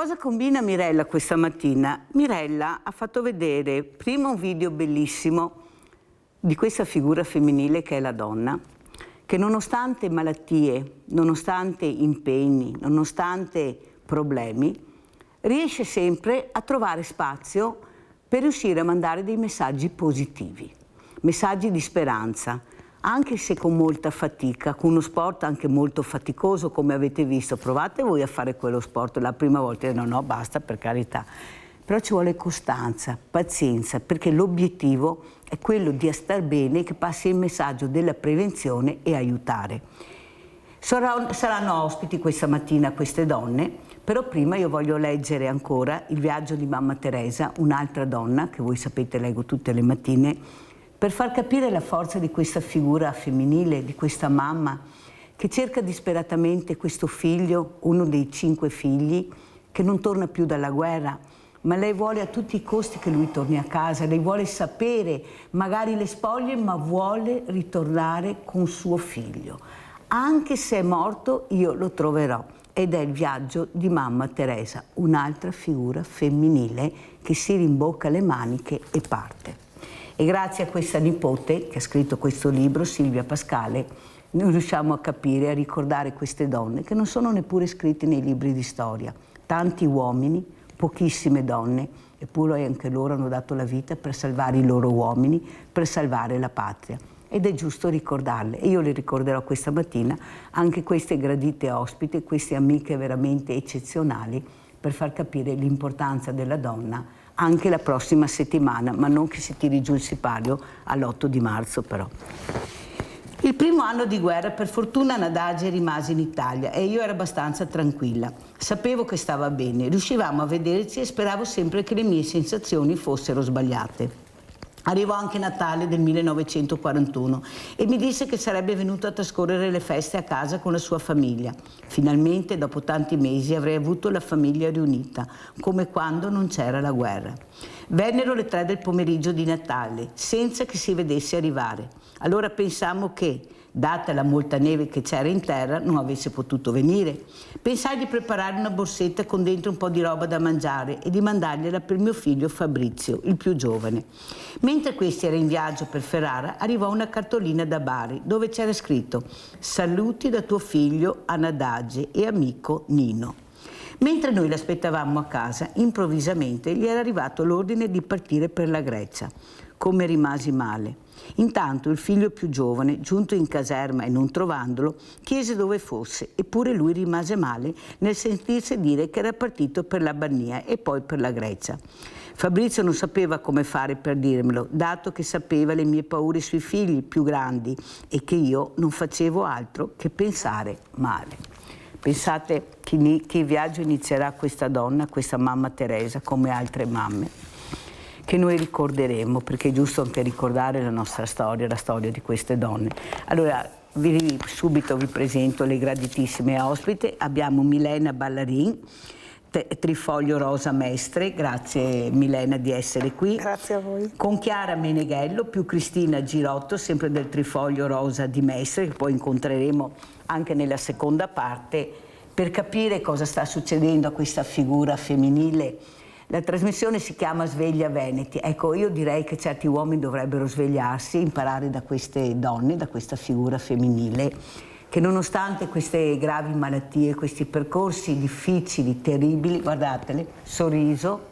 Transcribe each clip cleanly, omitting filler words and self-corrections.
Cosa combina Mirella questa mattina? Mirella ha fatto vedere prima un video bellissimo di questa figura femminile che è la donna, che nonostante malattie, nonostante impegni, nonostante problemi, riesce sempre a trovare spazio per riuscire a mandare dei messaggi positivi, messaggi di speranza, anche se con molta fatica, con uno sport anche molto faticoso, come avete visto. Provate voi a fare quello sport la prima volta, no, basta, per carità. Però ci vuole costanza, pazienza, perché l'obiettivo è quello di star bene, che passi il messaggio della prevenzione e aiutare. Saranno ospiti questa mattina queste donne, però prima io voglio leggere ancora il viaggio di mamma Teresa, un'altra donna, che voi sapete leggo tutte le mattine, per far capire la forza di questa figura femminile, di questa mamma che cerca disperatamente questo figlio, uno dei 5 figli, che non torna più dalla guerra, ma lei vuole a tutti i costi che lui torni a casa, lei vuole sapere, magari le spoglie, ma vuole ritornare con suo figlio. Anche se è morto, io lo troverò. Ed è il viaggio di mamma Teresa, un'altra figura femminile che si rimbocca le maniche e parte. E grazie a questa nipote che ha scritto questo libro, Silvia Pascale, noi riusciamo a capire, a ricordare queste donne che non sono neppure scritte nei libri di storia. Tanti uomini, pochissime donne, eppure anche loro hanno dato la vita per salvare i loro uomini, per salvare la patria. Ed è giusto ricordarle. E io le ricorderò questa mattina anche queste gradite ospiti, queste amiche veramente eccezionali, per far capire l'importanza della donna anche la prossima settimana, ma non che si tiri giù il sipario all'8 di marzo però. Il primo anno di guerra, per fortuna, Nadage rimase in Italia e io ero abbastanza tranquilla. Sapevo che stava bene, riuscivamo a vederci e speravo sempre che le mie sensazioni fossero sbagliate. Arrivò anche Natale del 1941 e mi disse che sarebbe venuto a trascorrere le feste a casa con la sua famiglia. Finalmente, dopo tanti mesi, avrei avuto la famiglia riunita, come quando non c'era la guerra. Vennero le 3 del pomeriggio di Natale, senza che si vedesse arrivare. Allora pensammo che, data la molta neve che c'era in terra, non avesse potuto venire. Pensai di preparare una borsetta con dentro un po' di roba da mangiare e di mandargliela per mio figlio Fabrizio, il più giovane. Mentre questi era in viaggio per Ferrara, arrivò una cartolina da Bari, dove c'era scritto «Saluti da tuo figlio Anadage e amico Nino». Mentre noi l'aspettavamo a casa, improvvisamente gli era arrivato l'ordine di partire per la Grecia. Come rimasi male. Intanto il figlio più giovane, giunto in caserma e non trovandolo, chiese dove fosse, eppure lui rimase male nel sentirsi dire che era partito per l'Albania e poi per la Grecia. Fabrizio non sapeva come fare per dirmelo, dato che sapeva le mie paure sui figli più grandi e che io non facevo altro che pensare male. Pensate che viaggio inizierà questa donna, questa mamma Teresa, come altre mamme, che noi ricorderemo, perché è giusto anche ricordare la nostra storia, la storia di queste donne. Allora, subito vi presento le graditissime ospiti. Abbiamo Milena Ballarin, Trifoglio Rosa Mestre, grazie Milena di essere qui. Grazie a voi. Con Chiara Meneghello, più Cristina Girotto, sempre del Trifoglio Rosa di Mestre, che poi incontreremo anche nella seconda parte, per capire cosa sta succedendo a questa figura femminile. La trasmissione si chiama Sveglia Veneti. Ecco, io direi che certi uomini dovrebbero svegliarsi, imparare da queste donne, da questa figura femminile, che nonostante queste gravi malattie, questi percorsi difficili, terribili, guardatele, sorriso,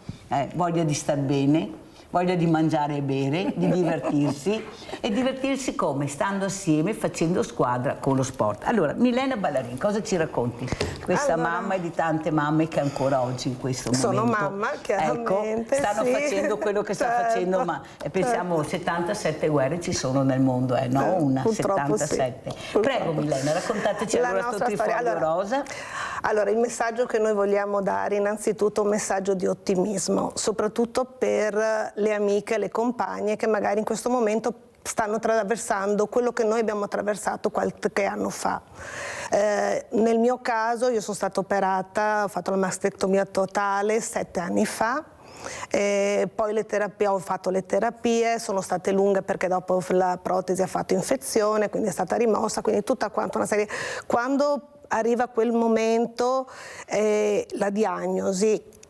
voglia di star bene, voglia di mangiare e bere, di divertirsi. E divertirsi come? Stando assieme, facendo squadra con lo sport. Allora, Milena Ballarin, cosa ci racconti? Questa mamma e di tante mamme che ancora oggi in questo momento... Sono mamma, chiaramente, ecco, stanno facendo quello che sta facendo, ma pensiamo 77 guerre ci sono nel mondo, no? Una, purtroppo 77. Sì. Prego Milena, raccontateci allora sto Trifoglio Rosa. Allora, il messaggio che noi vogliamo dare innanzitutto è un messaggio di ottimismo, soprattutto per le amiche, le compagne che magari in questo momento stanno attraversando quello che noi abbiamo attraversato qualche anno fa. Nel mio caso io sono stata operata, ho fatto la mastectomia totale 7 anni fa. Poi ho fatto le terapie, sono state lunghe perché dopo la protesi ha fatto infezione, quindi è stata rimossa, quindi tutta quanta una serie. Quando arriva quel momento, la diagnosi.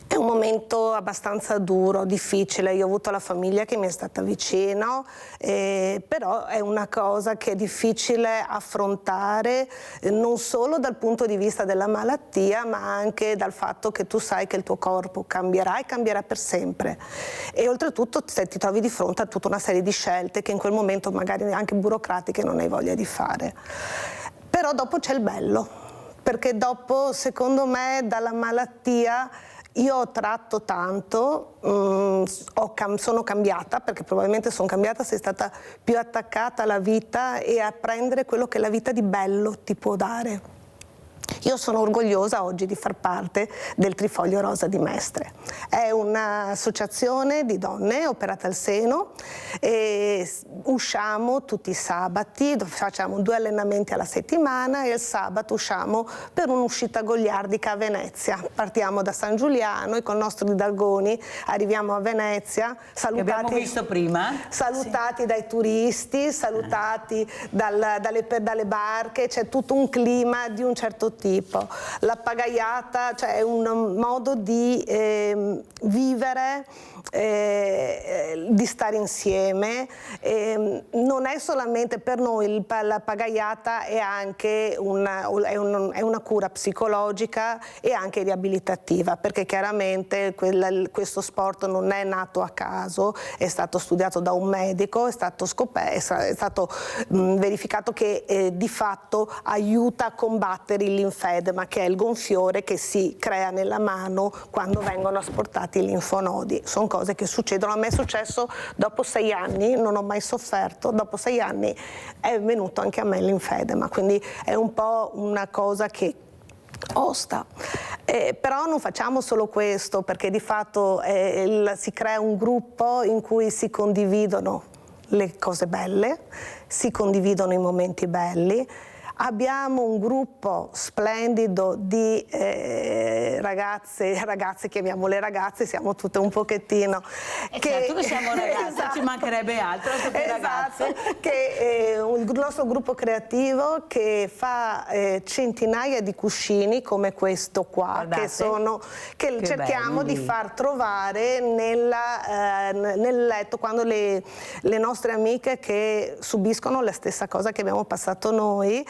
È un momento abbastanza duro, difficile. Io ho avuto la famiglia che mi è stata vicino, però è una cosa che è difficile affrontare, non solo dal punto di vista della malattia, ma anche dal fatto che tu sai che il tuo corpo cambierà e cambierà per sempre. E oltretutto ti trovi di fronte a tutta una serie di scelte che in quel momento magari anche burocratiche non hai voglia di fare. Però dopo c'è il bello, perché dopo, secondo me, dalla malattia io ho tratto tanto, sono cambiata, perché probabilmente sono cambiata, sei stata più attaccata alla vita e a prendere quello che la vita di bello ti può dare. Io sono orgogliosa oggi di far parte del Trifoglio Rosa di Mestre. È un'associazione di donne operate al seno e usciamo tutti i sabati, facciamo 2 allenamenti alla settimana e il sabato usciamo per un'uscita goliardica a Venezia. Partiamo da San Giuliano e con il nostro Didalgoni arriviamo a Venezia, salutati, abbiamo visto prima, salutati dai turisti, salutati dalle barche, c'è tutto un clima di un certo tipo. La pagaiata, cioè è un modo di vivere, di stare insieme, non è solamente per noi, la pagaiata è anche una cura psicologica e anche riabilitativa, perché chiaramente questo sport non è nato a caso, è stato studiato da un medico, è stato verificato che di fatto aiuta a combattere il linfedema, che è il gonfiore che si crea nella mano quando vengono asportati i linfonodi. Sono cose che succedono. A me è successo dopo 6 anni, non ho mai sofferto, dopo 6 anni è venuto anche a me il linfedema, quindi è un po' una cosa che osta. Però non facciamo solo questo, perché di fatto si crea un gruppo in cui si condividono le cose belle, si condividono i momenti belli. Abbiamo un gruppo splendido di ragazze, chiamiamole ragazze, siamo tutte un pochettino. Certo che siamo ragazze, esatto, ci mancherebbe altro che ragazze. Che il nostro gruppo creativo che fa centinaia di cuscini come questo qua, che cerchiamo di far trovare nel letto, quando le nostre amiche che subiscono la stessa cosa che abbiamo passato noi,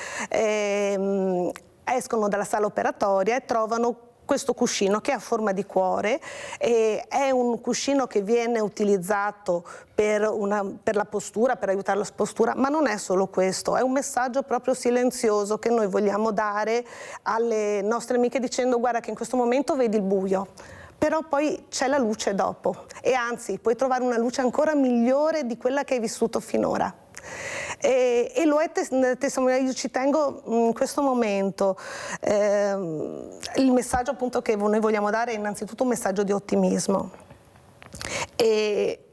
escono dalla sala operatoria e trovano questo cuscino che ha forma di cuore, è un cuscino che viene utilizzato per la postura, per aiutare la postura, ma non è solo questo, è un messaggio proprio silenzioso che noi vogliamo dare alle nostre amiche dicendo: guarda che in questo momento vedi il buio, però poi c'è la luce dopo e anzi puoi trovare una luce ancora migliore di quella che hai vissuto finora. E lo è testimoniato. Io ci tengo in questo momento, il messaggio appunto che noi vogliamo dare è innanzitutto un messaggio di ottimismo. E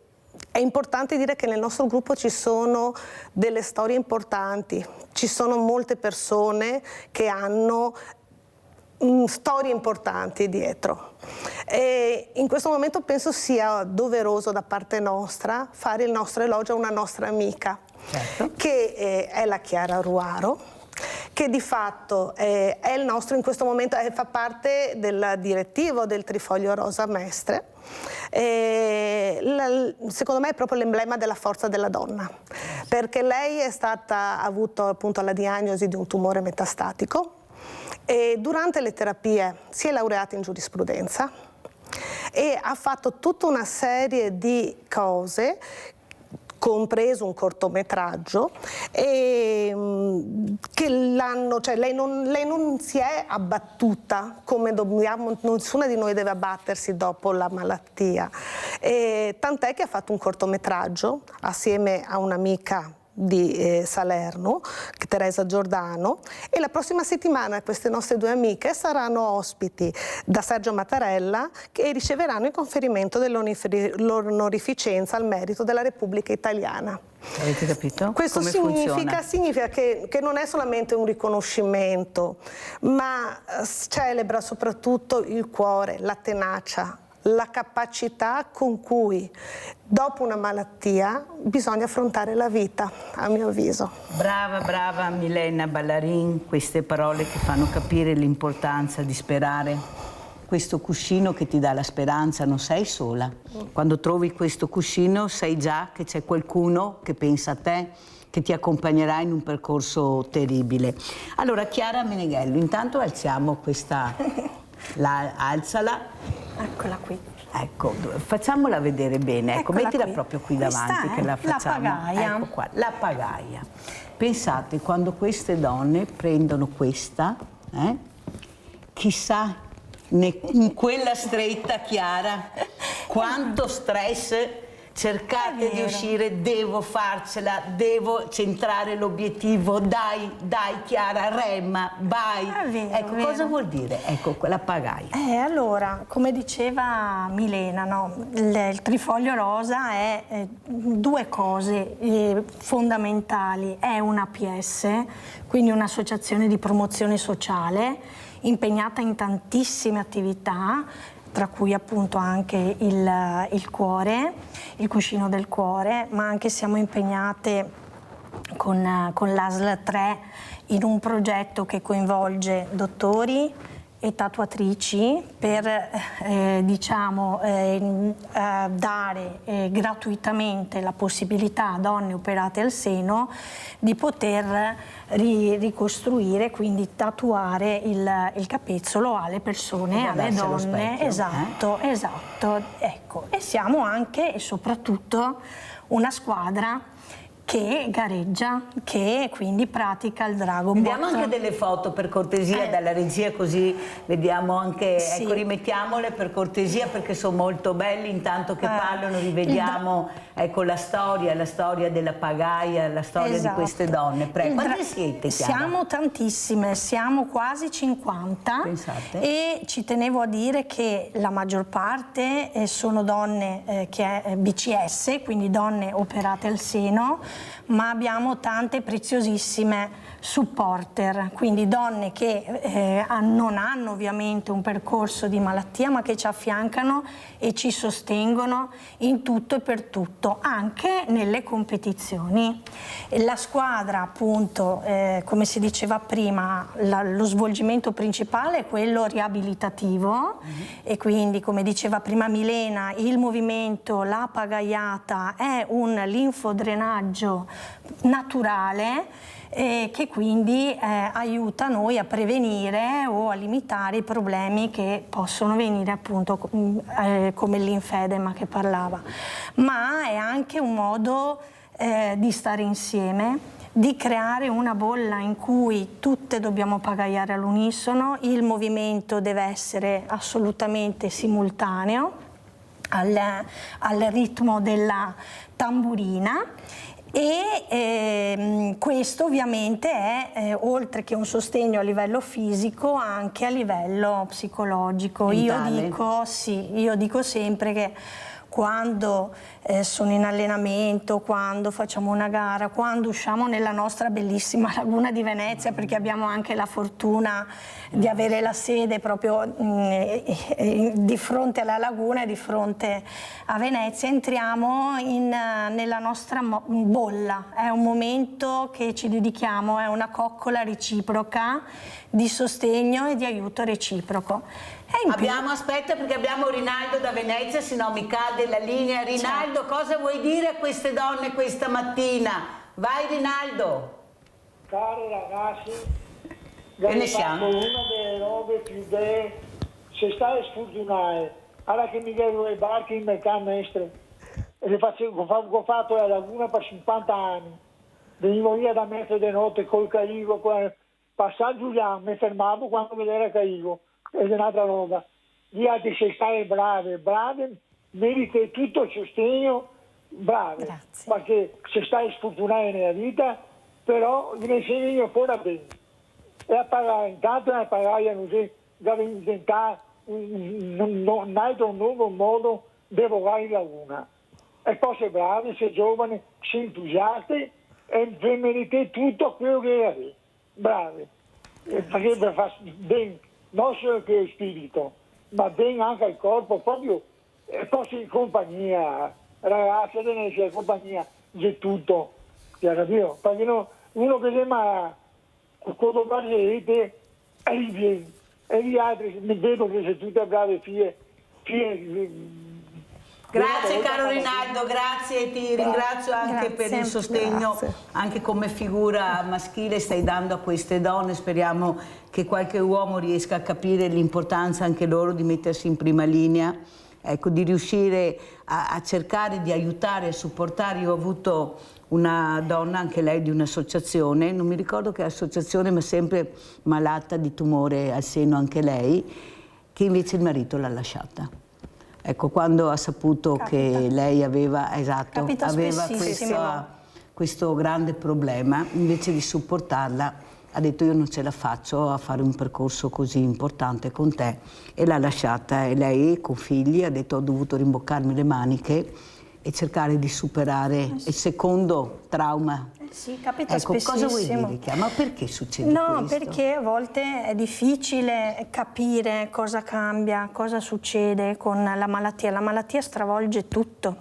è importante dire che nel nostro gruppo ci sono delle storie importanti, ci sono molte persone che hanno storie importanti dietro. E in questo momento penso sia doveroso da parte nostra fare il nostro elogio a una nostra amica, certo, che è la Chiara Ruaro, che di fatto è il nostro, in questo momento fa parte del direttivo del Trifoglio Rosa Mestre. Secondo me è proprio l'emblema della forza della donna, perché lei ha avuto appunto la diagnosi di un tumore metastatico e durante le terapie si è laureata in giurisprudenza e ha fatto tutta una serie di cose, compreso un cortometraggio, che lei non si è abbattuta come nessuna di noi deve abbattersi dopo la malattia, tant'è che ha fatto un cortometraggio assieme a un'amica di Salerno, Teresa Giordano, e la prossima settimana queste nostre 2 amiche saranno ospiti da Sergio Mattarella e riceveranno il conferimento dell'onorificenza al merito della Repubblica Italiana. Avete capito? Questo significa che non è solamente un riconoscimento, ma celebra soprattutto il cuore, la tenacia, la capacità con cui dopo una malattia bisogna affrontare la vita, a mio avviso. Brava, brava Milena Ballarin, queste parole che fanno capire l'importanza di sperare. Questo cuscino che ti dà la speranza, non sei sola. Quando trovi questo cuscino sai già che c'è qualcuno che pensa a te, che ti accompagnerà in un percorso terribile. Allora, Chiara Meneghello, intanto alziamo questa, alzala. Eccola qui. Ecco, facciamola vedere bene, ecco, Eccola mettila qui. proprio qui Questa davanti è che la la facciamo. pagaia. Ecco qua, la pagaia. Pensate, quando queste donne prendono questa, chissà in quella stretta, Chiara, quanto stress. Cercate di uscire, devo farcela, devo centrare l'obiettivo, dai, dai Chiara, rema, vai. Vero, ecco, vero. cosa vuol dire? Ecco, la pagaia. Allora, come diceva Milena, no? Il trifoglio rosa è due cose fondamentali. È un APS, quindi un'associazione di promozione sociale, impegnata in tantissime attività, tra cui appunto anche il cuore, il cuscino del cuore, ma anche siamo impegnate con l'ASL 3 in un progetto che coinvolge dottori e tatuatrici per dare gratuitamente la possibilità a donne operate al seno di poter ricostruire, quindi tatuare il capezzolo alle persone, alle donne. Esatto, esatto. Ecco. E siamo anche e soprattutto una squadra che gareggia, che quindi pratica il Dragon Boat. Vediamo anche delle foto per cortesia dalla regia, così vediamo anche, sì. Ecco, rimettiamole per cortesia perché sono molto belli, intanto che parlano rivediamo ecco, la storia della pagaia, la storia di queste donne. Prego, quante siete, Chiara? Siamo tantissime, siamo quasi 50. Pensate. E ci tenevo a dire che la maggior parte sono donne che è BCS, quindi donne operate al seno, ma abbiamo tante preziosissime supporter, quindi donne che non hanno ovviamente un percorso di malattia, ma che ci affiancano e ci sostengono in tutto e per tutto, anche nelle competizioni. La squadra, appunto, come si diceva prima, lo svolgimento principale è quello riabilitativo, e quindi, come diceva prima Milena, il movimento, la pagaiata è un linfodrenaggio naturale che quindi aiuta noi a prevenire o a limitare i problemi che possono venire appunto come il linfedema che parlava, ma è anche un modo di stare insieme, di creare una bolla in cui tutte dobbiamo pagaiare all'unisono, il movimento deve essere assolutamente simultaneo al ritmo della tamburina. E questo ovviamente è, oltre che un sostegno a livello fisico, anche a livello psicologico. Io dico sempre che quando sono in allenamento, quando facciamo una gara, quando usciamo nella nostra bellissima laguna di Venezia, perché abbiamo anche la fortuna di avere la sede proprio di fronte alla laguna e di fronte a Venezia, entriamo nella nostra bolla. È un momento che ci dedichiamo, è una coccola reciproca di sostegno e di aiuto reciproco. Aspetta, perché abbiamo Rinaldo da Venezia, se no mi cade la linea. Rinaldo, cosa vuoi dire a queste donne questa mattina? Vai Rinaldo. Cari ragazzi, che ne siamo? Una delle robe più belle, se stai sfortunare, allora che mi devo le barche in metà mestre, ho fatto la laguna per 50 anni, venivo via da Mestre di notte col Caigo, passaggio Giuliano, mi fermavo quando vedeva Caigo. Ed è un'altra roba. Gli altri, se stai brave, meriti tutto il sostegno, brave. Grazie. Perché se stai sfortunare nella vita, però ne sei io fuori bene. E a pagare, intanto a pagare così, deve inventare un altro nuovo modo di lavorare in laguna. E poi sei bravi, sei giovane, sei entusiasti e meriti tutto quello che hai. Bravi. Perché fa bene. Non solo che il spirito, ma bene anche il corpo, proprio e poi compagnia, ragazzi, c'è compagnia, c'è tutto, ti ha capito? Perché no, uno che sembra quando parlerete e gli altri vedo che sono tutte brave figlie. Grazie caro Rinaldo, grazie, ti ringrazio anche per il sostegno, anche come figura maschile stai dando a queste donne. Speriamo che qualche uomo riesca a capire l'importanza anche loro di mettersi in prima linea, ecco, di riuscire a cercare di aiutare e supportare. Io ho avuto una donna, anche lei di un'associazione, non mi ricordo che associazione, ma sempre malata di tumore al seno anche lei, che invece il marito l'ha lasciata. Ecco, quando ha saputo che lei aveva, questo grande problema, invece di supportarla, ha detto io non ce la faccio a fare un percorso così importante con te, e l'ha lasciata. E lei con figli ha detto ho dovuto rimboccarmi le maniche e cercare di superare il secondo trauma. Sì, capita spessissimo. Cosa vuoi dire, Chiara? Ma perché succede questo? No, perché a volte è difficile capire cosa cambia, cosa succede con la malattia. La malattia stravolge tutto,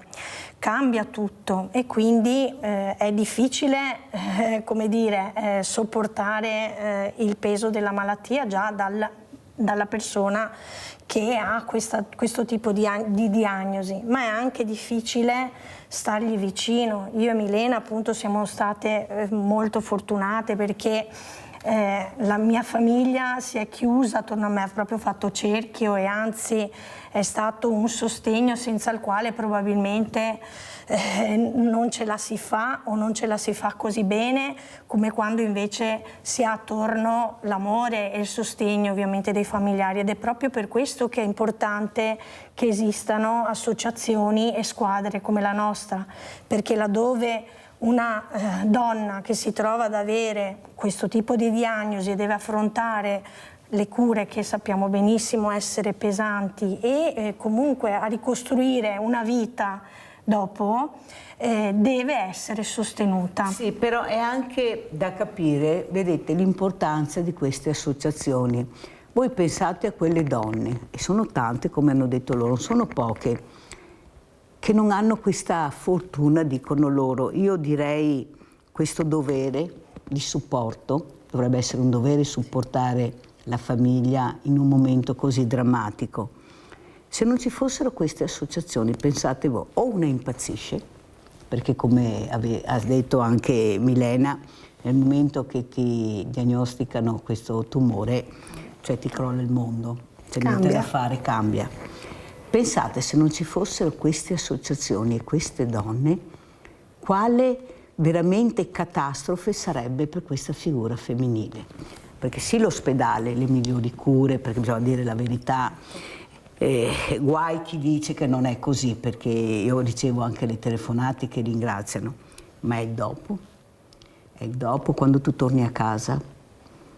cambia tutto, e quindi è difficile, come dire, sopportare il peso della malattia già dalla persona che ha questo tipo di diagnosi, ma è anche difficile stargli vicino. Io e Milena appunto siamo state molto fortunate, perché la mia famiglia si è chiusa attorno a me, ha proprio fatto cerchio, e anzi è stato un sostegno senza il quale probabilmente non ce la si fa, o non ce la si fa così bene come quando invece si ha attorno l'amore e il sostegno ovviamente dei familiari. Ed è proprio per questo che è importante che esistano associazioni e squadre come la nostra, perché laddove una donna che si trova ad avere questo tipo di diagnosi e deve affrontare le cure, che sappiamo benissimo essere pesanti, e comunque a ricostruire una vita dopo, deve essere sostenuta. Sì, però è anche da capire, vedete, l'importanza di queste associazioni. Voi pensate a quelle donne, e sono tante, come hanno detto loro, sono poche, che non hanno questa fortuna, dicono loro. Io direi questo dovere di supporto, dovrebbe essere un dovere supportare la famiglia in un momento così drammatico. Se non ci fossero queste associazioni, pensate voi, o una impazzisce, perché come ha detto anche Milena, nel momento che ti diagnosticano questo tumore, cioè ti crolla il mondo, c'è niente da fare, cambia. Pensate, se non ci fossero queste associazioni e queste donne, quale veramente catastrofe sarebbe per questa figura femminile. Perché sì, l'ospedale, le migliori cure, perché bisogna dire la verità, guai chi dice che non è così, perché io ricevo anche le telefonate che ringraziano, ma è il dopo quando tu torni a casa,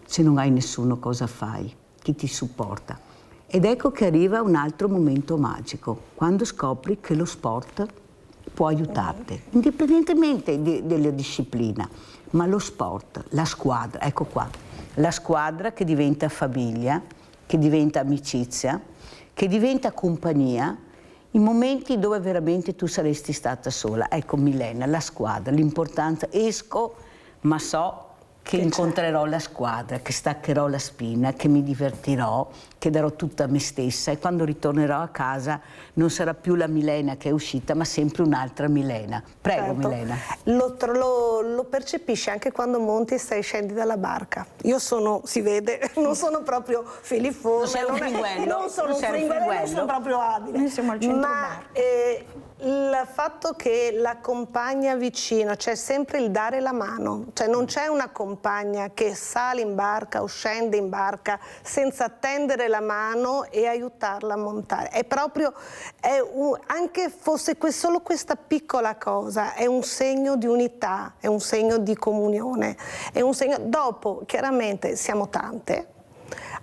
se non hai nessuno cosa fai, chi ti supporta? Ed ecco che arriva un altro momento magico, quando scopri che lo sport può aiutarti, indipendentemente della disciplina, ma lo sport, la squadra, ecco qua, la squadra che diventa famiglia, che diventa amicizia, che diventa compagnia, in momenti dove veramente tu saresti stata sola. Ecco Milena, la squadra, l'importanza, esco ma so che incontrerò la squadra, che staccherò la spina, che mi divertirò, che darò tutta me stessa, e quando ritornerò a casa non sarà più la Milena che è uscita, ma sempre un'altra Milena. Prego, certo. Milena. Lo percepisci anche quando monti e scendi dalla barca. Io sono, si vede, non sono proprio filiforme, non sono un fringuello, non sono proprio abile. Noi siamo al centro ma il fatto che la compagna vicino, c'è sempre il dare la mano, cioè non c'è una compagna che sale in barca o scende in barca senza tendere la mano e aiutarla a montare. È proprio, anche fosse solo questa piccola cosa, è un segno di unità, è un segno di comunione, è un segno. Dopo, chiaramente, siamo tante,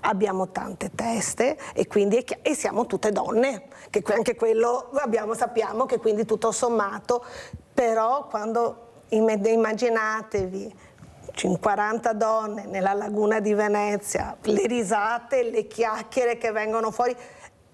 abbiamo tante teste e quindi e siamo tutte donne, che anche quello sappiamo che quindi tutto sommato, però quando immaginatevi 40 donne nella laguna di Venezia, le risate, le chiacchiere che vengono fuori,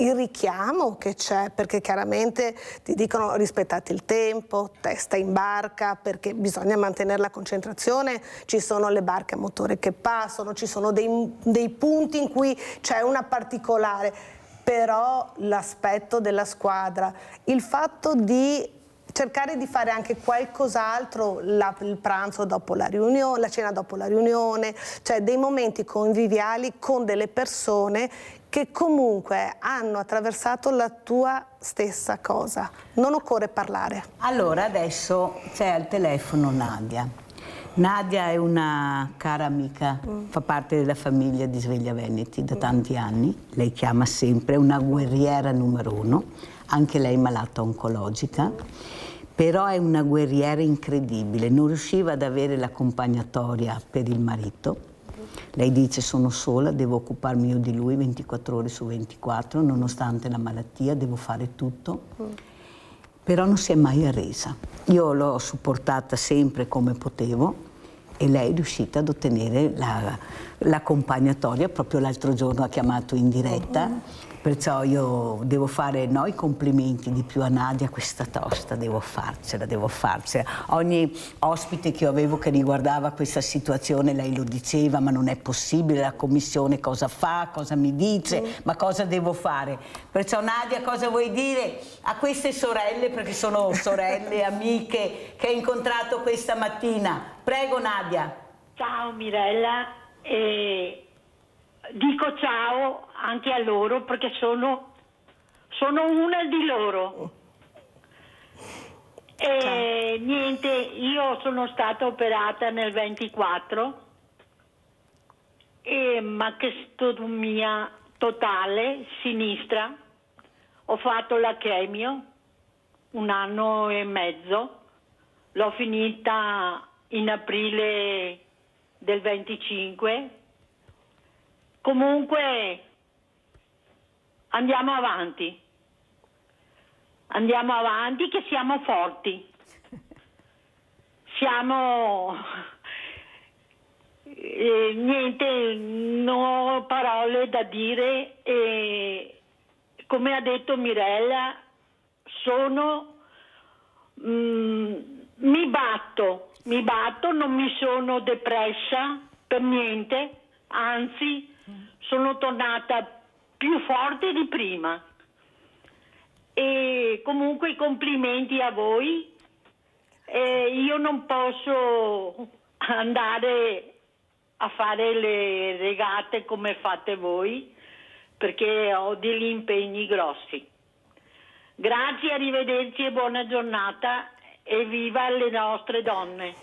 il richiamo che c'è, perché chiaramente ti dicono rispettate il tempo, testa in barca, perché bisogna mantenere la concentrazione, ci sono le barche a motore che passano, ci sono dei punti in cui c'è una particolare, però l'aspetto della squadra, il fatto di cercare di fare anche qualcos'altro, il pranzo dopo la riunione, la cena dopo la riunione, cioè dei momenti conviviali con delle persone che comunque hanno attraversato la tua stessa cosa. Non occorre parlare. Allora adesso c'è al telefono Nadia. Nadia è una cara amica, fa parte della famiglia di Sveglia Veneti da tanti anni. Lei chiama sempre, una guerriera numero 1, anche lei malata oncologica, però è una guerriera incredibile, non riusciva ad avere l'accompagnatoria per il marito. Lei dice sono sola, devo occuparmi io di lui 24 ore su 24, nonostante la malattia, devo fare tutto. Però non si è mai arresa. Io l'ho supportata sempre come potevo e lei è riuscita ad ottenere l'accompagnatoria. Proprio l'altro giorno ha chiamato in diretta. Perciò io devo fare i complimenti di più a Nadia, questa tosta, devo farcela. Ogni ospite che io avevo che riguardava questa situazione, lei lo diceva, ma non è possibile, la commissione cosa fa, cosa mi dice, ma cosa devo fare? Perciò Nadia, cosa vuoi dire a queste sorelle, perché sono sorelle, amiche, che hai incontrato questa mattina? Prego Nadia. Ciao Mirella, dico ciao anche a loro perché sono una di loro. E niente, io sono stata operata nel 24 e mastectomia totale sinistra. Ho fatto la chemio 1 anno e mezzo, l'ho finita in aprile del 25. Comunque andiamo avanti che siamo forti, siamo niente, non ho parole da dire e come ha detto Mirella mi batto, non mi sono depressa per niente, anzi sono tornata più forte di prima. E comunque i complimenti a voi. Io non posso andare a fare le regate come fate voi perché ho degli impegni grossi. Grazie, arrivederci e buona giornata e viva le nostre donne.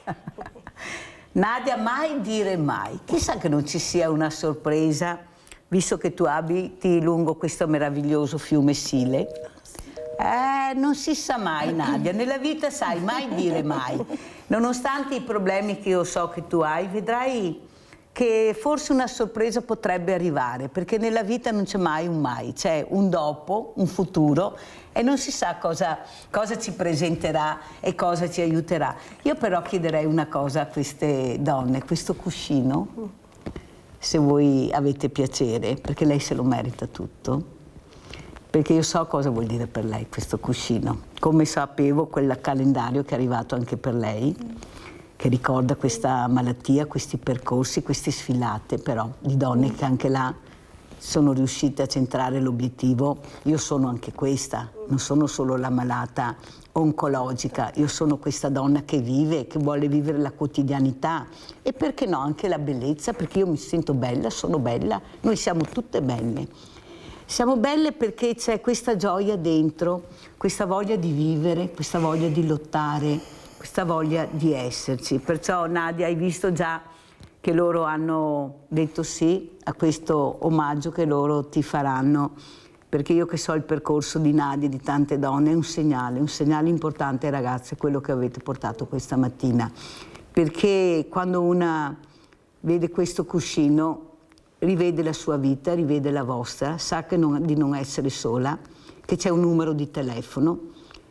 Nadia, mai dire mai. Chissà che non ci sia una sorpresa, visto che tu abiti lungo questo meraviglioso fiume Sile. Non si sa mai, Nadia, nella vita sai, mai dire mai. Nonostante i problemi che io so che tu hai, vedrai che forse una sorpresa potrebbe arrivare, perché nella vita non c'è mai un mai, c'è un dopo, un futuro e non si sa cosa ci presenterà e cosa ci aiuterà. Io però chiederei una cosa a queste donne, questo cuscino, se voi avete piacere, perché lei se lo merita tutto. Perché io so cosa vuol dire per lei questo cuscino, come sapevo quel calendario che è arrivato anche per lei, che ricorda questa malattia, questi percorsi, queste sfilate però di donne che anche là sono riuscite a centrare l'obiettivo. Io sono anche questa, non sono solo la malata oncologica, io sono questa donna che vive, che vuole vivere la quotidianità e perché no anche la bellezza, perché io mi sento bella, sono bella, noi siamo tutte belle. Siamo belle perché c'è questa gioia dentro, questa voglia di vivere, questa voglia di lottare, questa voglia di esserci. Perciò Nadia, hai visto già che loro hanno detto sì a questo omaggio che loro ti faranno, perché io che so il percorso di Nadia e di tante donne è un segnale importante ragazze, quello che avete portato questa mattina, perché quando una vede questo cuscino rivede la sua vita, rivede la vostra, sa che di non essere sola, che c'è un numero di telefono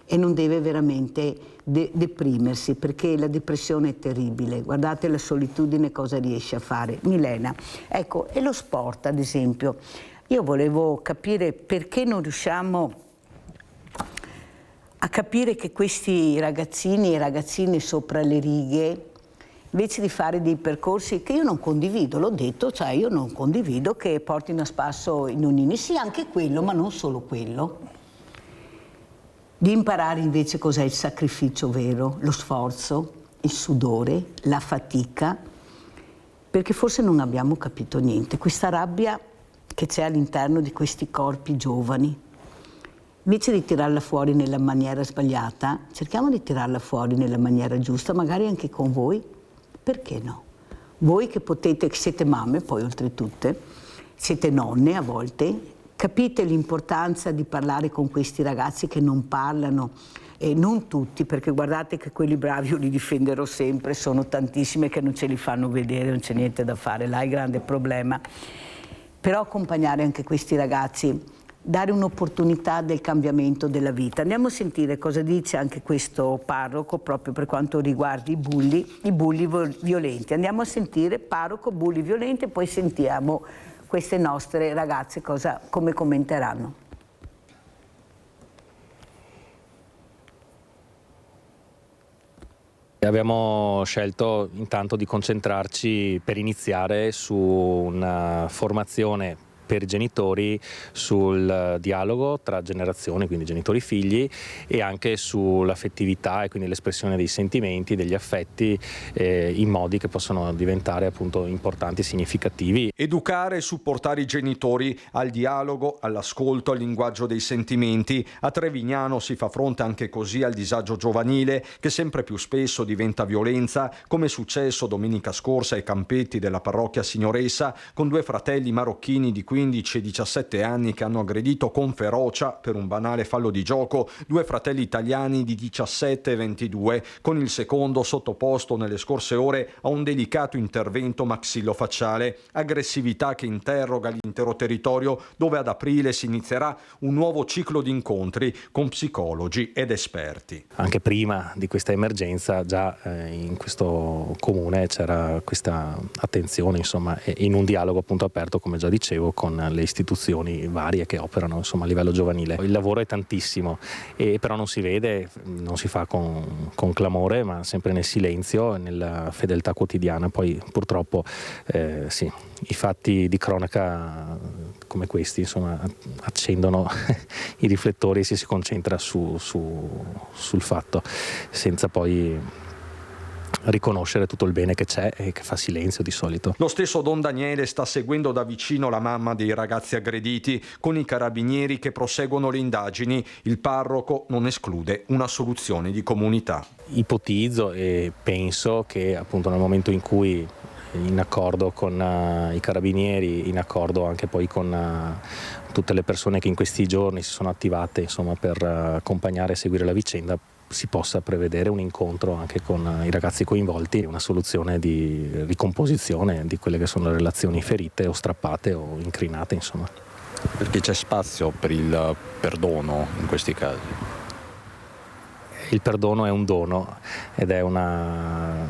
e non deve veramente deprimersi, perché la depressione è terribile. Guardate la solitudine cosa riesce a fare. Milena, ecco, e lo sport ad esempio. Io volevo capire perché non riusciamo a capire che questi ragazzini e ragazzine sopra le righe, invece di fare dei percorsi che io non condivido, l'ho detto, cioè io non condivido che portino a spasso i nonnini, sì anche quello, ma non solo quello, di imparare invece cos'è il sacrificio vero, lo sforzo, il sudore, la fatica, perché forse non abbiamo capito niente. Questa rabbia che c'è all'interno di questi corpi giovani, invece di tirarla fuori nella maniera sbagliata, cerchiamo di tirarla fuori nella maniera giusta, magari anche con voi. Perché no? Voi che potete, che siete mamme poi oltretutto, siete nonne a volte, capite l'importanza di parlare con questi ragazzi che non parlano, e non tutti, perché guardate che quelli bravi io li difenderò sempre, sono tantissime che non ce li fanno vedere, non c'è niente da fare, là è il grande problema. Però accompagnare anche questi ragazzi, dare un'opportunità del cambiamento della vita. Andiamo a sentire cosa dice anche questo parroco proprio per quanto riguarda i bulli violenti. Andiamo a sentire parroco, bulli violenti, e poi sentiamo queste nostre ragazze come commenteranno. Abbiamo scelto intanto di concentrarci per iniziare su una formazione per i genitori sul dialogo tra generazioni, quindi genitori e figli, e anche sull'affettività e quindi l'espressione dei sentimenti, degli affetti in modi che possono diventare appunto importanti e significativi. Educare e supportare i genitori al dialogo, all'ascolto, al linguaggio dei sentimenti. A Trevignano si fa fronte anche così al disagio giovanile che sempre più spesso diventa violenza, come è successo domenica scorsa ai campetti della parrocchia Signoressa con due fratelli marocchini di 15 e 17 anni che hanno aggredito con ferocia per un banale fallo di gioco due fratelli italiani di 17 e 22, con il secondo sottoposto nelle scorse ore a un delicato intervento maxillofacciale, aggressività che interroga l'intero territorio, dove ad aprile si inizierà un nuovo ciclo di incontri con psicologi ed esperti. Anche prima di questa emergenza già in questo comune c'era questa attenzione, insomma, in un dialogo appunto aperto, come già dicevo, con le istituzioni varie che operano insomma a livello giovanile. Il lavoro è tantissimo, però non si vede, non si fa con clamore, ma sempre nel silenzio e nella fedeltà quotidiana. Poi purtroppo sì, i fatti di cronaca come questi insomma accendono i riflettori e si concentra sul fatto, senza poi riconoscere tutto il bene che c'è e che fa silenzio di solito. Lo stesso Don Daniele sta seguendo da vicino la mamma dei ragazzi aggrediti, con i carabinieri che proseguono le indagini. Il parroco non esclude una soluzione di comunità. Ipotizzo e penso che appunto nel momento in cui, in accordo con i carabinieri, in accordo anche poi con tutte le persone che in questi giorni si sono attivate insomma per accompagnare e seguire la vicenda, si possa prevedere un incontro anche con i ragazzi coinvolti, una soluzione di ricomposizione di quelle che sono le relazioni ferite o strappate o incrinate, insomma. Perché c'è spazio per il perdono in questi casi? Il perdono è un dono ed è una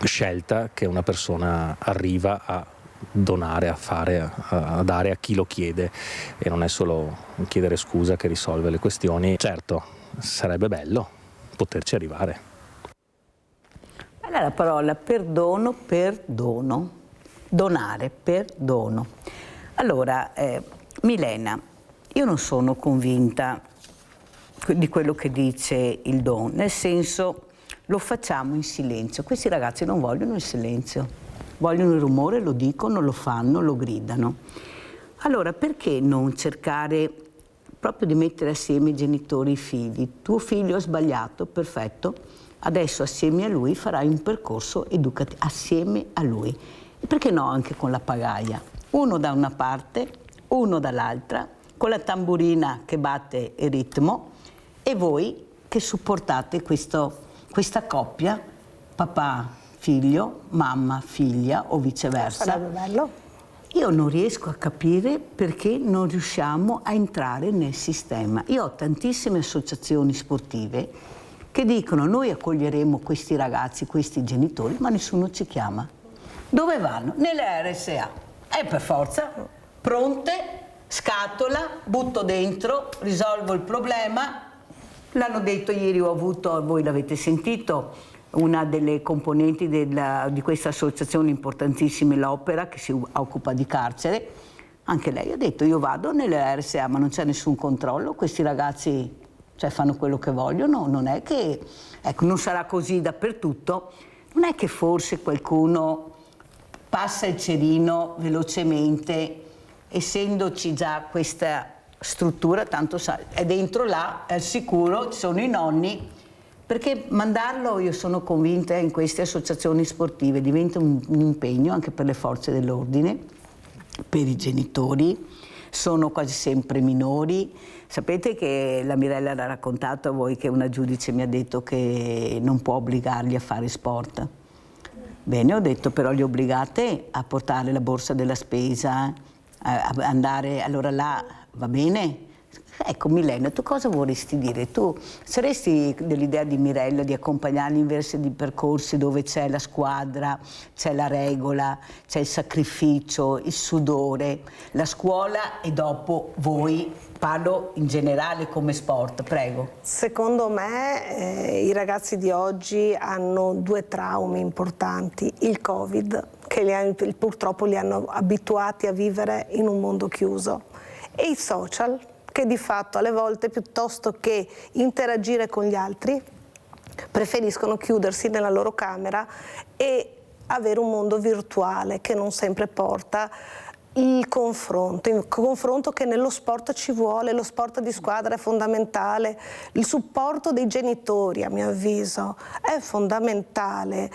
scelta che una persona arriva a donare, a fare, a dare a chi lo chiede, e non è solo un chiedere scusa che risolve le questioni. Certo, sarebbe bello poterci arrivare. Bella la parola perdono, perdono, donare, perdono. Allora, Milena, io non sono convinta di quello che dice il Don, nel senso lo facciamo in silenzio. Questi ragazzi non vogliono il silenzio. Vogliono il rumore, lo dicono, lo fanno, lo gridano. Allora, perché non cercare proprio di mettere assieme i genitori e i figli? Tuo figlio ha sbagliato, perfetto, adesso assieme a lui farai un percorso educativo, assieme a lui. E perché no anche con la pagaia? Uno da una parte, uno dall'altra, con la tamburina che batte il ritmo, e voi che supportate questa coppia, papà, figlio, mamma, figlia o viceversa. Sarebbe bello. Io non riesco a capire perché non riusciamo a entrare nel sistema. Io ho tantissime associazioni sportive che dicono noi accoglieremo questi ragazzi, questi genitori, ma nessuno ci chiama. Dove vanno? Nelle RSA. per forza, pronte, scatola, butto dentro, risolvo il problema. L'hanno detto ieri, ho avuto, voi l'avete sentito, una delle componenti di questa associazione importantissima, l'Opera, che si occupa di carcere. Anche lei ha detto: io vado nelle RSA ma non c'è nessun controllo, questi ragazzi fanno quello che vogliono, non è che, ecco, non sarà così dappertutto, non è che forse qualcuno passa il cerino velocemente, essendoci già questa struttura, tanto è dentro là, è al sicuro, ci sono i nonni, perché mandarlo, io sono convinta, in queste associazioni sportive diventa un impegno anche per le forze dell'ordine, per i genitori, sono quasi sempre minori. Sapete che la Mirella l'ha raccontato a voi che una giudice mi ha detto che non può obbligarli a fare sport. Bene, ho detto, però li obbligate a portare la borsa della spesa, a andare, allora là va bene. Ecco, Milena, tu cosa vorresti dire? Tu saresti dell'idea di Mirella di accompagnarli in versi di percorsi dove c'è la squadra, c'è la regola, c'è il sacrificio, il sudore, la scuola e dopo voi? Parlo in generale come sport, prego. Secondo me i ragazzi di oggi hanno due traumi importanti. Il Covid, che purtroppo li hanno abituati a vivere in un mondo chiuso, e i social, che di fatto alle volte, piuttosto che interagire con gli altri, preferiscono chiudersi nella loro camera e avere un mondo virtuale che non sempre porta il confronto che nello sport ci vuole. Lo sport di squadra è fondamentale, il supporto dei genitori, a mio avviso, è fondamentale.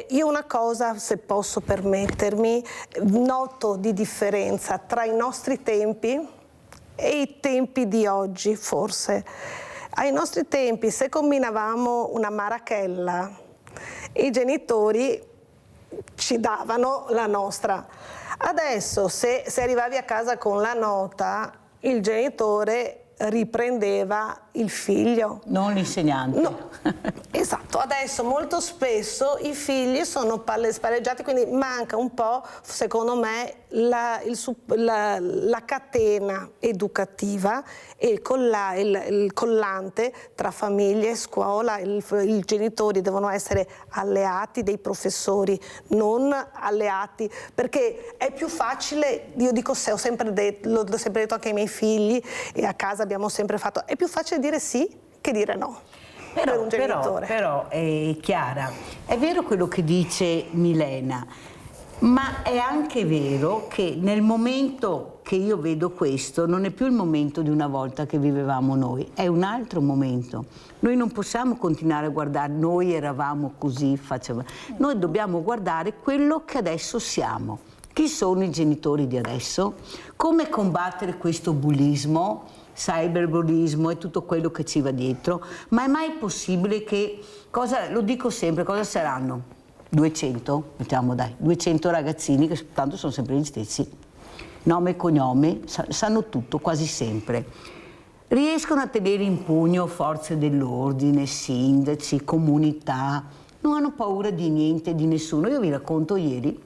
Io una cosa, se posso permettermi, noto di differenza tra i nostri tempi e i tempi di oggi, forse. Ai nostri tempi, se combinavamo una marachella, i genitori ci davano la nostra. Adesso, se arrivavi a casa con la nota, il genitore riprendeva il figlio. Non l'insegnante. No, esatto. Adesso molto spesso i figli sono spareggiati, quindi manca un po', secondo me, la catena educativa e il collante tra famiglie e scuola. I genitori devono essere alleati dei professori, non alleati, perché è più facile, io dico, l'ho sempre detto anche ai miei figli e a casa abbiamo sempre fatto, è più facile dire sì che dire no. Per un genitore. Però Chiara, è vero quello che dice Milena, ma è anche vero che nel momento che io vedo questo non è più il momento di una volta che vivevamo noi, è un altro momento. Noi non possiamo continuare a guardare, noi eravamo così, facevamo. Noi dobbiamo guardare quello che adesso siamo. Chi sono i genitori di adesso? Come combattere questo bullismo, cyberbullismo e tutto quello che ci va dietro? Ma è mai possibile che, lo dico sempre, cosa saranno? 200, mettiamo 200 ragazzini che tanto sono sempre gli stessi, nome e cognome, sanno tutto quasi sempre. Riescono a tenere in pugno forze dell'ordine, sindaci, comunità, non hanno paura di niente, di nessuno. Io vi racconto ieri,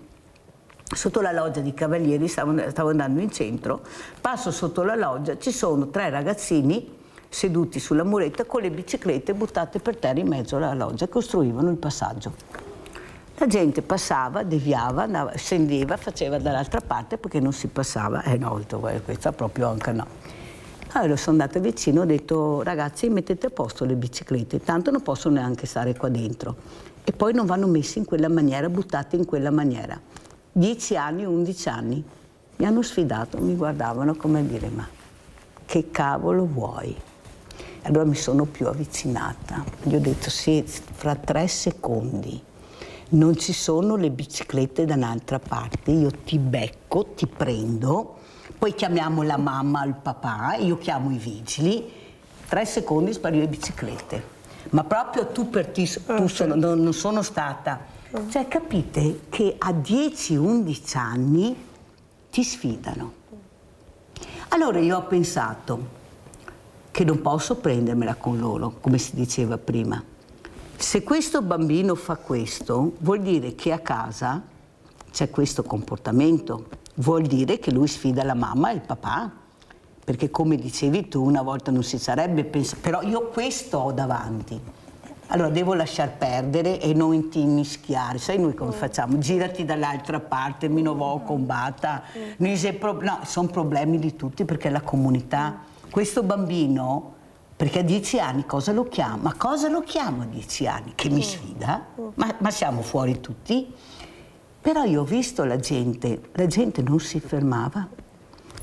sotto la loggia di Cavalieri, stavo andando in centro, passo sotto la loggia, ci sono 3 ragazzini seduti sulla muretta con le biciclette buttate per terra in mezzo alla loggia, costruivano il passaggio. La gente passava, deviava, andava, scendeva, faceva dall'altra parte perché non si passava. No, questa proprio anche no. Allora sono andata vicino, ho detto: ragazzi, mettete a posto le biciclette, tanto non possono neanche stare qua dentro. E poi non vanno messi in quella maniera, buttate in quella maniera. 10 anni, 11 anni, mi hanno sfidato, mi guardavano come a dire: ma che cavolo vuoi? Allora mi sono più avvicinata, gli ho detto: sì, fra 3 secondi non ci sono le biciclette da un'altra parte, io ti becco, ti prendo, poi chiamiamo la mamma o il papà, io chiamo i vigili, 3 secondi spario le biciclette. Ma proprio tu per te, non sono stata. Cioè, capite che a 10-11 anni ti sfidano. Allora io ho pensato che non posso prendermela con loro, come si diceva prima. Se questo bambino fa questo, vuol dire che a casa c'è questo comportamento. vuol dire che lui sfida la mamma e il papà, perché come dicevi tu una volta non si sarebbe pensato, però io questo ho davanti, allora devo lasciar perdere e non intimischiare, sai noi come facciamo? Girati dall'altra parte, mi non vo combatta, no, sono problemi di tutti perché la comunità, questo bambino, perché a 10 anni cosa lo chiamo? Ma cosa lo chiamo a 10 anni? Che mi sfida? Ma siamo fuori tutti? Però io ho visto la gente non si fermava,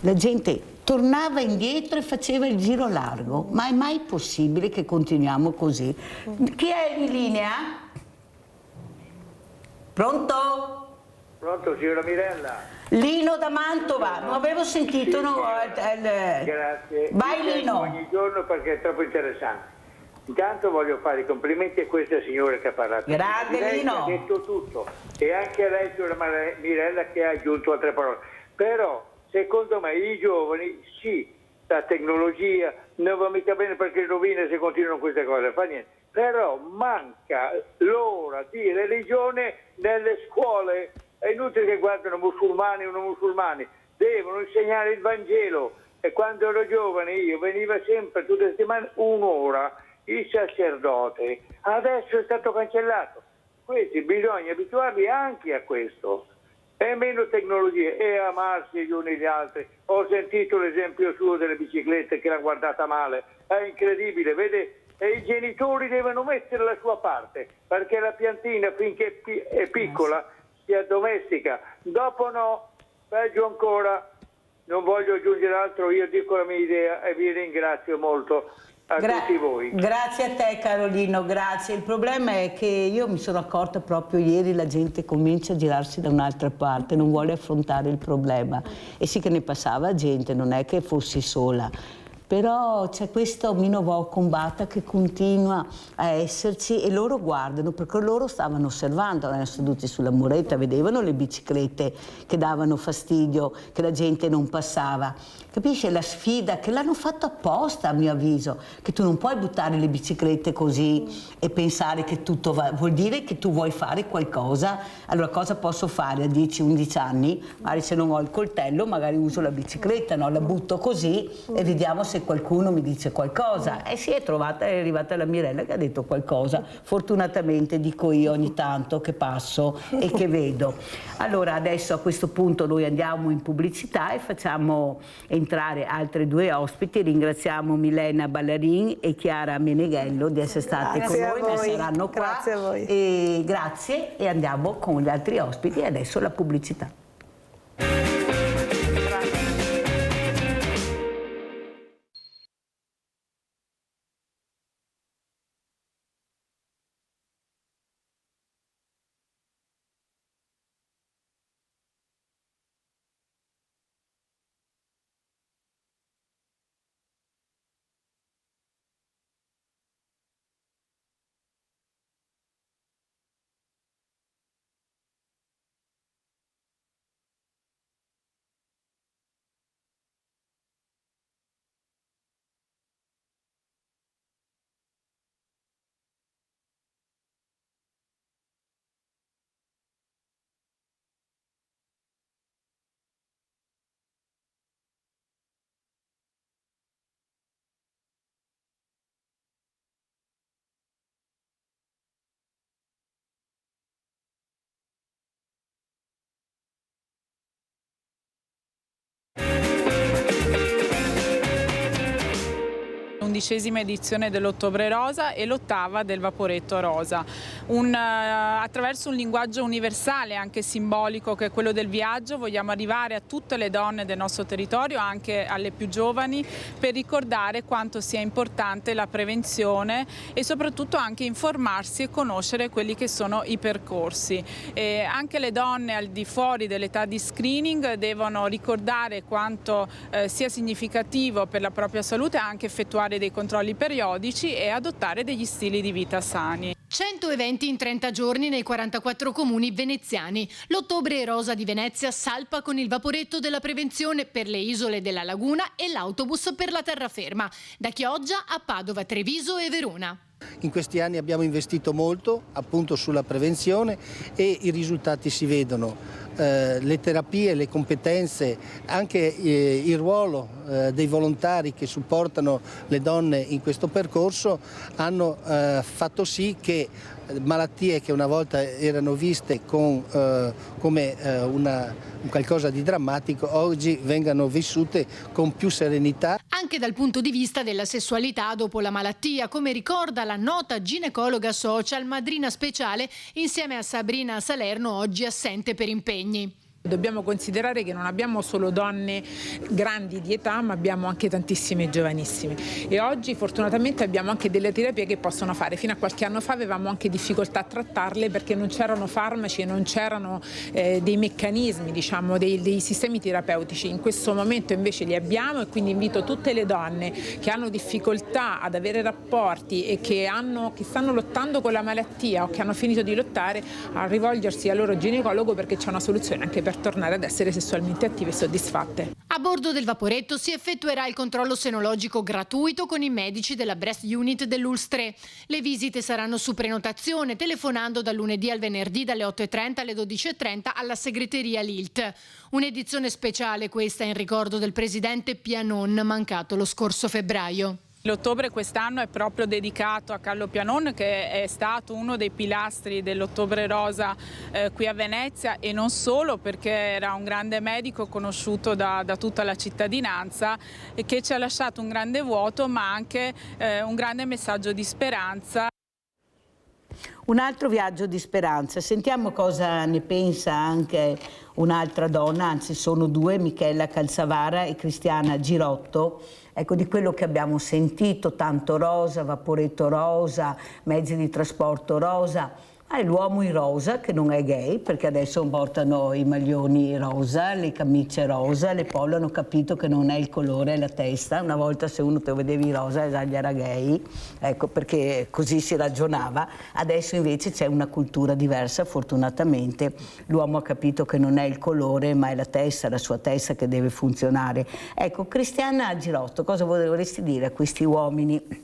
la gente tornava indietro e faceva il giro largo, ma è mai possibile che continuiamo così? Chi è in linea? Pronto? Pronto, signora Mirella? Lino da Mantova, non avevo sentito. Sì, no, grazie. Vai Lino. Ogni giorno perché è troppo interessante. Intanto voglio fare i complimenti a questa signora che ha parlato. Grazie lei Lino. ha detto tutto e anche a lei, signora Mirella, che ha aggiunto altre parole. Però secondo me i giovani, sì, la tecnologia non va mica bene perché rovina se continuano queste cose, fa niente. Però manca l'ora di religione nelle scuole. È inutile che guardano musulmani o non musulmani, devono insegnare il Vangelo. E quando ero giovane io veniva sempre tutte le settimane un'ora il sacerdote, adesso è stato cancellato. Questi bisogna abituarli anche a questo. E meno tecnologie e amarsi gli uni gli altri. Ho sentito l'esempio suo delle biciclette che l'ha guardata male, è incredibile, vede? E i genitori devono mettere la sua parte, perché la piantina finché è piccola si addomestica, dopo no, peggio ancora. Non voglio aggiungere altro, io dico la mia idea e vi ringrazio molto. A tutti voi. Grazie a te Carolino, grazie. Il problema è che io mi sono accorta proprio ieri, la gente comincia a girarsi da un'altra parte, non vuole affrontare il problema. E sì che ne passava gente, non è che fossi sola. Però c'è questo Minovo combatta che continua a esserci e loro guardano, perché loro stavano osservando, erano seduti sulla muretta, vedevano le biciclette che davano fastidio, che la gente non passava. Capisci? La sfida che l'hanno fatto apposta, a mio avviso, che tu non puoi buttare le biciclette così e pensare che tutto va, vuol dire che tu vuoi fare qualcosa. Allora cosa posso fare a 10-11 anni? Magari se non ho il coltello, magari uso la bicicletta, no? La butto così e vediamo se qualcuno mi dice qualcosa. E si è arrivata la Mirella che ha detto qualcosa, fortunatamente dico io ogni tanto che passo e che vedo. Allora adesso a questo punto noi andiamo in pubblicità e facciamo entrare altre due ospiti. Ringraziamo Milena Ballarin e Chiara Meneghello di essere state con noi, ma saranno qua. Grazie a voi. E grazie e andiamo con gli altri ospiti e adesso la pubblicità. L'11ª edizione dell'Ottobre Rosa e l'8ª del Vaporetto Rosa. Attraverso un linguaggio universale, anche simbolico, che è quello del viaggio, vogliamo arrivare a tutte le donne del nostro territorio, anche alle più giovani, per ricordare quanto sia importante la prevenzione e soprattutto anche informarsi e conoscere quelli che sono i percorsi. Anche le donne al di fuori dell'età di screening devono ricordare quanto sia significativo per la propria salute anche effettuare dei controlli periodici e adottare degli stili di vita sani. 100 eventi in 30 giorni nei 44 comuni veneziani. L'Ottobre Rosa di Venezia salpa con il vaporetto della prevenzione per le isole della Laguna e l'autobus per la terraferma, da Chioggia a Padova, Treviso e Verona. In questi anni abbiamo investito molto appunto sulla prevenzione e i risultati si vedono. Le terapie, le competenze, anche il ruolo dei volontari che supportano le donne in questo percorso hanno fatto sì che malattie che una volta erano viste come un qualcosa di drammatico oggi vengano vissute con più serenità. Anche dal punto di vista della sessualità dopo la malattia, come ricorda la nota ginecologa social, madrina speciale insieme a Sabrina Salerno, oggi assente per impegni. Dobbiamo considerare che non abbiamo solo donne grandi di età, ma abbiamo anche tantissime giovanissime, e oggi fortunatamente abbiamo anche delle terapie che possono fare. Fino a qualche anno fa avevamo anche difficoltà a trattarle perché non c'erano farmaci e non c'erano dei meccanismi, diciamo, dei sistemi terapeutici. In questo momento invece li abbiamo, e quindi invito tutte le donne che hanno difficoltà ad avere rapporti e che stanno lottando con la malattia o che hanno finito di lottare a rivolgersi al loro ginecologo, perché c'è una soluzione anche per tornare ad essere sessualmente attive e soddisfatte. A bordo del vaporetto si effettuerà il controllo senologico gratuito con i medici della Breast Unit dell'ULSS 3. Le visite saranno su prenotazione, telefonando dal lunedì al venerdì dalle 8:30 alle 12:30 alla segreteria LILT. Un'edizione speciale questa in ricordo del presidente Pianon, mancato lo scorso febbraio. L'ottobre quest'anno è proprio dedicato a Carlo Pianon, che è stato uno dei pilastri dell'Ottobre Rosa qui a Venezia, e non solo, perché era un grande medico conosciuto da tutta la cittadinanza e che ci ha lasciato un grande vuoto, ma anche un grande messaggio di speranza. Un altro viaggio di speranza. Sentiamo cosa ne pensa anche un'altra donna, anzi sono due, Michela Calzavara e Cristiana Girotto. Ecco, di quello che abbiamo sentito, tanto rosa, vaporetto rosa, mezzi di trasporto rosa. È l'uomo in rosa, che non è gay, perché adesso portano i maglioni rosa, le camicie rosa, le polo, hanno capito che non è il colore, è la testa. Una volta se uno te lo vedevi rosa già gli era gay, ecco, perché così si ragionava. Adesso invece c'è una cultura diversa, fortunatamente. L'uomo ha capito che non è il colore, ma è la testa, la sua testa che deve funzionare. Ecco, Cristiana Girotto, cosa vorresti dire a questi uomini?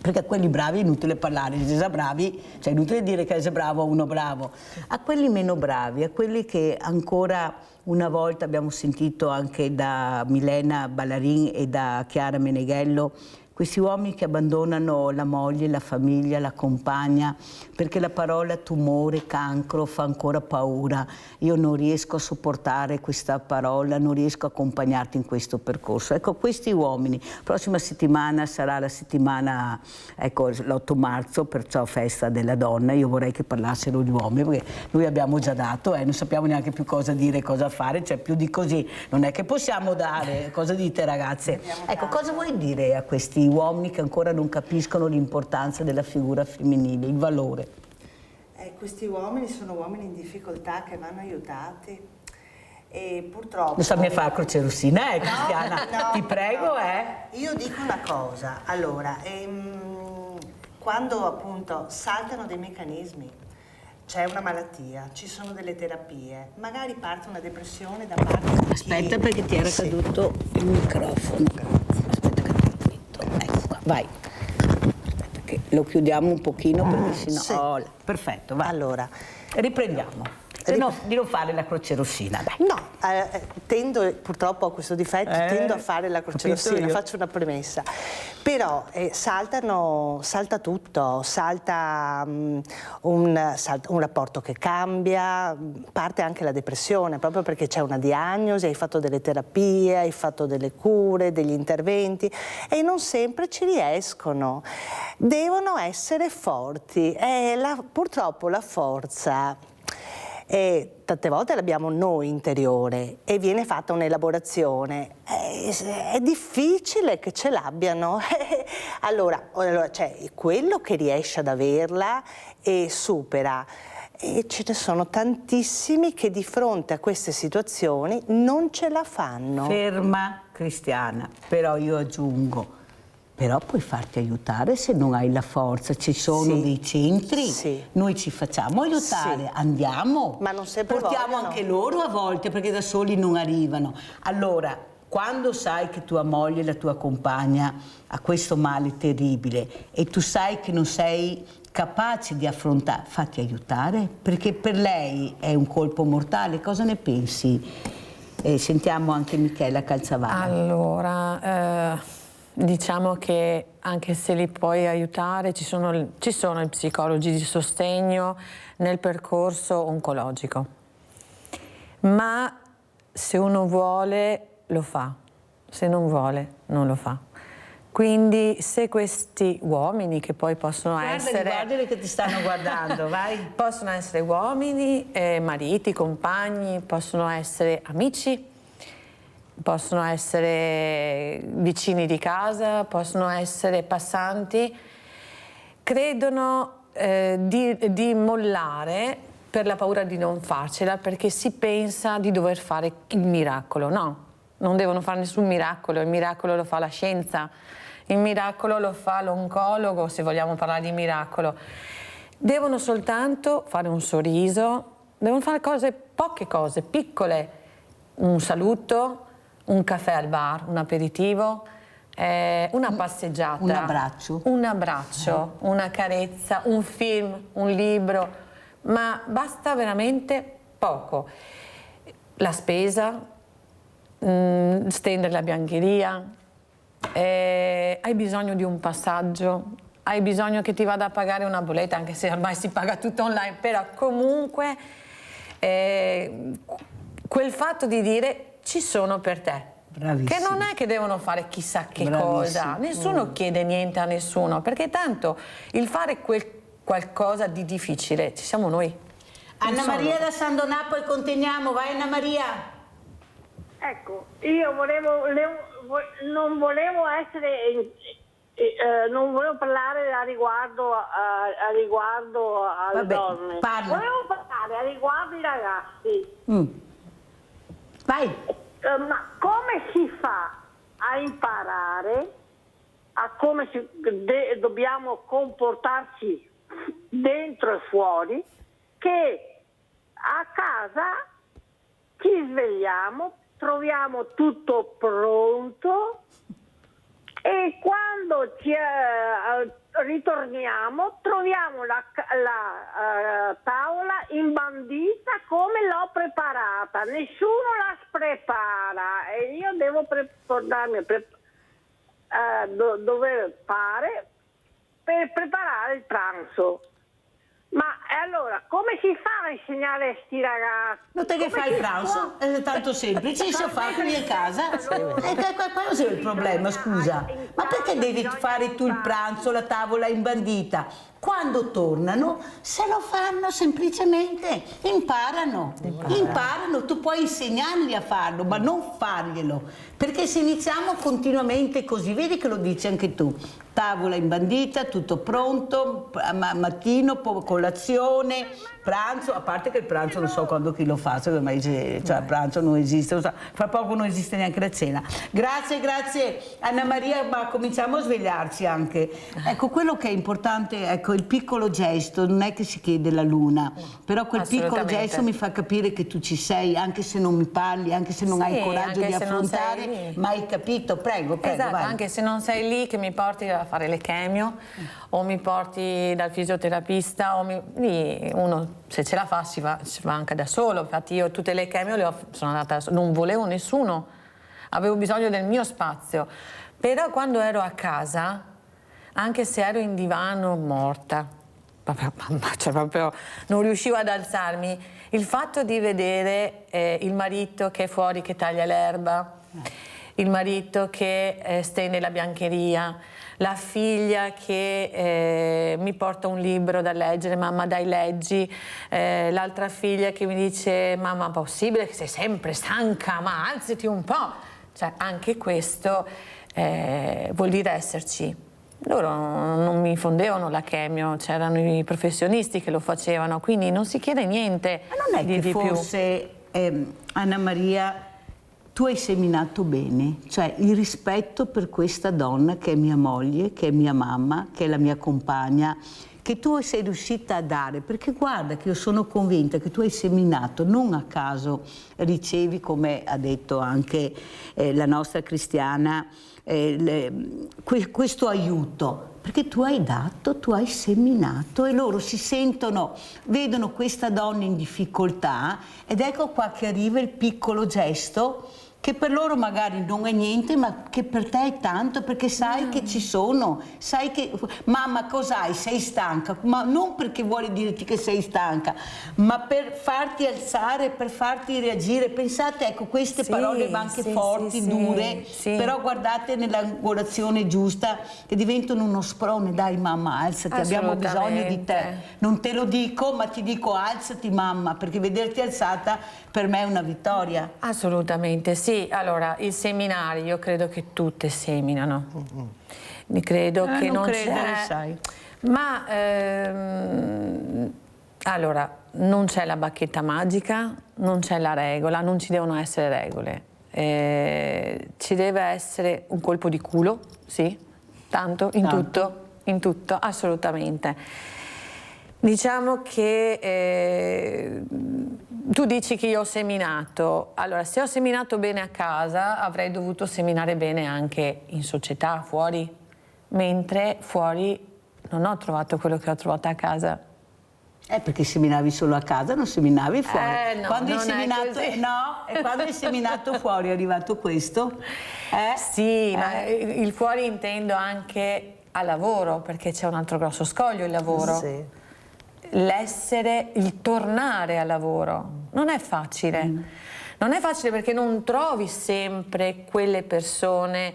Perché a quelli bravi è inutile parlare, se sei bravi, cioè è inutile dire che sei bravo o uno bravo. A quelli meno bravi, a quelli che ancora una volta abbiamo sentito anche da Milena Ballarin e da Chiara Meneghello, questi uomini che abbandonano la moglie, la famiglia, la compagna, perché la parola tumore, cancro fa ancora paura. Io non riesco a sopportare questa parola, non riesco a accompagnarti in questo percorso. Ecco, questi uomini, prossima settimana sarà la settimana, ecco, l'8 marzo, perciò festa della donna. Io vorrei che parlassero gli uomini, perché noi abbiamo già dato, non sappiamo neanche più cosa dire, cosa fare, cioè più di così non è che possiamo dare. Cosa dite, ragazze? Ecco, cosa vuoi dire a questi uomini che ancora non capiscono l'importanza della figura femminile, il valore? Questi uomini sono uomini in difficoltà che vanno aiutati e purtroppo... Non so mi fa croce rossina, Cristiana, no, ti prego. No. Io dico una cosa, allora, quando appunto saltano dei meccanismi, c'è una malattia, ci sono delle terapie, magari parte una depressione da parte di chi... Aspetta, perché ti era caduto il microfono. Grazie. Aspetta che ti metto. Ecco qua, vai. Aspetta che lo chiudiamo un pochino perché sennò... Sì. Oh, perfetto, vai. Allora, riprendiamo. Se no, di non fare la croce rossina, dai. No, tendo, purtroppo ho questo difetto, tendo a fare la croce rossina, faccio una premessa. Però salta tutto, salta un rapporto che cambia, parte anche la depressione, proprio perché c'è una diagnosi, hai fatto delle terapie, hai fatto delle cure, degli interventi e non sempre ci riescono. Devono essere forti. Purtroppo la forza... tante volte l'abbiamo noi interiore e viene fatta un'elaborazione, è difficile che ce l'abbiano. Allora c'è quello che riesce ad averla e supera, e ce ne sono tantissimi che di fronte a queste situazioni non ce la fanno. Ferma, Cristiana, però io aggiungo, però puoi farti aiutare se non hai la forza, ci sono dei centri, noi ci facciamo aiutare, andiamo, ma non sempre portiamo anche loro a volte perché da soli non arrivano. Allora, quando sai che tua moglie, la tua compagna ha questo male terribile e tu sai che non sei capace di affrontare, fatti aiutare, perché per lei è un colpo mortale. Cosa ne pensi? Sentiamo anche Michela Calzavara. Allora, diciamo che anche se li puoi aiutare, ci sono i psicologi di sostegno nel percorso oncologico, ma se uno vuole lo fa, se non vuole non lo fa. Quindi se questi uomini che poi possono essere... Guardali che ti stanno guardando, vai. Possono essere uomini, mariti, compagni, possono essere amici, possono essere vicini di casa, possono essere passanti, credono di mollare per la paura di non farcela, perché si pensa di dover fare il miracolo. No, non devono fare nessun miracolo, il miracolo lo fa la scienza. Il miracolo lo fa l'oncologo, se vogliamo parlare di miracolo. Devono soltanto fare un sorriso, devono fare poche cose, piccole. Un saluto, un caffè al bar, un aperitivo, una passeggiata. Un abbraccio, una carezza, un film, un libro, ma basta veramente poco. La spesa, stendere la biancheria, hai bisogno di un passaggio, hai bisogno che ti vada a pagare una bolletta, anche se ormai si paga tutto online, però comunque quel fatto di dire ci sono per te. Bravissimo. Che non è che devono fare chissà che cosa, nessuno chiede niente a nessuno, perché tanto il fare qualcosa di difficile ci siamo noi. Anna Maria da San Donato, poi continuiamo, vai Anna Maria. Ecco, io non volevo parlare a riguardo alle donne. Volevo parlare a riguardo ai ragazzi. Vai. Ma come si fa a imparare a come dobbiamo comportarci dentro e fuori, che a casa ci svegliamo, troviamo tutto pronto e quando ritorniamo troviamo la tavola imbandita come l'ho preparata, nessuno la prepara e io devo ricordarmi dove fare per preparare il pranzo. Ma allora, come si fa a insegnare a sti ragazzi? Non te che fai il pranzo? È tanto semplice, si fa qui a casa. Quello è il problema, scusa. Ma perché devi fare tu il pranzo, la tavola imbandita? Quando tornano, se lo fanno semplicemente, imparano, tu puoi insegnargli a farlo, ma non farglielo, perché se iniziamo continuamente così, vedi che lo dici anche tu, tavola imbandita, tutto pronto, mattino, colazione, pranzo, a parte che il pranzo non so quando chi lo fa, ormai il pranzo non esiste, non so, fra poco non esiste neanche la cena. Grazie Anna Maria, ma cominciamo a svegliarci anche. Ecco, quello che è importante, ecco, il piccolo gesto, non è che si chiede la luna, però quel piccolo gesto mi fa capire che tu ci sei, anche se non mi parli, anche se non hai il coraggio di affrontare, ma hai capito, prego, esatto, vai. Anche se non sei lì, che mi porti a fare le chemio o mi porti dal fisioterapista, lì uno se ce la fa si va anche da solo. Infatti io tutte le chemio sono andata da solo, non volevo nessuno, avevo bisogno del mio spazio, però quando ero a casa, anche se ero in divano morta, proprio non riuscivo ad alzarmi, il fatto di vedere il marito che è fuori che taglia l'erba, il marito che stende la biancheria, la figlia che mi porta un libro da leggere, mamma dai leggi, l'altra figlia che mi dice mamma possibile che sei sempre stanca, ma alzati un po', cioè anche questo vuol dire esserci. Loro non mi infondevano la chemio, c'erano i professionisti che lo facevano, quindi non si chiede niente ma non è di che più. Forse Anna Maria tu hai seminato bene, cioè il rispetto per questa donna che è mia moglie, che è mia mamma, che è la mia compagna, che tu sei riuscita a dare, perché guarda che io sono convinta che tu hai seminato, non a caso ricevi, come ha detto anche la nostra Cristiana, questo aiuto, perché tu hai dato, tu hai seminato e loro si sentono, vedono questa donna in difficoltà ed ecco qua che arriva il piccolo gesto che per loro magari non è niente, ma che per te è tanto, perché sai che ci sono, sai che mamma cos'hai, sei stanca, ma non perché vuole dirti che sei stanca, ma per farti alzare, per farti reagire. Pensate, ecco, queste parole anche forti, dure, però guardate nell'angolazione giusta, che diventano uno sprone. Dai mamma, alzati, abbiamo bisogno di te. Non te lo dico, ma ti dico alzati mamma, perché vederti alzata per me è una vittoria. Assolutamente sì. Allora, il seminario, io credo che tutte seminano. Credo che non c'è. Sai. Ma allora, non c'è la bacchetta magica, non c'è la regola, non ci devono essere regole. Ci deve essere un colpo di culo, sì, tanto, in tutto, assolutamente. Diciamo che tu dici che io ho seminato. Allora, se ho seminato bene a casa, avrei dovuto seminare bene anche in società, fuori, mentre fuori non ho trovato quello che ho trovato a casa. Perché seminavi solo a casa, non seminavi fuori. No, quando non hai seminato, è così. no, e quando hai seminato fuori è arrivato questo? Sì, ma il fuori intendo anche al lavoro, perché c'è un altro grosso scoglio, il lavoro. Sì. Il tornare al lavoro non è facile. Non è facile perché non trovi sempre quelle persone,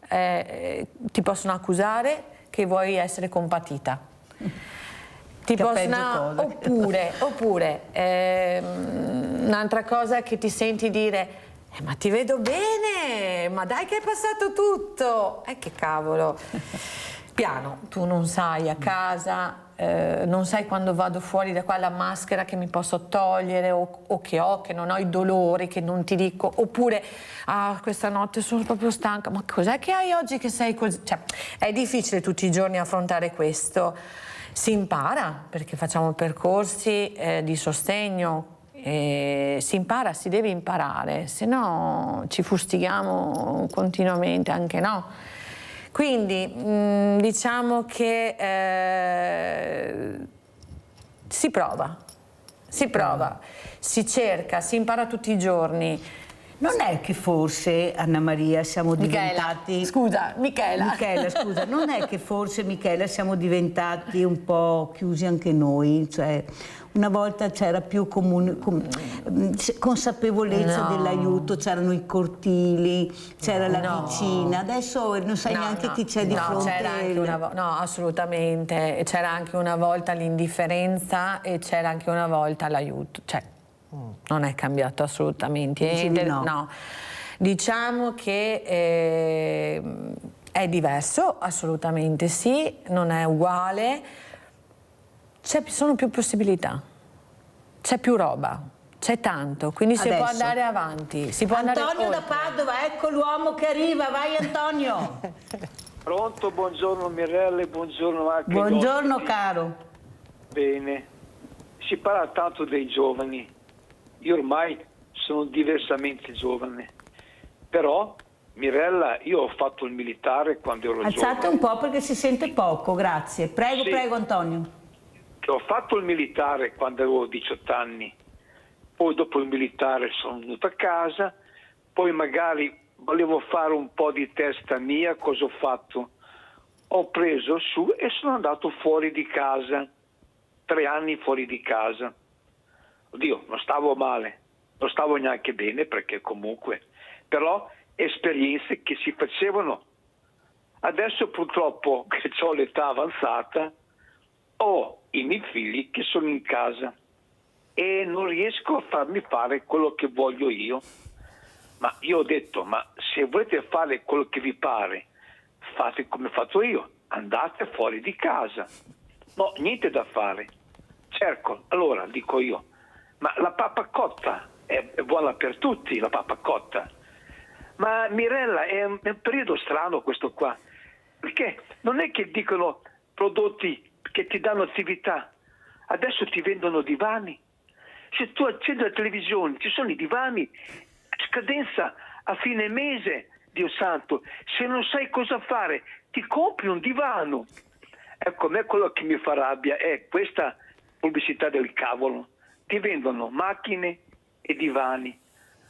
ti possono accusare che vuoi essere compatita. Oppure un'altra cosa che ti senti dire ma ti vedo bene, ma dai che è passato tutto, che cavolo. Piano, tu non sai a casa, non sai quando vado fuori da qua la maschera che mi posso togliere o che non ho i dolori, che non ti dico, oppure questa notte sono proprio stanca, ma cos'è che hai oggi che sei così? Cioè, è difficile tutti i giorni affrontare questo. Si impara, perché facciamo percorsi di sostegno, si impara, si deve imparare, se no ci fustighiamo continuamente, anche no. Quindi diciamo che si prova, si cerca, si impara tutti i giorni. Non è che forse, Anna Maria, siamo diventati... Michela, scusa, non è che forse, Michela, siamo diventati un po' chiusi anche noi? Cioè, una volta c'era più consapevolezza dell'aiuto, c'erano i cortili, c'era la vicina, adesso non sai neanche chi c'è di fronte. C'era anche no, assolutamente, c'era anche una volta l'indifferenza e c'era anche una volta l'aiuto. Cioè, non è cambiato assolutamente niente. No. Diciamo che è diverso, assolutamente sì, non è uguale, sono più possibilità, c'è più roba, c'è tanto, quindi si può andare avanti. Antonio da Padova, ecco l'uomo che arriva, vai Antonio. Pronto, buongiorno Mirella e buongiorno anche Buongiorno caro. Bene, si parla tanto dei giovani. Io ormai sono diversamente giovane, però Mirella, io ho fatto il militare quando ero giovane. Alzate un po' perché si sente poco, grazie. Prego Antonio. Ho fatto il militare quando avevo 18 anni, poi dopo il militare sono venuto a casa, poi magari volevo fare un po' di testa mia, cosa ho fatto? Ho preso su e sono andato fuori di casa, 3 anni fuori di casa. Oddio, non stavo male, non stavo neanche bene perché comunque, però esperienze che si facevano. Adesso purtroppo che ho l'età avanzata, ho i miei figli che sono in casa e non riesco a farmi fare quello che voglio io. Ma io ho detto, ma se volete fare quello che vi pare, fate come ho fatto io, andate fuori di casa. No, niente da fare. Cerco, allora dico io, ma la pappa cotta è buona per tutti, la pappa cotta. Ma Mirella, è un periodo strano questo qua, perché non è che dicono prodotti che ti danno attività, adesso ti vendono divani. Se tu accendi la televisione ci sono i divani, scadenza a fine mese, Dio santo, se non sai cosa fare ti compri un divano. Ecco, a me quello che mi fa rabbia è questa pubblicità del cavolo. Ti vendono macchine e divani,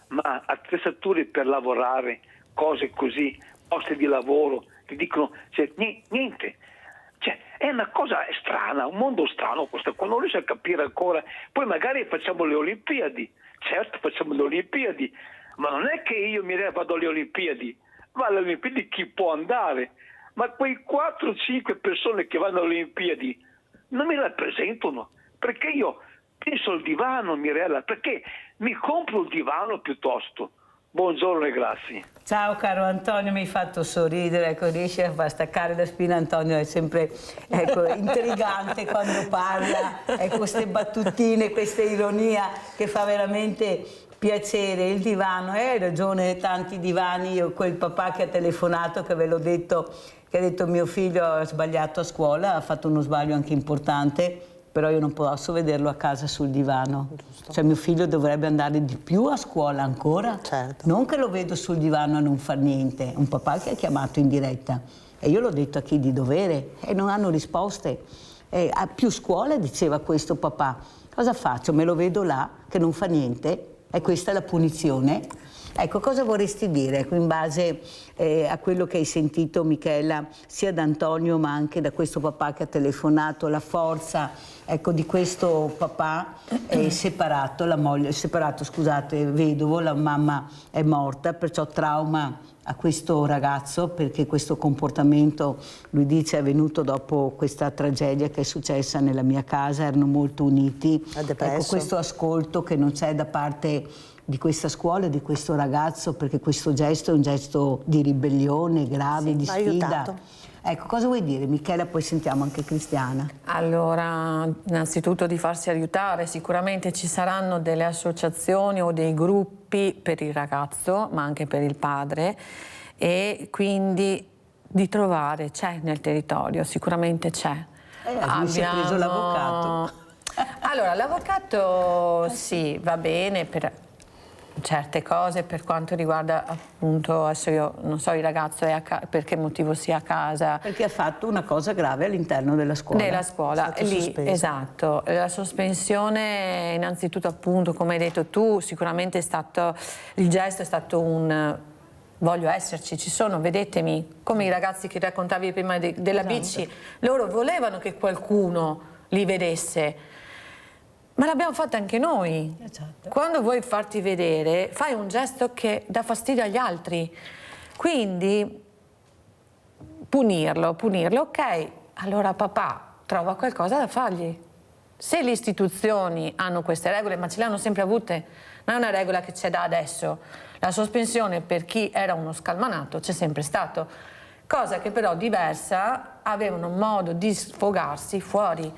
ma attrezzature per lavorare, cose così, posti di lavoro, ti dicono niente. Cioè, è una cosa strana, un mondo strano questo qua, non riesco a capire ancora. Poi magari facciamo le Olimpiadi, certo facciamo le Olimpiadi, ma non è che io vado alle Olimpiadi, ma alle Olimpiadi chi può andare? Ma quei 4-5 persone che vanno alle Olimpiadi non mi rappresentano, perché io penso al divano, Mirella, perché mi compro il divano piuttosto. Buongiorno e grazie. Ciao caro Antonio, mi hai fatto sorridere, ecco, riesci a far staccare la spina. Antonio è sempre intrigante quando parla, queste battutine, questa ironia che fa veramente piacere. Il divano, hai ragione, tanti divani. Io quel papà che ha telefonato, che ve l'ho detto, che ha detto mio figlio ha sbagliato a scuola, ha fatto uno sbaglio anche importante, però io non posso vederlo a casa sul divano. Giusto. Cioè mio figlio dovrebbe andare di più a scuola ancora, certo. Non che lo vedo sul divano a non far niente. Un papà che ha chiamato in diretta e io l'ho detto a chi di dovere e non hanno risposte. A più scuola, diceva questo papà, cosa faccio? Me lo vedo là che non fa niente e questa è la punizione? Ecco, cosa vorresti dire in base a quello che hai sentito, Michela, sia da Antonio ma anche da questo papà che ha telefonato, la forza di questo papà separato, la moglie, vedovo, la mamma è morta, perciò trauma a questo ragazzo perché questo comportamento, lui dice, è venuto dopo questa tragedia che è successa nella mia casa, erano molto uniti. Ecco, questo ascolto che non c'è da parte di questa scuola e di questo ragazzo, perché questo gesto è un gesto di ribellione grave, di sfida. Aiutato. Ecco, cosa vuoi dire, Michela? Poi sentiamo anche Cristiana. Allora, innanzitutto di farsi aiutare, sicuramente ci saranno delle associazioni o dei gruppi per il ragazzo, ma anche per il padre, e quindi di trovare, c'è nel territorio, sicuramente c'è. Lui si è preso l'avvocato. Allora, l'avvocato sì, va bene per certe cose, per quanto riguarda appunto, adesso io non so il ragazzo per che motivo sia a casa. Perché ha fatto una cosa grave all'interno della scuola. Della scuola, lì, esatto. La sospensione innanzitutto appunto, come hai detto tu, sicuramente è stato, il gesto è stato un voglio esserci, ci sono, vedetemi, come i ragazzi che raccontavi prima della bici, loro volevano che qualcuno li vedesse. Ma l'abbiamo fatto anche noi. Esatto. Quando vuoi farti vedere, fai un gesto che dà fastidio agli altri. Quindi punirlo, ok, allora papà trova qualcosa da fargli. Se le istituzioni hanno queste regole, ma ce le hanno sempre avute, non è una regola che c'è da adesso. La sospensione per chi era uno scalmanato c'è sempre stato. Cosa che però diversa, avevano modo di sfogarsi fuori,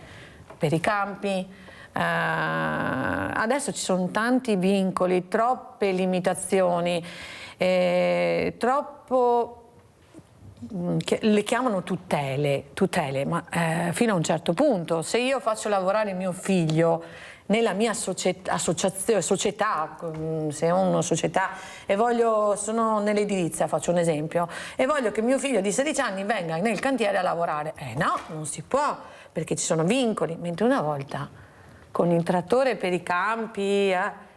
per i campi. Adesso ci sono tanti vincoli, troppe limitazioni, troppo, le chiamano tutele, ma fino a un certo punto. Se io faccio lavorare mio figlio nella mia società, se ho una società e sono nell'edilizia, faccio un esempio, e voglio che mio figlio di 16 anni venga nel cantiere a lavorare, no, non si può, perché ci sono vincoli, mentre una volta con il trattore per i campi,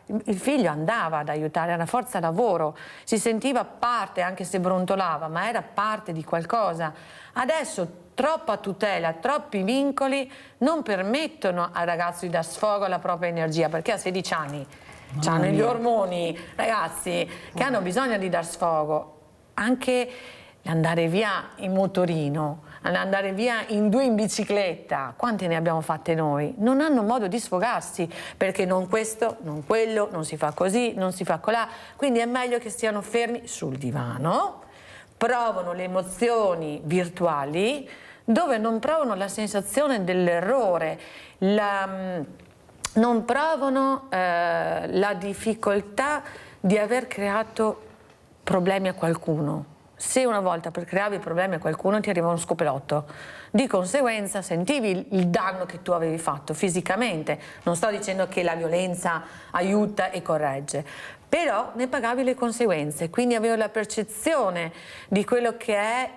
il figlio andava ad aiutare, era forza lavoro, si sentiva parte, anche se brontolava, ma era parte di qualcosa. Adesso troppa tutela, troppi vincoli non permettono al ragazzo di dar sfogo alla propria energia, perché a 16 anni hanno gli ormoni, ragazzi, che hanno bisogno di dar sfogo. Anche andare via in motorino, andare via in 2 in bicicletta, quante ne abbiamo fatte noi? Non hanno modo di sfogarsi, perché non questo, non quello, non si fa così, non si fa colà, quindi è meglio che stiano fermi sul divano, provano le emozioni virtuali, dove non provano la sensazione dell'errore, non provano la difficoltà di aver creato problemi a qualcuno. Se una volta per creavi problemi a qualcuno ti arriva uno scopelotto, di conseguenza sentivi il danno che tu avevi fatto fisicamente. Non sto dicendo che la violenza aiuta e corregge, però ne pagavi le conseguenze, quindi avevo la percezione di quello che è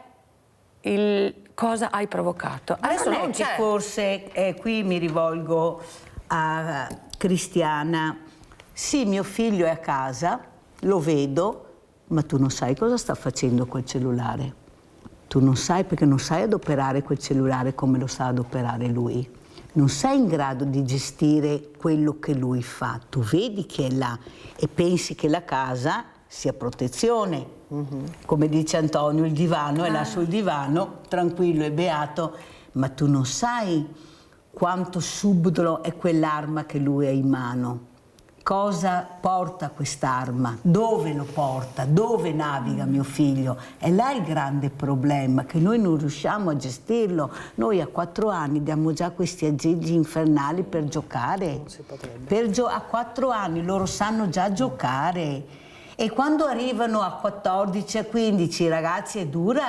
cosa hai provocato. Adesso non c'è. Forse qui mi rivolgo a Cristiana. Sì, mio figlio è a casa, lo vedo, ma tu non sai cosa sta facendo quel cellulare. Tu non sai, perché non sai adoperare quel cellulare come lo sa adoperare lui. Non sei in grado di gestire quello che lui fa. Tu vedi che è là e pensi che la casa sia protezione. Come dice Antonio, il divano è là sul divano, tranquillo e beato, ma tu non sai quanto subdolo è quell'arma che lui ha in mano. Cosa porta quest'arma? Dove lo porta? Dove naviga mio figlio? È là il grande problema, che noi non riusciamo a gestirlo. Noi a 4 anni diamo già questi aggeggi infernali per giocare. Non si potrebbe. A 4 anni loro sanno già giocare. E quando arrivano a 14, a 15, ragazzi, è dura,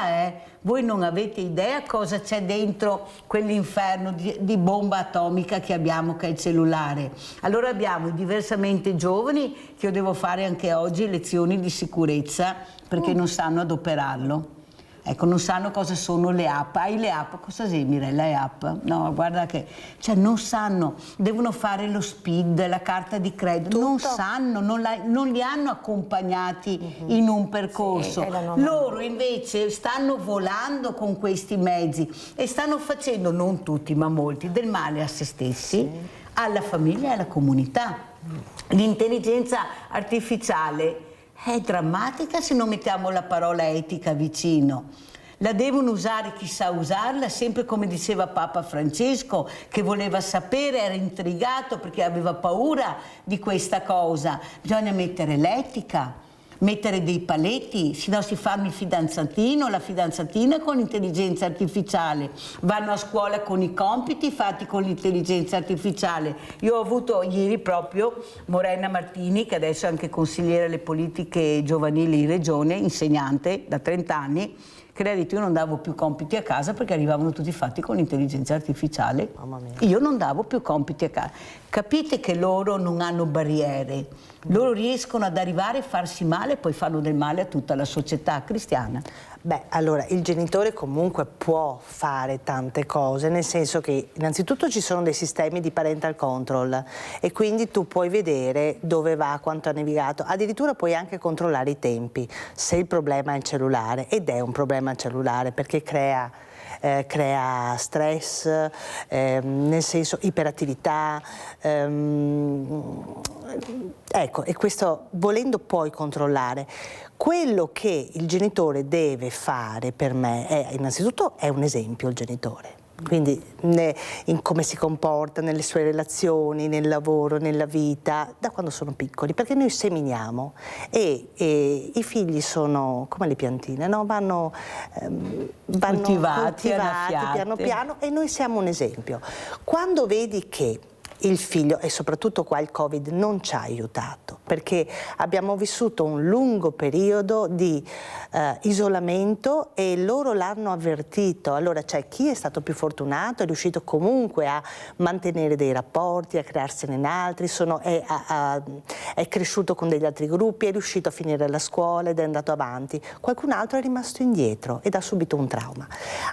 Voi non avete idea cosa c'è dentro quell'inferno di bomba atomica che abbiamo, che è il cellulare. Allora abbiamo i diversamente giovani, che io devo fare anche oggi lezioni di sicurezza, perché non sanno adoperarlo. Ecco, non sanno cosa sono le app. Hai le app? Cosa sei, Mirella? Le app? No, guarda che... Cioè, non sanno. Devono fare lo SPID, la carta di credito. Tutto. Non sanno, non li hanno accompagnati in un percorso. Sì, loro invece stanno volando con questi mezzi e stanno facendo, non tutti, ma molti, del male a se stessi, alla famiglia e alla comunità. L'intelligenza artificiale è drammatica se non mettiamo la parola etica vicino. La devono usare chi sa usarla, sempre come diceva Papa Francesco, che voleva sapere, era intrigato perché aveva paura di questa cosa. Bisogna mettere l'etica, mettere dei paletti, se no si fanno il fidanzatino, la fidanzatina con l'intelligenza artificiale, vanno a scuola con i compiti fatti con l'intelligenza artificiale. Io ho avuto ieri proprio Morena Martini, che adesso è anche consigliere alle politiche giovanili in regione, insegnante da 30 anni, che lei ha detto: io non davo più compiti a casa perché arrivavano tutti fatti con l'intelligenza artificiale. Mamma mia. Io non davo più compiti a casa. Capite che loro non hanno barriere, loro riescono ad arrivare a farsi male e poi fanno del male a tutta la società. Cristiana? Beh, allora, il genitore comunque può fare tante cose, nel senso che innanzitutto ci sono dei sistemi di parental control e quindi tu puoi vedere dove va, quanto ha navigato, addirittura puoi anche controllare i tempi, se il problema è il cellulare, ed è un problema il cellulare perché crea stress, nel senso iperattività, ecco, e questo volendo puoi controllare. Quello che il genitore deve fare per me è, innanzitutto, è un esempio il genitore. Quindi in come si comporta nelle sue relazioni, nel lavoro, nella vita, da quando sono piccoli, perché noi seminiamo e i figli sono come le piantine, no? vanno coltivati piano piano e noi siamo un esempio. Quando vedi che il figlio, e soprattutto qua il Covid non ci ha aiutato, perché abbiamo vissuto un lungo periodo di isolamento e loro l'hanno avvertito. Allora c'è chi è stato più fortunato, è riuscito comunque a mantenere dei rapporti, a crearsene in altri, è cresciuto con degli altri gruppi, è riuscito a finire la scuola ed è andato avanti. Qualcun altro è rimasto indietro ed ha subito un trauma.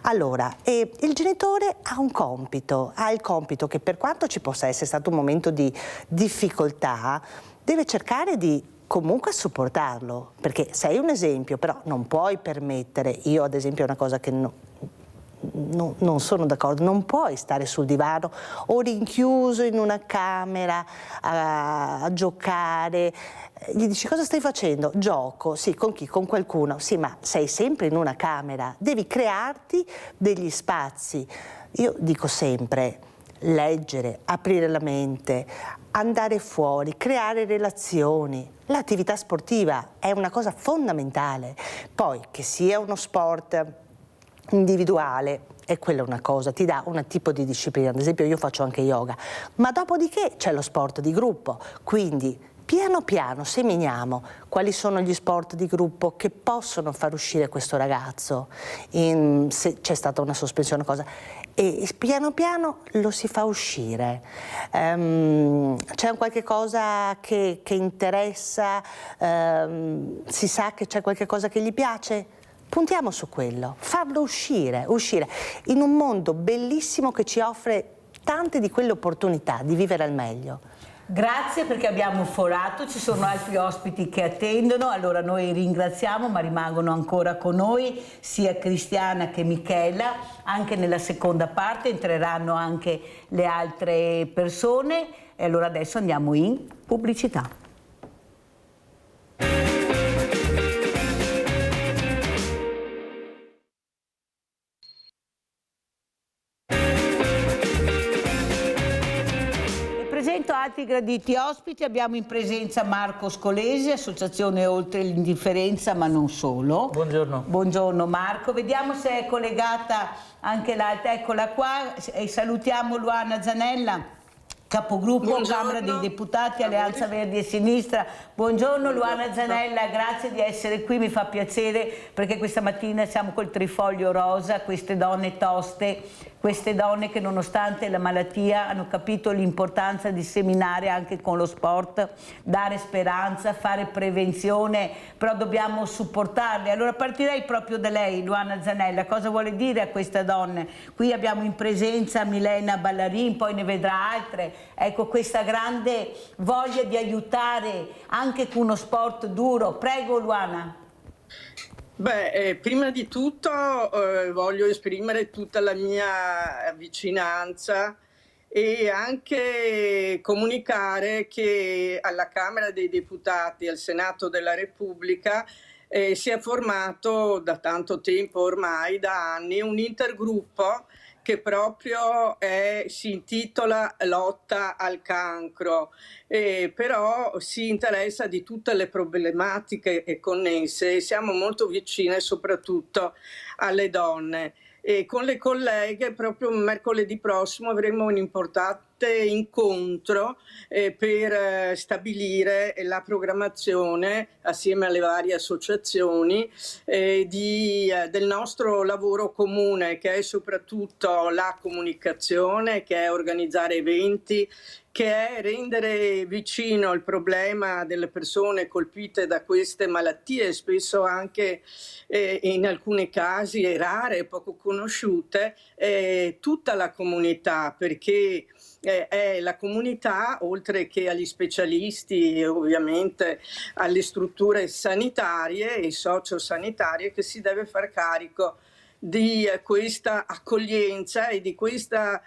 Allora, il genitore ha un compito, ha il compito che, per quanto ci possa essere stato un momento di difficoltà, deve cercare di comunque supportarlo, perché sei un esempio, però non puoi permettere, io ad esempio è una cosa che non sono d'accordo, non puoi stare sul divano o rinchiuso in una camera a giocare. Gli dici: cosa stai facendo? Gioco. Sì, con chi? Con qualcuno. Sì, ma sei sempre in una camera, devi crearti degli spazi. Io dico sempre: leggere, aprire la mente, andare fuori, creare relazioni. L'attività sportiva è una cosa fondamentale. Poi, che sia uno sport individuale, e quella è una cosa, ti dà un tipo di disciplina. Ad esempio io faccio anche yoga, ma dopodiché c'è lo sport di gruppo, quindi piano piano seminiamo quali sono gli sport di gruppo che possono far uscire questo ragazzo, se c'è stata una sospensione, cosa, e piano piano lo si fa uscire. C'è un qualche cosa che interessa, si sa che c'è qualche cosa che gli piace? Puntiamo su quello, farlo uscire in un mondo bellissimo che ci offre tante di quelle opportunità di vivere al meglio. Grazie, perché abbiamo forato, ci sono altri ospiti che attendono, allora noi ringraziamo, ma rimangono ancora con noi sia Cristiana che Michela. Anche nella seconda parte entreranno anche le altre persone e allora adesso andiamo in pubblicità. Presento altri graditi ospiti, abbiamo in presenza Marco Scolesi, Associazione Oltre l'Indifferenza, ma non solo. Buongiorno. Buongiorno Marco, vediamo se è collegata anche l'altra, eccola qua, e salutiamo Luana Zanella, capogruppo Camera dei Deputati, Alleanza Verdi e Sinistra. Buongiorno Luana Zanella, grazie di essere qui, mi fa piacere perché questa mattina siamo col trifoglio rosa, queste donne toste, queste donne che nonostante la malattia hanno capito l'importanza di seminare anche con lo sport, dare speranza, fare prevenzione, però dobbiamo supportarle. Allora partirei proprio da lei, Luana Zanella, cosa vuole dire a queste donne? Qui abbiamo in presenza Milena Ballarin, poi ne vedrà altre, ecco questa grande voglia di aiutare anche con uno sport duro. Prego Luana. Beh, prima di tutto voglio esprimere tutta la mia vicinanza e anche comunicare che alla Camera dei Deputati e al Senato della Repubblica si è formato da tanto tempo ormai, da anni, un intergruppo che proprio si intitola Lotta al cancro, però si interessa di tutte le problematiche connesse e siamo molto vicine soprattutto alle donne. E con le colleghe proprio mercoledì prossimo avremo un importante incontro per stabilire la programmazione assieme alle varie associazioni del nostro lavoro comune, che è soprattutto la comunicazione, che è organizzare eventi, che è rendere vicino il problema delle persone colpite da queste malattie, spesso anche in alcuni casi rare, poco conosciute, tutta la comunità, perché è la comunità, oltre che agli specialisti e ovviamente alle strutture sanitarie e sociosanitarie, che si deve far carico di questa accoglienza e di questa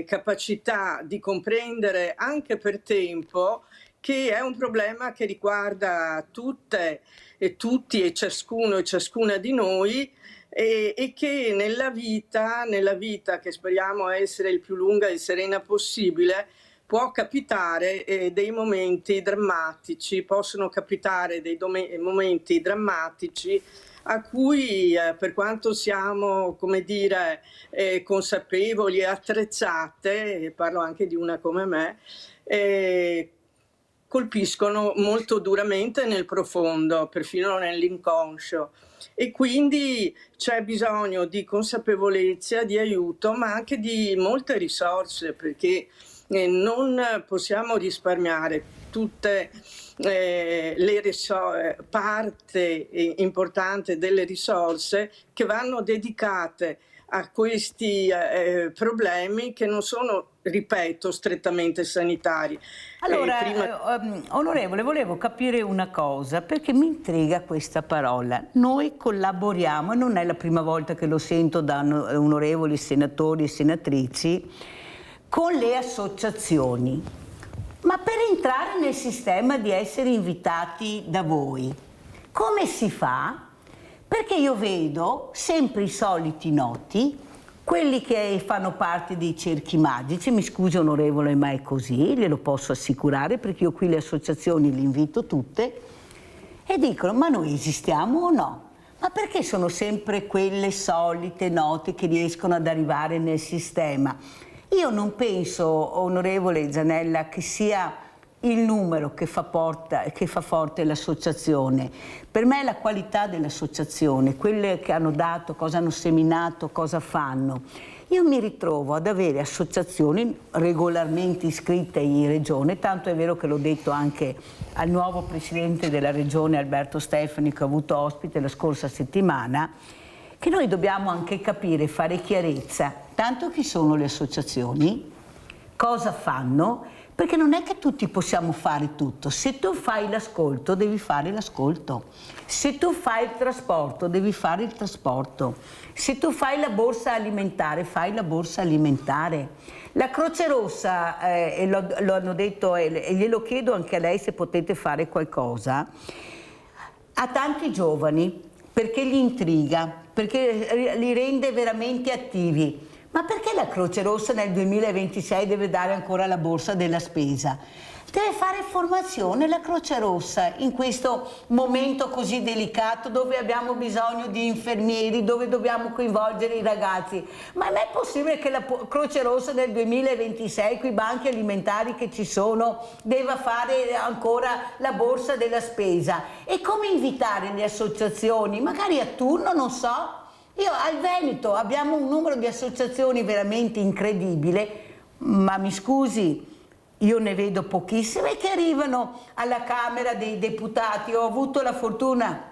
capacità di comprendere anche per tempo che è un problema che riguarda tutte e tutti e ciascuno e ciascuna di noi e che nella vita che speriamo essere il più lunga e serena possibile, può capitare dei momenti drammatici, possono capitare dei momenti drammatici a cui per quanto siamo, come dire, consapevoli e attrezzate, parlo anche di una come me, colpiscono molto duramente nel profondo, perfino nell'inconscio. E quindi c'è bisogno di consapevolezza, di aiuto, ma anche di molte risorse, perché non possiamo risparmiare tutte le parte importante delle risorse che vanno dedicate a questi problemi che non sono, ripeto, strettamente sanitari. Allora, onorevole, volevo capire una cosa, perché mi intriga questa parola. Noi collaboriamo, e non è la prima volta che lo sento da onorevoli senatori e senatrici, con le associazioni. Ma per entrare nel sistema di essere invitati da voi, come si fa? Perché io vedo sempre i soliti noti, quelli che fanno parte dei cerchi magici, mi scusi onorevole ma è così, glielo posso assicurare perché io qui le associazioni le invito tutte, e dicono ma noi esistiamo o no? Ma perché sono sempre quelle solite note che riescono ad arrivare nel sistema? Io non penso, onorevole Zanella, che sia il numero che fa forte l'associazione. Per me è la qualità dell'associazione, quelle che hanno dato, cosa hanno seminato, cosa fanno. Io mi ritrovo ad avere associazioni regolarmente iscritte in regione, tanto è vero che l'ho detto anche al nuovo presidente della regione Alberto Stefani, che ho avuto ospite la scorsa settimana, che noi dobbiamo anche capire, fare chiarezza, tanto chi sono le associazioni, cosa fanno, perché non è che tutti possiamo fare tutto. Se tu fai l'ascolto, devi fare l'ascolto. Se tu fai il trasporto, devi fare il trasporto. Se tu fai la borsa alimentare, fai la borsa alimentare. La Croce Rossa, e lo hanno detto, e glielo chiedo anche a lei se potete fare qualcosa, ha tanti giovani, perché li intriga, perché li rende veramente attivi. Ma perché la Croce Rossa nel 2026 deve dare ancora la borsa della spesa? Deve fare formazione la Croce Rossa in questo momento così delicato, dove abbiamo bisogno di infermieri, dove dobbiamo coinvolgere i ragazzi. Ma non è possibile che la Croce Rossa nel 2026, con i banchi alimentari che ci sono, debba fare ancora la borsa della spesa? E come invitare le associazioni? Magari a turno, non so. Io al Veneto abbiamo un numero di associazioni veramente incredibile, ma mi scusi, io ne vedo pochissime che arrivano alla Camera dei Deputati. Ho avuto la fortuna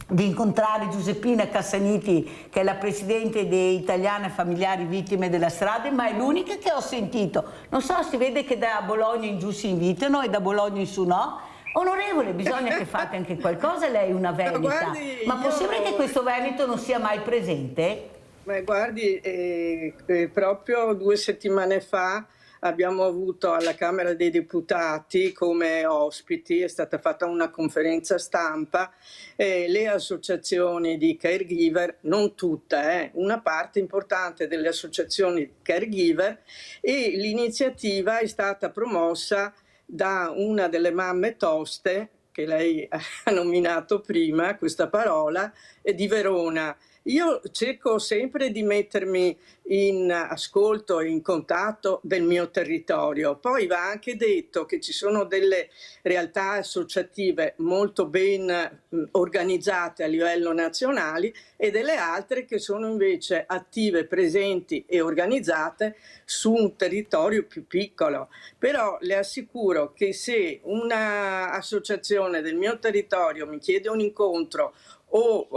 di incontrare Giuseppina Cassaniti, che è la presidente di Italiane Familiari Vittime della Strada, ma è l'unica che ho sentito. Non so, si vede che da Bologna in giù si invitano e da Bologna in su no. Onorevole, bisogna che fate anche qualcosa, lei è una veneta. Guardi, ma possibile che questo Veneto non sia mai presente? Beh, guardi, proprio 2 settimane fa abbiamo avuto alla Camera dei Deputati come ospiti, è stata fatta una conferenza stampa, le associazioni di caregiver, non tutte, una parte importante delle associazioni caregiver, e l'iniziativa è stata promossa da una delle mamme toste, che lei ha nominato prima, questa parola, di Verona. Io cerco sempre di mettermi in ascolto e in contatto del mio territorio. Poi va anche detto che ci sono delle realtà associative molto ben organizzate a livello nazionale e delle altre che sono invece attive, presenti e organizzate su un territorio più piccolo. Però le assicuro che se un'associazione del mio territorio mi chiede un incontro o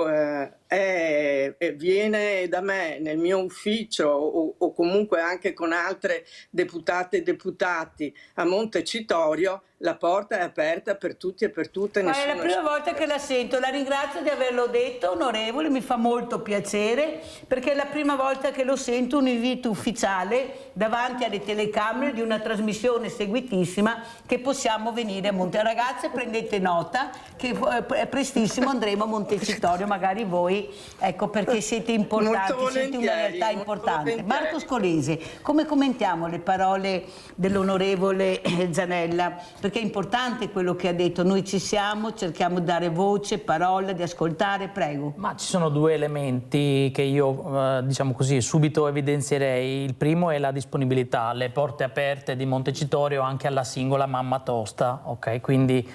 viene da me nel mio ufficio o comunque anche con altre deputate e deputati a Montecitorio, la porta è aperta per tutti e per tutte. Ma è la prima volta che la sento, la ringrazio di averlo detto, onorevole, mi fa molto piacere, perché è la prima volta che lo sento, un invito ufficiale davanti alle telecamere di una trasmissione seguitissima, che possiamo venire a Monte. Ragazze, prendete nota che prestissimo andremo a Montecitorio, magari voi, ecco, perché siete importanti, siete una realtà importante. Marco Scolese, come commentiamo le parole dell'onorevole Zanella? Perché è importante quello che ha detto, noi ci siamo, cerchiamo di dare voce, parola, di ascoltare, prego. Ma ci sono 2 elementi che io, diciamo così, subito evidenzierei. Il primo è la disponibilità, le porte aperte di Montecitorio anche alla singola mamma tosta, ok? Quindi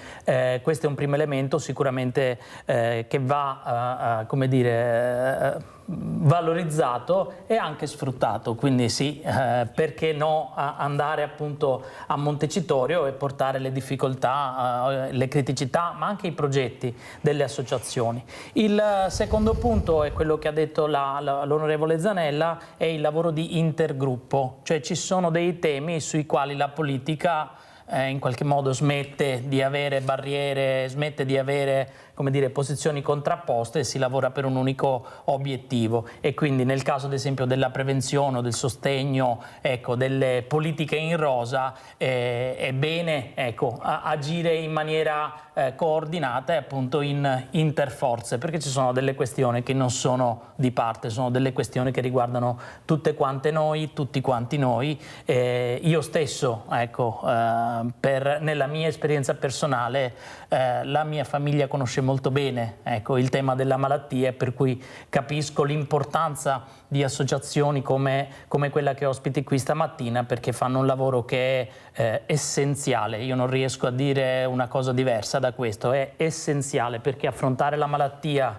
questo è un primo elemento sicuramente che va, come dire, valorizzato e anche sfruttato, quindi sì, perché no andare appunto a Montecitorio e portare le difficoltà, le criticità, ma anche i progetti delle associazioni. Il secondo punto è quello che ha detto l'onorevole Zanella, è il lavoro di intergruppo, cioè ci sono dei temi sui quali la politica in qualche modo smette di avere barriere, smette di avere, come dire, posizioni contrapposte e si lavora per un unico obiettivo. E quindi nel caso ad esempio della prevenzione o del sostegno, ecco, delle politiche in rosa, è bene, ecco, agire in maniera coordinata e appunto in interforze, perché ci sono delle questioni che non sono di parte, sono delle questioni che riguardano tutte quante noi, tutti quanti noi. Io stesso, ecco, nella mia esperienza personale, la mia famiglia conosce molto bene, ecco, il tema della malattia, per cui capisco l'importanza di associazioni come quella che ospiti qui stamattina, perché fanno un lavoro che è essenziale. Io non riesco a dire una cosa diversa da questo, è essenziale, perché affrontare la malattia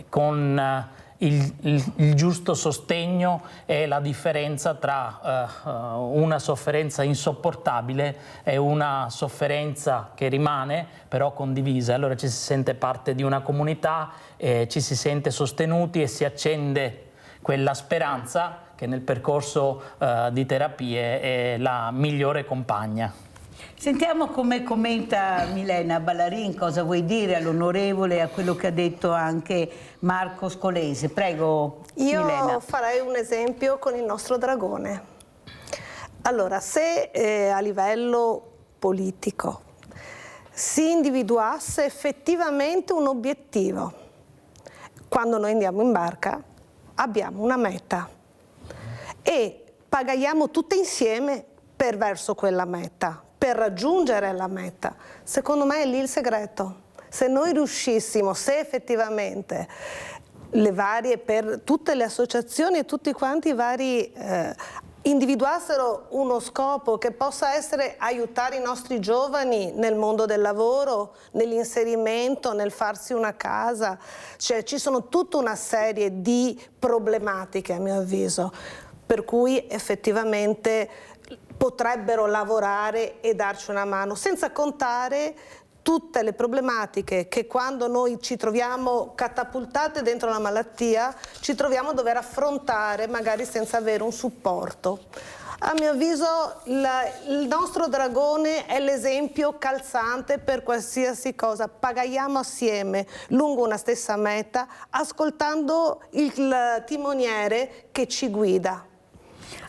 con il giusto sostegno è la differenza tra una sofferenza insopportabile e una sofferenza che rimane però condivisa. Allora ci si sente parte di una comunità, ci si sente sostenuti e si accende quella speranza che nel percorso di terapie è la migliore compagna. Sentiamo come commenta Milena Ballarin, cosa vuoi dire all'onorevole e a quello che ha detto anche Marco Scolese. Prego, Milena. Io farei un esempio con il nostro dragone. Allora, se a livello politico si individuasse effettivamente un obiettivo, quando noi andiamo in barca abbiamo una meta e pagaiamo tutte insieme verso quella meta, per raggiungere la meta. Secondo me è lì il segreto. Se noi riuscissimo, se effettivamente le varie, per tutte le associazioni e tutti quanti i vari individuassero uno scopo che possa essere aiutare i nostri giovani nel mondo del lavoro, nell'inserimento, nel farsi una casa, cioè ci sono tutta una serie di problematiche a mio avviso, per cui effettivamente potrebbero lavorare e darci una mano, senza contare tutte le problematiche che quando noi ci troviamo catapultate dentro la malattia ci troviamo a dover affrontare magari senza avere un supporto. A mio avviso il nostro dragone è l'esempio calzante per qualsiasi cosa. Pagaiamo assieme lungo una stessa meta, ascoltando il timoniere che ci guida.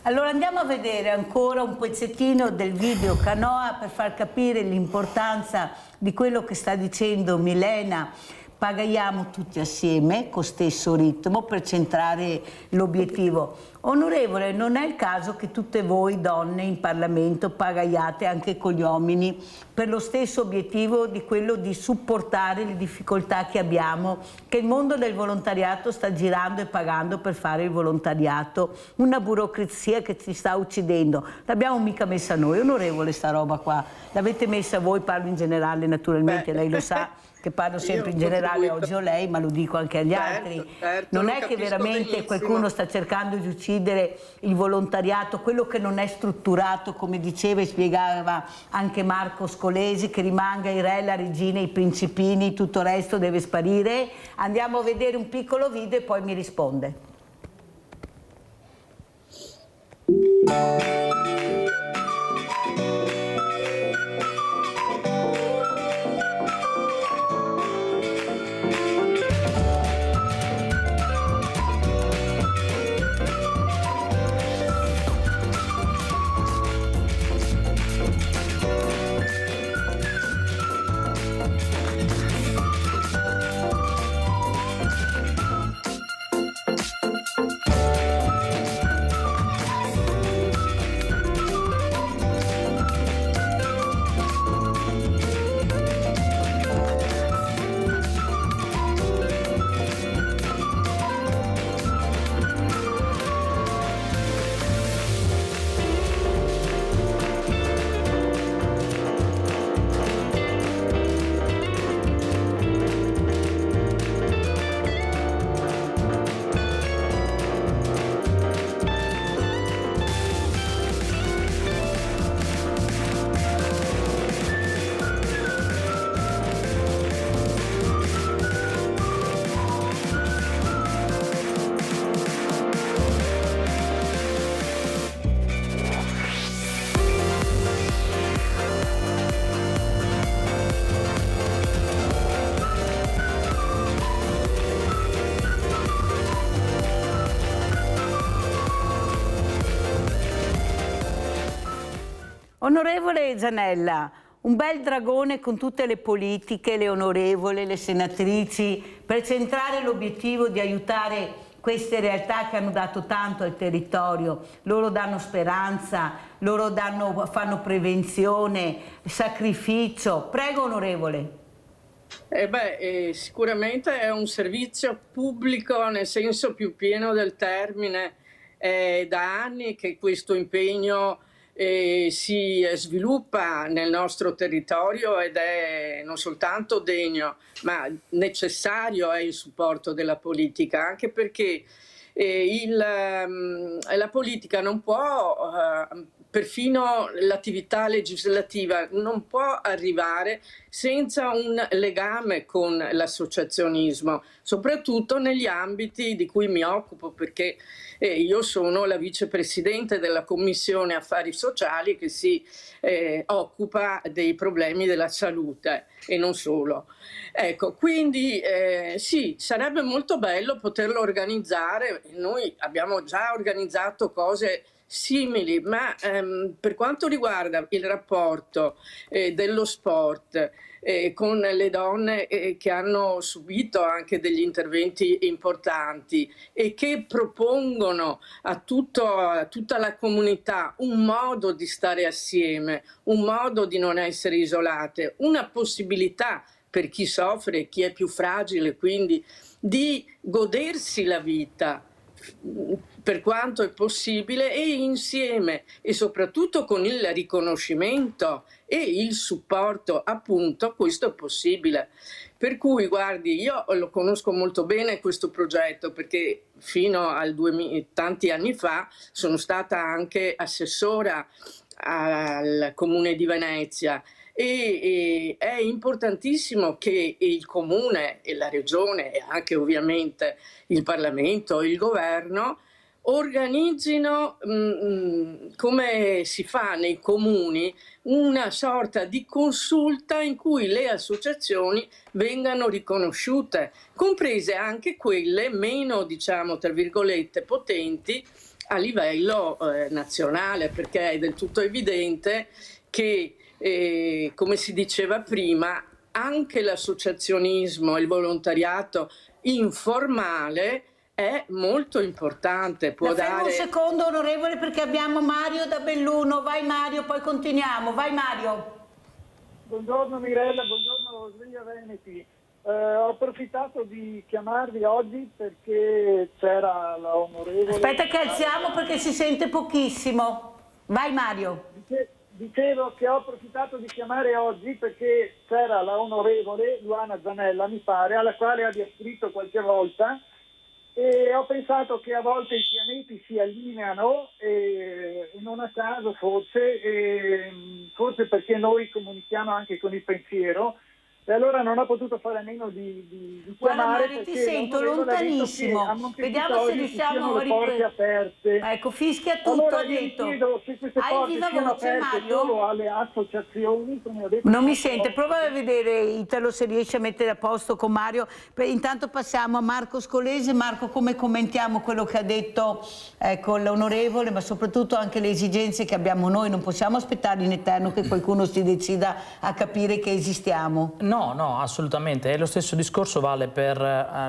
Allora andiamo a vedere ancora un pezzettino del video Canoa per far capire l'importanza di quello che sta dicendo Milena. Pagaiamo tutti assieme con stesso ritmo per centrare l'obiettivo. Onorevole, non è il caso che tutte voi donne in Parlamento pagaiate anche con gli uomini per lo stesso obiettivo di quello di supportare le difficoltà che abbiamo, che il mondo del volontariato sta girando e pagando per fare il volontariato, una burocrazia che ci sta uccidendo. L'abbiamo mica messa noi, onorevole, sta roba qua. L'avete messa voi, parlo in generale naturalmente, lei lo sa. Che parlo sempre in generale, oggi ho lei, ma lo dico anche agli altri. Non è che veramente qualcuno sta cercando di uccidere il volontariato, quello che non è strutturato, come diceva e spiegava anche Marco Scolesi, che rimanga i re, la regina, i principini, tutto il resto deve sparire. Andiamo a vedere un piccolo video e poi mi risponde. Onorevole Zanella, un bel dragone con tutte le politiche, le onorevoli, le senatrici, per centrare l'obiettivo di aiutare queste realtà che hanno dato tanto al territorio. Loro danno speranza, loro fanno prevenzione, sacrificio. Prego, onorevole. Sicuramente è un servizio pubblico nel senso più pieno del termine. È da anni che questo impegno si sviluppa nel nostro territorio ed è non soltanto degno, ma necessario è il supporto della politica, anche perché la politica non può, perfino l'attività legislativa non può arrivare senza un legame con l'associazionismo, soprattutto negli ambiti di cui mi occupo, perché io sono la vicepresidente della Commissione Affari Sociali che si occupa dei problemi della salute e non solo. Ecco, quindi sì, sarebbe molto bello poterlo organizzare. Noi abbiamo già organizzato cose simili, ma per quanto riguarda il rapporto dello sport con le donne che hanno subito anche degli interventi importanti e che propongono a tutta la comunità un modo di stare assieme, un modo di non essere isolate, una possibilità per chi soffre, chi è più fragile, quindi di godersi la vita per quanto è possibile e insieme, e soprattutto con il riconoscimento e il supporto, appunto, questo è possibile. Per cui, guardi, io lo conosco molto bene questo progetto perché fino al tanti anni fa sono stata anche assessora al Comune di Venezia. E è importantissimo che il Comune e la Regione e anche ovviamente il Parlamento e il Governo organizzino, come si fa nei comuni, una sorta di consulta in cui le associazioni vengano riconosciute, comprese anche quelle meno, diciamo, tra virgolette, potenti a livello nazionale, perché è del tutto evidente che come si diceva prima, anche l'associazionismo e il volontariato informale è molto importante. Può dare... un secondo, onorevole, perché abbiamo Mario da Belluno. Vai Mario, poi continuiamo. Vai Mario. Buongiorno Mirella, buongiorno Sveglia Veneti. Ho approfittato di chiamarvi oggi perché c'era la onorevole... Aspetta che alziamo perché si sente pochissimo. Vai Mario. Dicevo che ho approfittato di chiamare oggi perché c'era la onorevole Luana Zanella, mi pare, alla quale abbia scritto qualche volta, e ho pensato che a volte i pianeti si allineano e non a caso forse perché noi comunichiamo anche con il pensiero. E allora non ho potuto fare a meno di chiamare. Mario, ti sento lontanissimo. Vediamo se riusciamo a riprendere. Ecco, fischia tutto, allora, ha detto. Chiedo se queste porte siano aperte solo alle associazioni, come ho detto. Non mi sente, prova a vedere Italo se riesce a mettere a posto con Mario. Intanto passiamo a Marco Scolese. Marco, come commentiamo quello che ha detto l'onorevole, ma soprattutto anche le esigenze che abbiamo noi? Non possiamo aspettare in eterno che qualcuno si decida a capire che esistiamo. No, assolutamente. E lo stesso discorso vale per,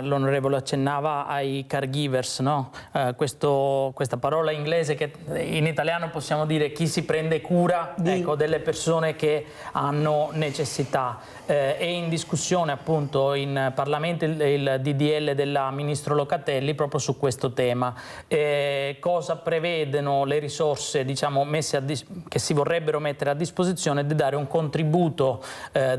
l'onorevole accennava ai caregivers, no? Questa parola inglese che in italiano possiamo dire chi si prende cura delle persone che hanno necessità. È in discussione appunto in Parlamento il DDL della Ministro Locatelli proprio su questo tema. Cosa prevedono le risorse, diciamo, che si vorrebbero mettere a disposizione di dare un contributo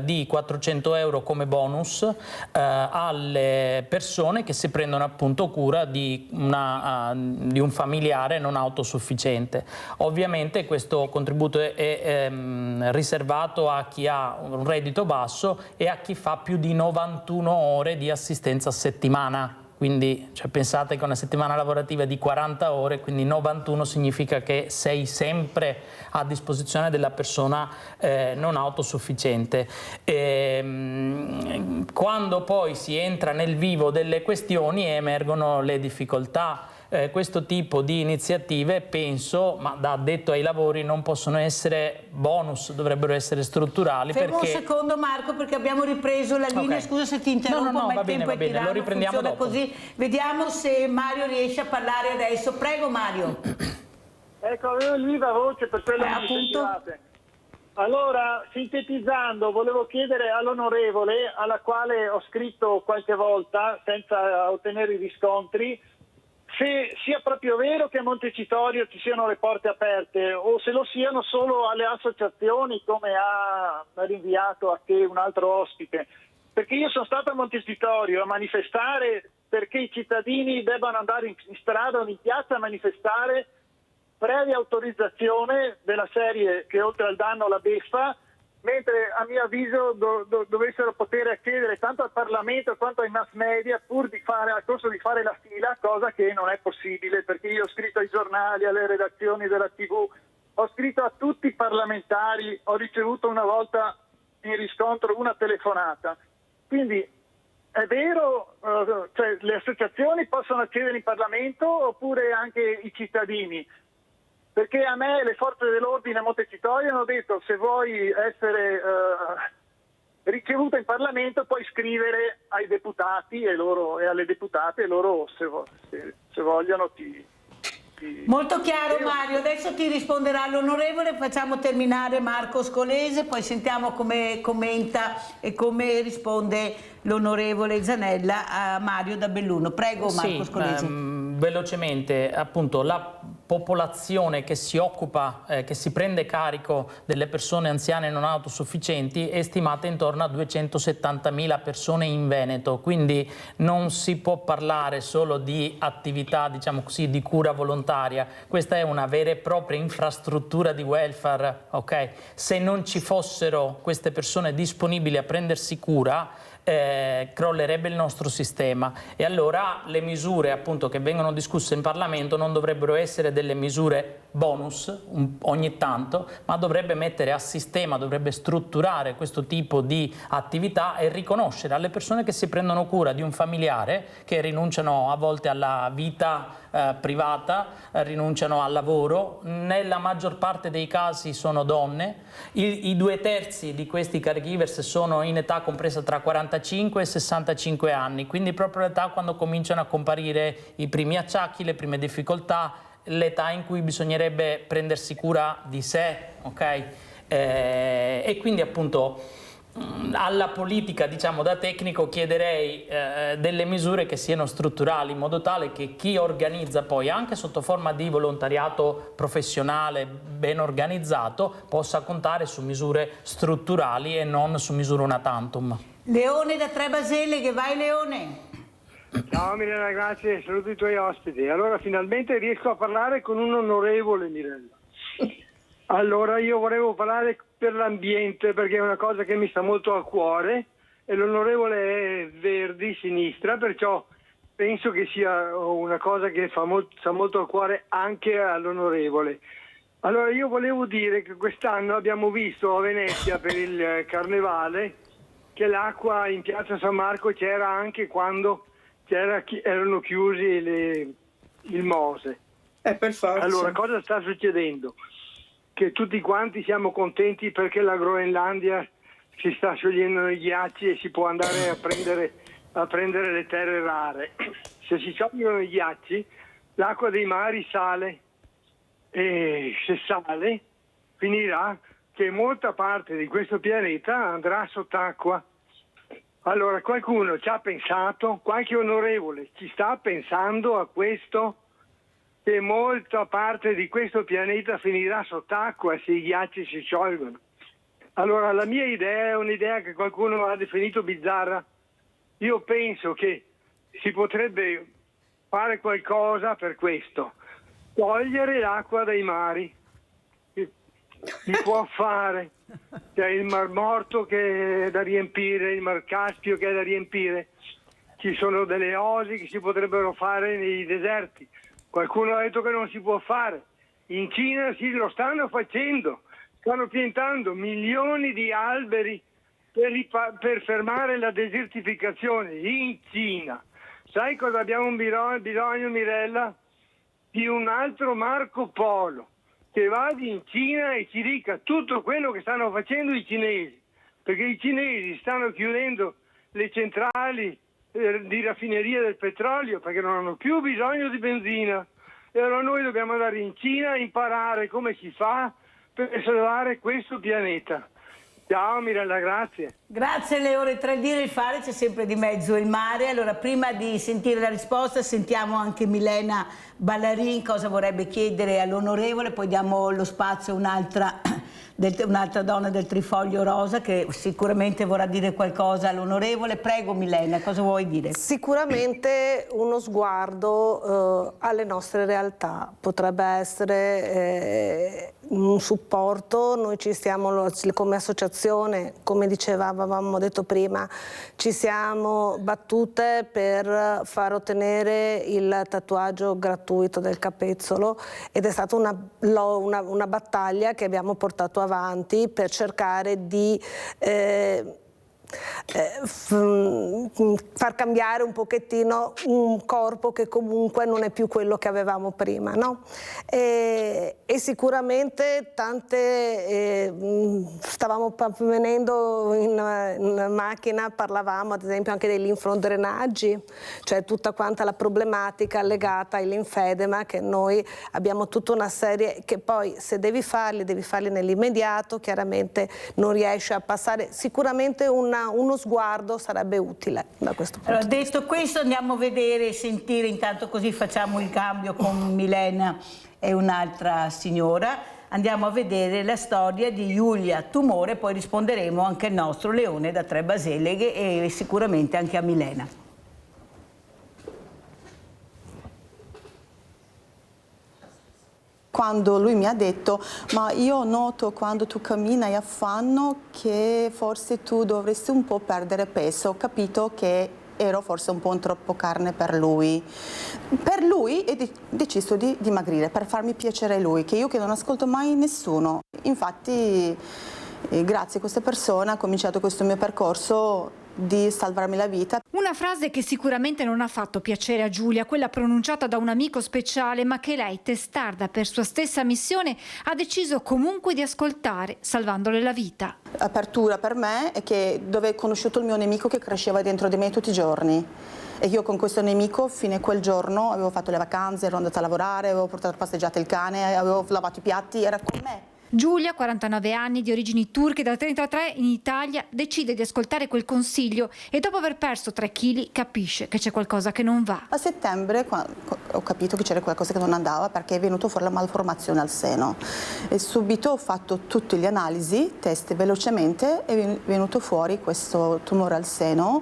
di 400 euro come bonus alle persone che si prendono appunto cura di un familiare non autosufficiente. Ovviamente questo contributo è riservato a chi ha un reddito basso e a chi fa più di 91 ore di assistenza a settimana. Quindi pensate che una settimana lavorativa di 40 ore, quindi 91 significa che sei sempre a disposizione della persona non autosufficiente. Quando poi si entra nel vivo delle questioni emergono le difficoltà. Questo tipo di iniziative, penso, ma da addetto ai lavori, non possono essere bonus, dovrebbero essere strutturali. Fermo un secondo Marco, perché abbiamo ripreso la linea, scusa se ti interrompo, no, ma va bene, lo riprendiamo dopo. Così. Vediamo se Mario riesce a parlare adesso. Prego Mario. Ecco, avevo il viva voce, per quello che mi sentivate. Allora, sintetizzando, volevo chiedere all'onorevole, alla quale ho scritto qualche volta senza ottenere i riscontri, se sia proprio vero che a Montecitorio ci siano le porte aperte o se lo siano solo alle associazioni, come ha rinviato a te un altro ospite. Perché io sono stato a Montecitorio a manifestare perché i cittadini debbano andare in strada o in piazza a manifestare previa autorizzazione della serie che oltre al danno la beffa, mentre a mio avviso dovessero poter accedere tanto al Parlamento quanto ai mass media pur di fare, al corso di fare la fila, cosa che non è possibile, perché io ho scritto ai giornali, alle redazioni della TV, ho scritto a tutti i parlamentari, ho ricevuto una volta in riscontro una telefonata. Quindi è vero, cioè le associazioni possono accedere in Parlamento oppure anche i cittadini? Perché a me le forze dell'ordine a Montecitorio hanno detto se vuoi essere ricevuta in Parlamento puoi scrivere ai deputati e alle deputate e loro se vogliono ti... Molto chiaro Mario, adesso ti risponderà l'onorevole, facciamo terminare Marco Scolese, poi sentiamo come commenta e come risponde l'onorevole Zanella a Mario da Belluno. Prego Marco Scolese. Velocemente, appunto, la popolazione che si occupa, che si prende carico delle persone anziane non autosufficienti è stimata intorno a 270.000 persone in Veneto, quindi non si può parlare solo di attività, diciamo così, di cura volontaria. Questa è una vera e propria infrastruttura di welfare, ok? Se non ci fossero queste persone disponibili a prendersi cura, crollerebbe il nostro sistema, e allora le misure appunto che vengono discusse in Parlamento non dovrebbero essere delle misure bonus ogni tanto, ma dovrebbe mettere a sistema, dovrebbe strutturare questo tipo di attività e riconoscere alle persone che si prendono cura di un familiare, che rinunciano a volte alla vita privata, rinunciano al lavoro. Nella maggior parte dei casi sono donne, i 2/3 di questi caregivers sono in età compresa tra 45 e 65 anni, quindi proprio l'età quando cominciano a comparire i primi acciacchi, le prime difficoltà, l'età in cui bisognerebbe prendersi cura di sé, ok? E quindi appunto alla politica, diciamo da tecnico, chiederei delle misure che siano strutturali, in modo tale che chi organizza poi, anche sotto forma di volontariato professionale ben organizzato, possa contare su misure strutturali e non su misure una tantum. Leone da Trebaselle, che vai Leone? Ciao Mirella, grazie, saluto i tuoi ospiti. Allora finalmente riesco a parlare con un onorevole, Mirella. Allora io volevo parlare per l'ambiente, perché è una cosa che mi sta molto a cuore, e l'onorevole è Verdi, sinistra, perciò penso che sia una cosa che sta molto a cuore anche all'onorevole. Allora io volevo dire che quest'anno abbiamo visto a Venezia per il carnevale che l'acqua in piazza San Marco c'era anche quando erano chiusi il Mose. Per forza. Allora cosa sta succedendo? Che tutti quanti siamo contenti perché la Groenlandia si sta sciogliendo i ghiacci e si può andare a prendere le terre rare. Se si sciolgono i ghiacci, l'acqua dei mari sale, e se sale finirà che molta parte di questo pianeta andrà sott'acqua. Allora qualcuno ci ha pensato, qualche onorevole ci sta pensando a questo? Che molta parte di questo pianeta finirà sott'acqua se i ghiacci si sciolgono. Allora la mia idea è un'idea che qualcuno ha definito bizzarra. Io penso che si potrebbe fare qualcosa per questo. Togliere l'acqua dai mari. Si può fare. C'è il Mar Morto che è da riempire, il Mar Caspio che è da riempire. Ci sono delle osi che si potrebbero fare nei deserti. Qualcuno ha detto che non si può fare. In Cina lo stanno facendo. Stanno piantando milioni di alberi per fermare la desertificazione in Cina. Sai cosa abbiamo bisogno, Mirella? Di un altro Marco Polo che vada in Cina e ci dica tutto quello che stanno facendo i cinesi, perché i cinesi stanno chiudendo le centrali di raffineria del petrolio perché non hanno più bisogno di benzina, e allora noi dobbiamo andare in Cina a imparare come si fa per salvare questo pianeta. Ciao Mirella, grazie. Grazie, le ore tra il dire e il fare c'è sempre di mezzo il mare. Allora, prima di sentire la risposta sentiamo anche Milena Ballarin cosa vorrebbe chiedere all'onorevole, poi diamo lo spazio a un'altra donna del Trifoglio Rosa che sicuramente vorrà dire qualcosa all'onorevole. Prego Milena, cosa vuoi dire? Sicuramente uno sguardo alle nostre realtà potrebbe essere un supporto. Noi ci stiamo come associazione, come avevamo detto prima, ci siamo battute per far ottenere il tatuaggio gratuito del capezzolo ed è stata una battaglia che abbiamo portato avanti per cercare di far cambiare un pochettino un corpo che comunque non è più quello che avevamo prima, no? E sicuramente stavamo venendo in macchina, parlavamo ad esempio anche dei linfodrenaggi, cioè tutta quanta la problematica legata al linfedema, che noi abbiamo tutta una serie che poi se devi farli nell'immediato, chiaramente non riesci a passare. Sicuramente uno sguardo sarebbe utile da questo punto di vista. Detto questo, andiamo a vedere e sentire, intanto così facciamo il cambio con Milena e un'altra signora. Andiamo a vedere la storia di Giulia Tumore, poi risponderemo anche al nostro Leone da Tre Baseleghe e sicuramente anche a Milena. Quando lui mi ha detto, ma io noto quando tu cammini e affanno che forse tu dovresti un po' perdere peso, ho capito che ero forse un po' troppo carne per lui. Per lui ho deciso di dimagrire, per farmi piacere lui, che non ascolto mai nessuno. Infatti, grazie a questa persona ho cominciato questo mio percorso di salvarmi la vita. Una frase che sicuramente non ha fatto piacere a Giulia, quella pronunciata da un amico speciale, ma che lei, testarda per sua stessa missione, ha deciso comunque di ascoltare, salvandole la vita. Apertura per me è che dove ho conosciuto il mio nemico che cresceva dentro di me tutti i giorni. E io con questo nemico, fino a quel giorno, avevo fatto le vacanze, ero andata a lavorare, avevo portato a passeggiate il cane, avevo lavato i piatti, era con me. Giulia, 49 anni, di origini turche, dal 1933 in Italia, decide di ascoltare quel consiglio e dopo aver perso 3 kg capisce che c'è qualcosa che non va. A settembre ho capito che c'era qualcosa che non andava perché è venuto fuori la malformazione al seno e subito ho fatto tutte le analisi, test velocemente, è venuto fuori questo tumore al seno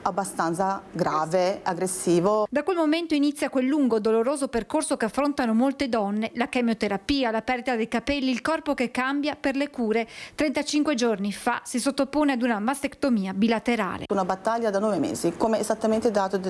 abbastanza grave, aggressivo. Da quel momento inizia quel lungo, doloroso percorso che affrontano molte donne, la chemioterapia, la perdita dei capelli, il corpo che cambia per le cure. 35 giorni fa si sottopone ad una mastectomia bilaterale. Una battaglia da 9 mesi, come esattamente dato,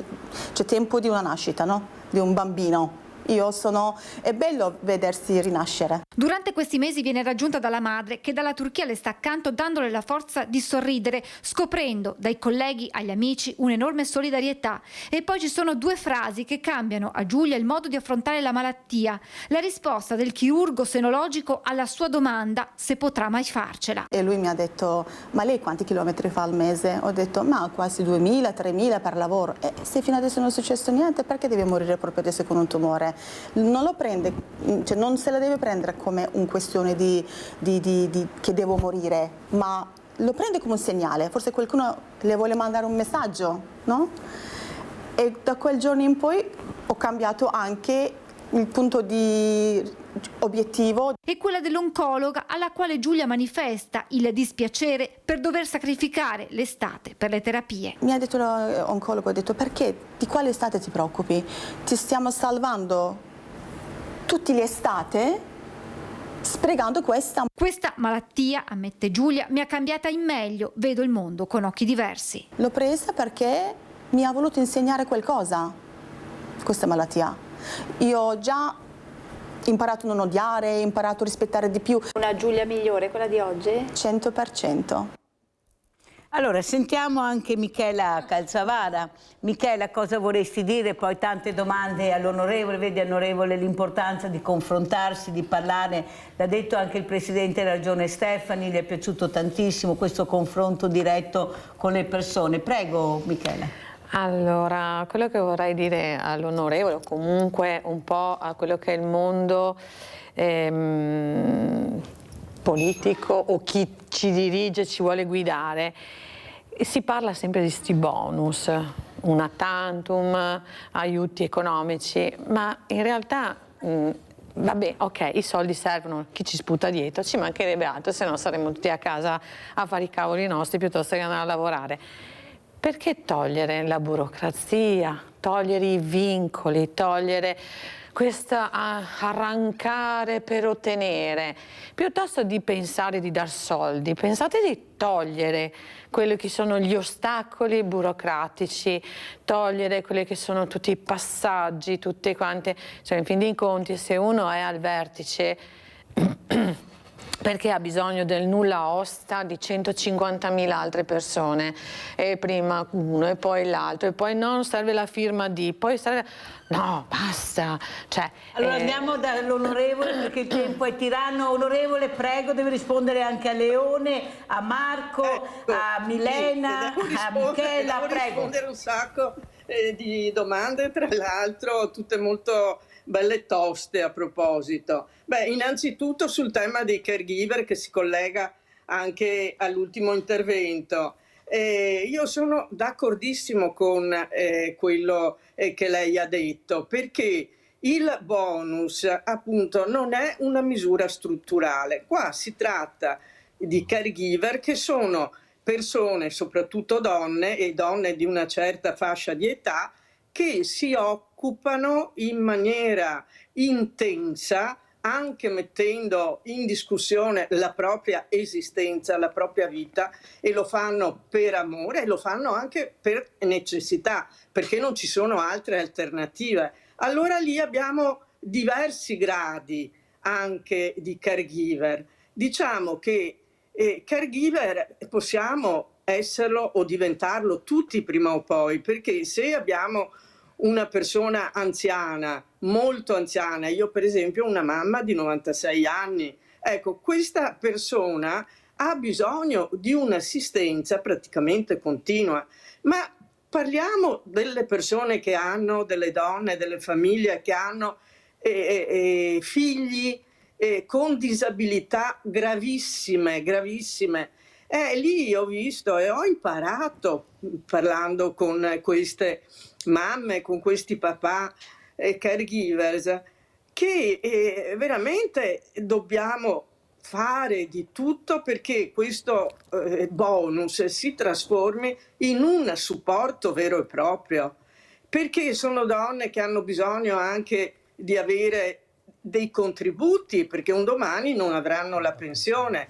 c'è tempo di una nascita, no? Di un bambino. È bello vedersi rinascere. Durante questi mesi viene raggiunta dalla madre che dalla Turchia le sta accanto dandole la forza di sorridere, scoprendo dai colleghi agli amici un'enorme solidarietà. E poi ci sono 2 frasi che cambiano a Giulia il modo di affrontare la malattia. La risposta del chirurgo senologico alla sua domanda se potrà mai farcela. E lui mi ha detto, ma lei quanti chilometri fa al mese? Ho detto, ma quasi 2000, 3000 per lavoro. E se fino adesso non è successo niente, perché deve morire proprio adesso con un tumore? Non lo prende, cioè non se la deve prendere come una questione che devo morire, ma lo prende come un segnale. Forse qualcuno le vuole mandare un messaggio, no? E da quel giorno in poi ho cambiato anche il punto di obiettivo. E quella dell'oncologa alla quale Giulia manifesta il dispiacere per dover sacrificare l'estate per le terapie. Mi ha detto l'oncologo, ha detto, perché di quale estate ti preoccupi? Ti stiamo salvando tutte le estate sprecando questa. Questa malattia, ammette Giulia, mi ha cambiata in meglio, vedo il mondo con occhi diversi. L'ho presa perché mi ha voluto insegnare qualcosa, questa malattia. Io ho già imparato a non odiare, imparato a rispettare di più. Una Giulia migliore, quella di oggi? 100%. Allora, sentiamo anche Michela Calzavara. Michela, cosa vorresti dire? Poi tante domande all'onorevole, vedi onorevole l'importanza di confrontarsi, di parlare. L'ha detto anche il Presidente della Regione Stefani, gli è piaciuto tantissimo questo confronto diretto con le persone. Prego Michela. Allora, quello che vorrei dire all'onorevole, o comunque un po' a quello che è il mondo politico o chi ci dirige, ci vuole guidare, si parla sempre di sti bonus, una tantum, aiuti economici, ma in realtà vabbè, ok, i soldi servono, chi ci sputa dietro, ci mancherebbe altro, se no saremmo tutti a casa a fare i cavoli nostri piuttosto che andare a lavorare. Perché togliere la burocrazia, togliere i vincoli, togliere questa arrancare per ottenere, piuttosto di pensare di dar soldi, pensate di togliere quelli che sono gli ostacoli burocratici, togliere quelli che sono tutti i passaggi, tutte quante, cioè in fin dei conti se uno è al vertice perché ha bisogno del nulla osta di 150.000 altre persone, e prima uno e poi l'altro, e poi non serve la firma di, poi serve... No, basta. Cioè, allora andiamo dall'onorevole perché il tempo è tiranno. Onorevole, prego, deve rispondere anche a Leone, a Marco, a Milena, a Michela, prego. Rispondere un sacco di domande, tra l'altro tutte molto belle toste a proposito. Beh, innanzitutto sul tema dei caregiver, che si collega anche all'ultimo intervento. Io sono d'accordissimo con quello che lei ha detto, perché il bonus appunto non è una misura strutturale. Qua si tratta di caregiver che sono persone, soprattutto donne e donne di una certa fascia di età, che si occupano in maniera intensa, anche mettendo in discussione la propria esistenza, la propria vita, e lo fanno per amore e lo fanno anche per necessità, perché non ci sono altre alternative. Allora lì abbiamo diversi gradi anche di caregiver. Diciamo che caregiver possiamo esserlo o diventarlo tutti prima o poi, perché se abbiamo una persona anziana, molto anziana, io per esempio ho una mamma di 96 anni, ecco, questa persona ha bisogno di un'assistenza praticamente continua, ma parliamo delle persone che hanno, delle donne, delle famiglie che hanno figli con disabilità gravissime, gravissime. Lì ho visto e ho imparato, parlando con queste mamme, con questi papà caregivers, che veramente dobbiamo fare di tutto perché questo bonus si trasformi in un supporto vero e proprio, perché sono donne che hanno bisogno anche di avere dei contributi, perché un domani non avranno la pensione.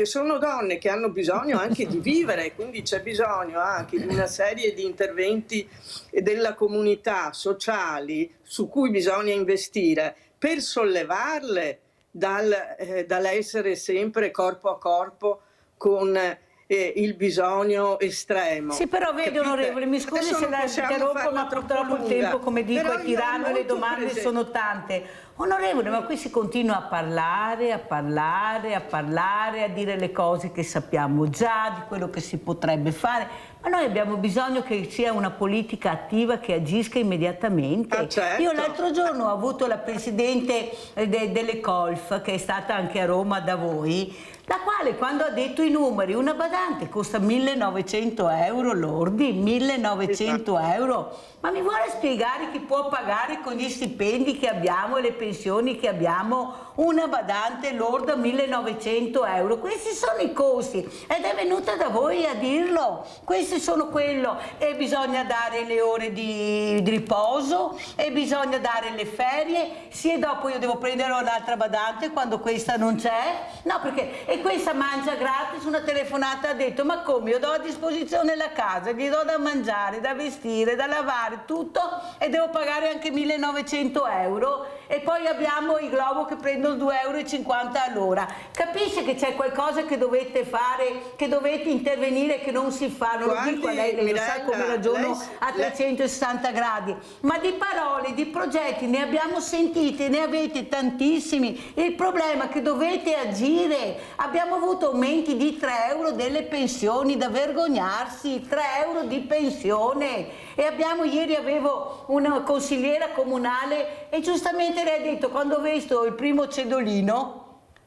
Sono donne che hanno bisogno anche di vivere, quindi c'è bisogno anche di una serie di interventi della comunità sociali su cui bisogna investire per sollevarle dall'essere sempre corpo a corpo con il bisogno estremo. Sì, però vedi, onorevole, mi scusi se la interrompo, ma purtroppo il tempo, come dico, è tiranno e le domande sono tante. Onorevole, ma qui si continua a parlare, a dire le cose che sappiamo già, di quello che si potrebbe fare, ma noi abbiamo bisogno che sia una politica attiva che agisca immediatamente. Certo. Io l'altro giorno ho avuto la presidente delle Colf, che è stata anche a Roma da voi, la quale quando ha detto i numeri, una badante costa 1.900 euro lordi, 1.900 euro, ma mi vuole spiegare chi può pagare con gli stipendi che abbiamo e le pensioni che abbiamo una badante lorda 1.900 euro? Questi sono i costi ed è venuta da voi a dirlo, questi sono quello, e bisogna dare le ore di riposo e bisogna dare le ferie, sì, e dopo io devo prendere un'altra badante quando questa non c'è, no, perché e questa mangia gratis. Una telefonata ha detto: ma come, io do a disposizione la casa, gli do da mangiare, da vestire, da lavare, tutto, e devo pagare anche 1.900 euro, e poi abbiamo i Globo che prendono 2,50 euro all'ora. Capisce che c'è qualcosa che dovete fare, che dovete intervenire, che non si fa, non lo dico a lei, lei lo sa come ragiono a 360 gradi, ma di parole, di progetti ne abbiamo sentiti, ne avete tantissimi. Il problema è che dovete agire. Abbiamo avuto aumenti di 3 euro delle pensioni, da vergognarsi, 3 euro di pensione. E ieri avevo una consigliera comunale e giustamente lei ha detto: quando ho visto il primo cedolino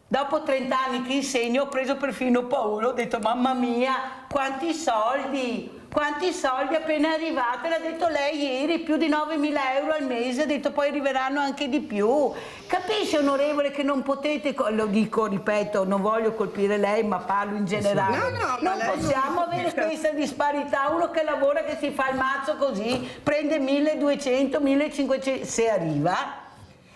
Dopo 30 anni che insegno ho preso perfino paura, ho detto mamma mia, quanti soldi appena arrivate, l'ha detto lei ieri, più di 9.000 euro al mese, ha detto poi arriveranno anche di più. Capisce onorevole che non potete, lo dico, ripeto, non voglio colpire lei ma parlo in generale, non possiamo avere questa disparità, uno che lavora, che si fa il mazzo così, prende 1.200, 1.500 se arriva.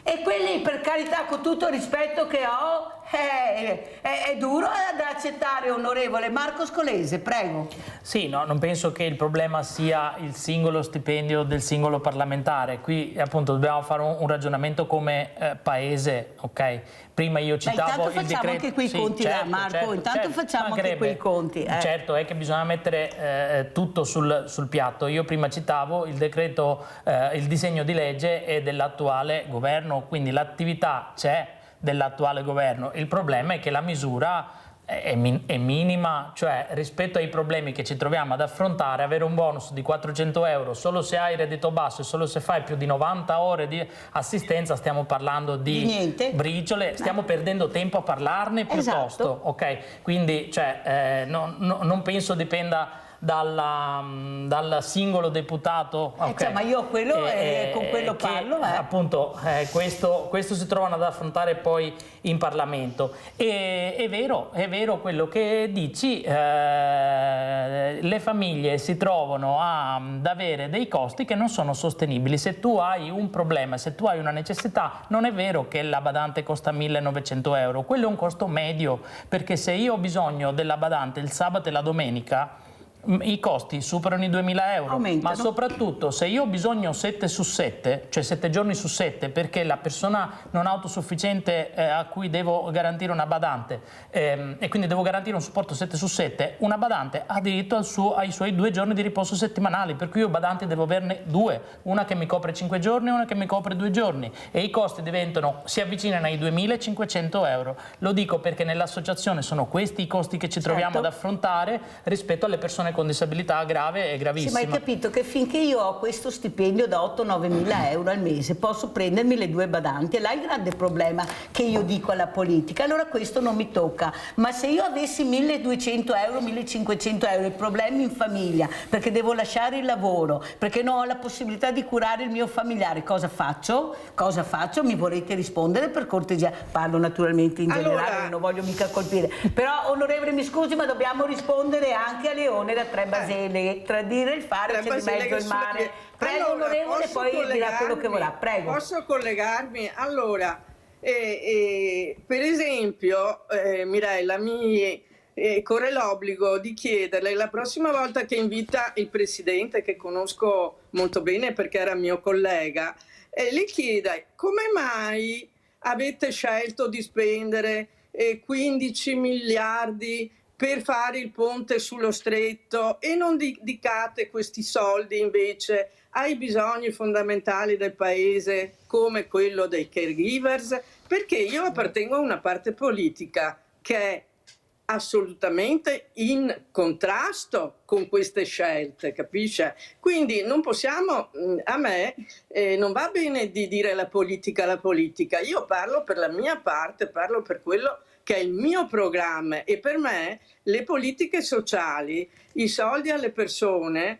E quelli, per carità, con tutto il rispetto che ho, è duro da accettare, onorevole. Marco Scolese, prego. Sì, no, non penso che il problema sia il singolo stipendio del singolo parlamentare. Qui appunto dobbiamo fare un ragionamento come paese, ok? Prima io citavo il decreto. Intanto facciamo anche quei conti, certo, Marco, intanto facciamo anche quei conti. Certo, è che bisogna mettere tutto sul piatto. Io prima citavo il decreto, il disegno di legge è dell'attuale governo, quindi l'attività c'è dell'attuale governo. Il problema è che la misura è minima, cioè rispetto ai problemi che ci troviamo ad affrontare, avere un bonus di 400 euro solo se hai reddito basso e solo se fai più di 90 ore di assistenza, stiamo parlando di briciole, stiamo perdendo tempo a parlarne piuttosto, ok? Quindi cioè, non penso dipenda dal singolo deputato, okay. Ma io quello con quello parlo. Appunto, questo si trovano ad affrontare poi in Parlamento. È vero quello che dici, le famiglie si trovano ad avere dei costi che non sono sostenibili. Se tu hai un problema, se tu hai una necessità, non è vero che la badante costa 1.900 euro, quello è un costo medio, perché se io ho bisogno della badante il sabato e la domenica, i costi superano i 2.000 euro, ma soprattutto se io ho bisogno 7 su 7, cioè 7 giorni su 7, perché la persona non autosufficiente a cui devo garantire una badante e quindi devo garantire un supporto 7 su 7, una badante ha diritto ai suoi 2 giorni di riposo settimanali, per cui io badanti devo averne 2, una che mi copre 5 giorni e una che mi copre 2 giorni, e i costi si avvicinano ai 2.500 euro. Lo dico perché nell'associazione sono questi i costi che ci troviamo ad affrontare rispetto alle persone con disabilità grave e gravissima. Sì, ma hai capito che finché io ho questo stipendio da 8-9 mila euro al mese posso prendermi le 2 badanti, e là è il grande problema che io dico alla politica, allora questo non mi tocca. Ma se io avessi 1.200 euro, 1.500 euro e problemi in famiglia perché devo lasciare il lavoro, perché non ho la possibilità di curare il mio familiare, cosa faccio? Cosa faccio? Mi vorrete rispondere, per cortesia? Parlo naturalmente in generale, non voglio mica colpire, però onorevole mi scusi, ma dobbiamo rispondere anche a Leone da Tre Baseleghe, tra dire il fare c'è di mezzo il mare. Prego, onorevole, poi dirà quello che vorrà. Prego. Posso collegarmi? Allora, per esempio, Mirella, mi corre l'obbligo di chiederle la prossima volta che invita il Presidente, che conosco molto bene perché era mio collega, le chieda come mai avete scelto di spendere 15 miliardi per fare il ponte sullo stretto e non dedicate questi soldi invece ai bisogni fondamentali del paese come quello dei caregivers, perché io appartengo a una parte politica che è assolutamente in contrasto con queste scelte, capisce? Quindi non possiamo, a me non va bene di dire la politica, io parlo per la mia parte, parlo per quello che è il mio programma, e per me le politiche sociali, i soldi alle persone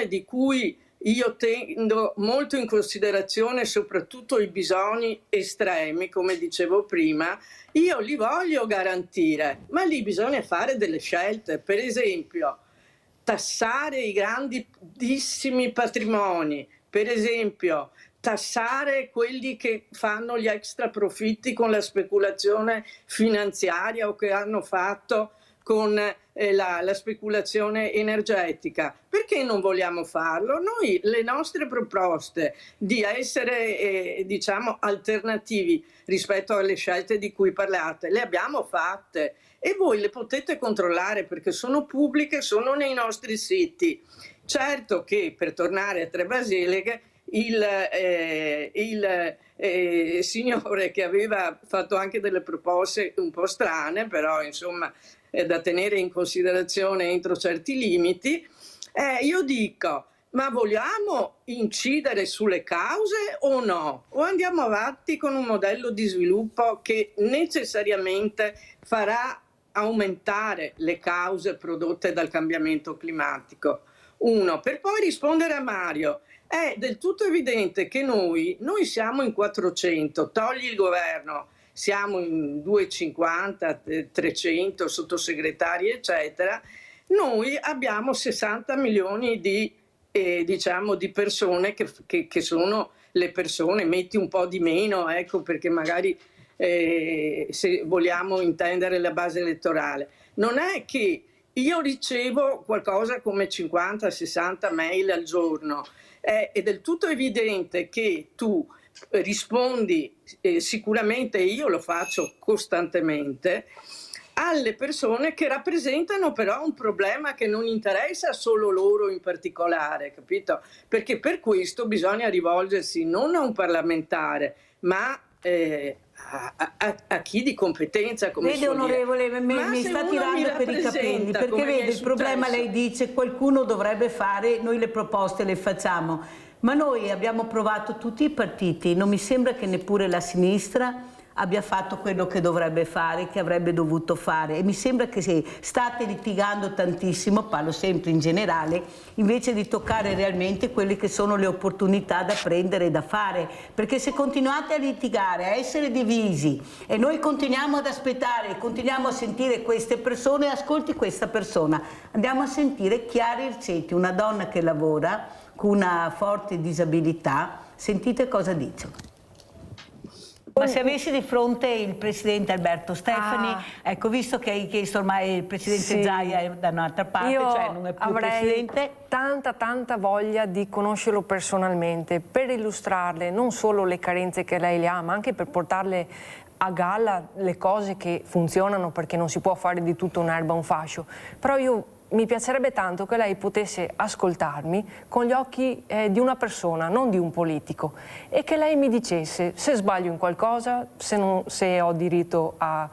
di cui io tengo molto in considerazione soprattutto i bisogni estremi, come dicevo prima, io li voglio garantire, ma lì bisogna fare delle scelte. Per esempio, tassare i grandissimi patrimoni, per esempio tassare quelli che fanno gli extra profitti con la speculazione finanziaria o che hanno fatto con la speculazione energetica. Perché non vogliamo farlo? Noi le nostre proposte di essere diciamo alternativi rispetto alle scelte di cui parlate le abbiamo fatte e voi le potete controllare perché sono pubbliche, sono nei nostri siti. Certo che, per tornare a Tre Baseleghe, il signore che aveva fatto anche delle proposte un po' strane, però insomma da tenere in considerazione entro certi limiti, io dico ma vogliamo incidere sulle cause o no? O andiamo avanti con un modello di sviluppo che necessariamente farà aumentare le cause prodotte dal cambiamento climatico? Uno, per poi rispondere a Mario, è del tutto evidente che noi siamo in 400, togli il governo, siamo in 250, 300 sottosegretari eccetera, noi abbiamo 60 milioni di persone che sono le persone, metti un po' di meno, ecco, perché magari se vogliamo intendere la base elettorale. Non è che io ricevo qualcosa come 50-60 mail al giorno, è del tutto evidente che tu rispondi sicuramente, io lo faccio costantemente, alle persone che rappresentano però un problema che non interessa solo loro in particolare, capito? Perché per questo bisogna rivolgersi non a un parlamentare, ma a chi di competenza, come vede onorevole, mi sta tirando per i capelli, perché vede il problema, lei dice qualcuno dovrebbe fare, noi le proposte le facciamo, ma noi abbiamo provato tutti i partiti, non mi sembra che neppure la sinistra abbia fatto quello che dovrebbe fare, che avrebbe dovuto fare, e mi sembra che se state litigando tantissimo, parlo sempre in generale, invece di toccare realmente quelle che sono le opportunità da prendere e da fare, perché se continuate a litigare, a essere divisi e noi continuiamo ad aspettare, continuiamo a sentire queste persone, ascolti questa persona, andiamo a sentire Chiara Ircetti, una donna che lavora con una forte disabilità, sentite cosa dice. Ma se avessi di fronte il presidente Alberto Stefani, ecco, visto che hai chiesto ormai il presidente Zaia è da un'altra parte, cioè non è più presidente. Tanta voglia di conoscerlo personalmente, per illustrarle non solo le carenze che lei le ha, ma anche per portarle a galla le cose che funzionano, perché non si può fare di tutto un'erba un fascio. Però mi piacerebbe tanto che lei potesse ascoltarmi con gli occhi di una persona, non di un politico, e che lei mi dicesse se sbaglio in qualcosa, se ho diritto a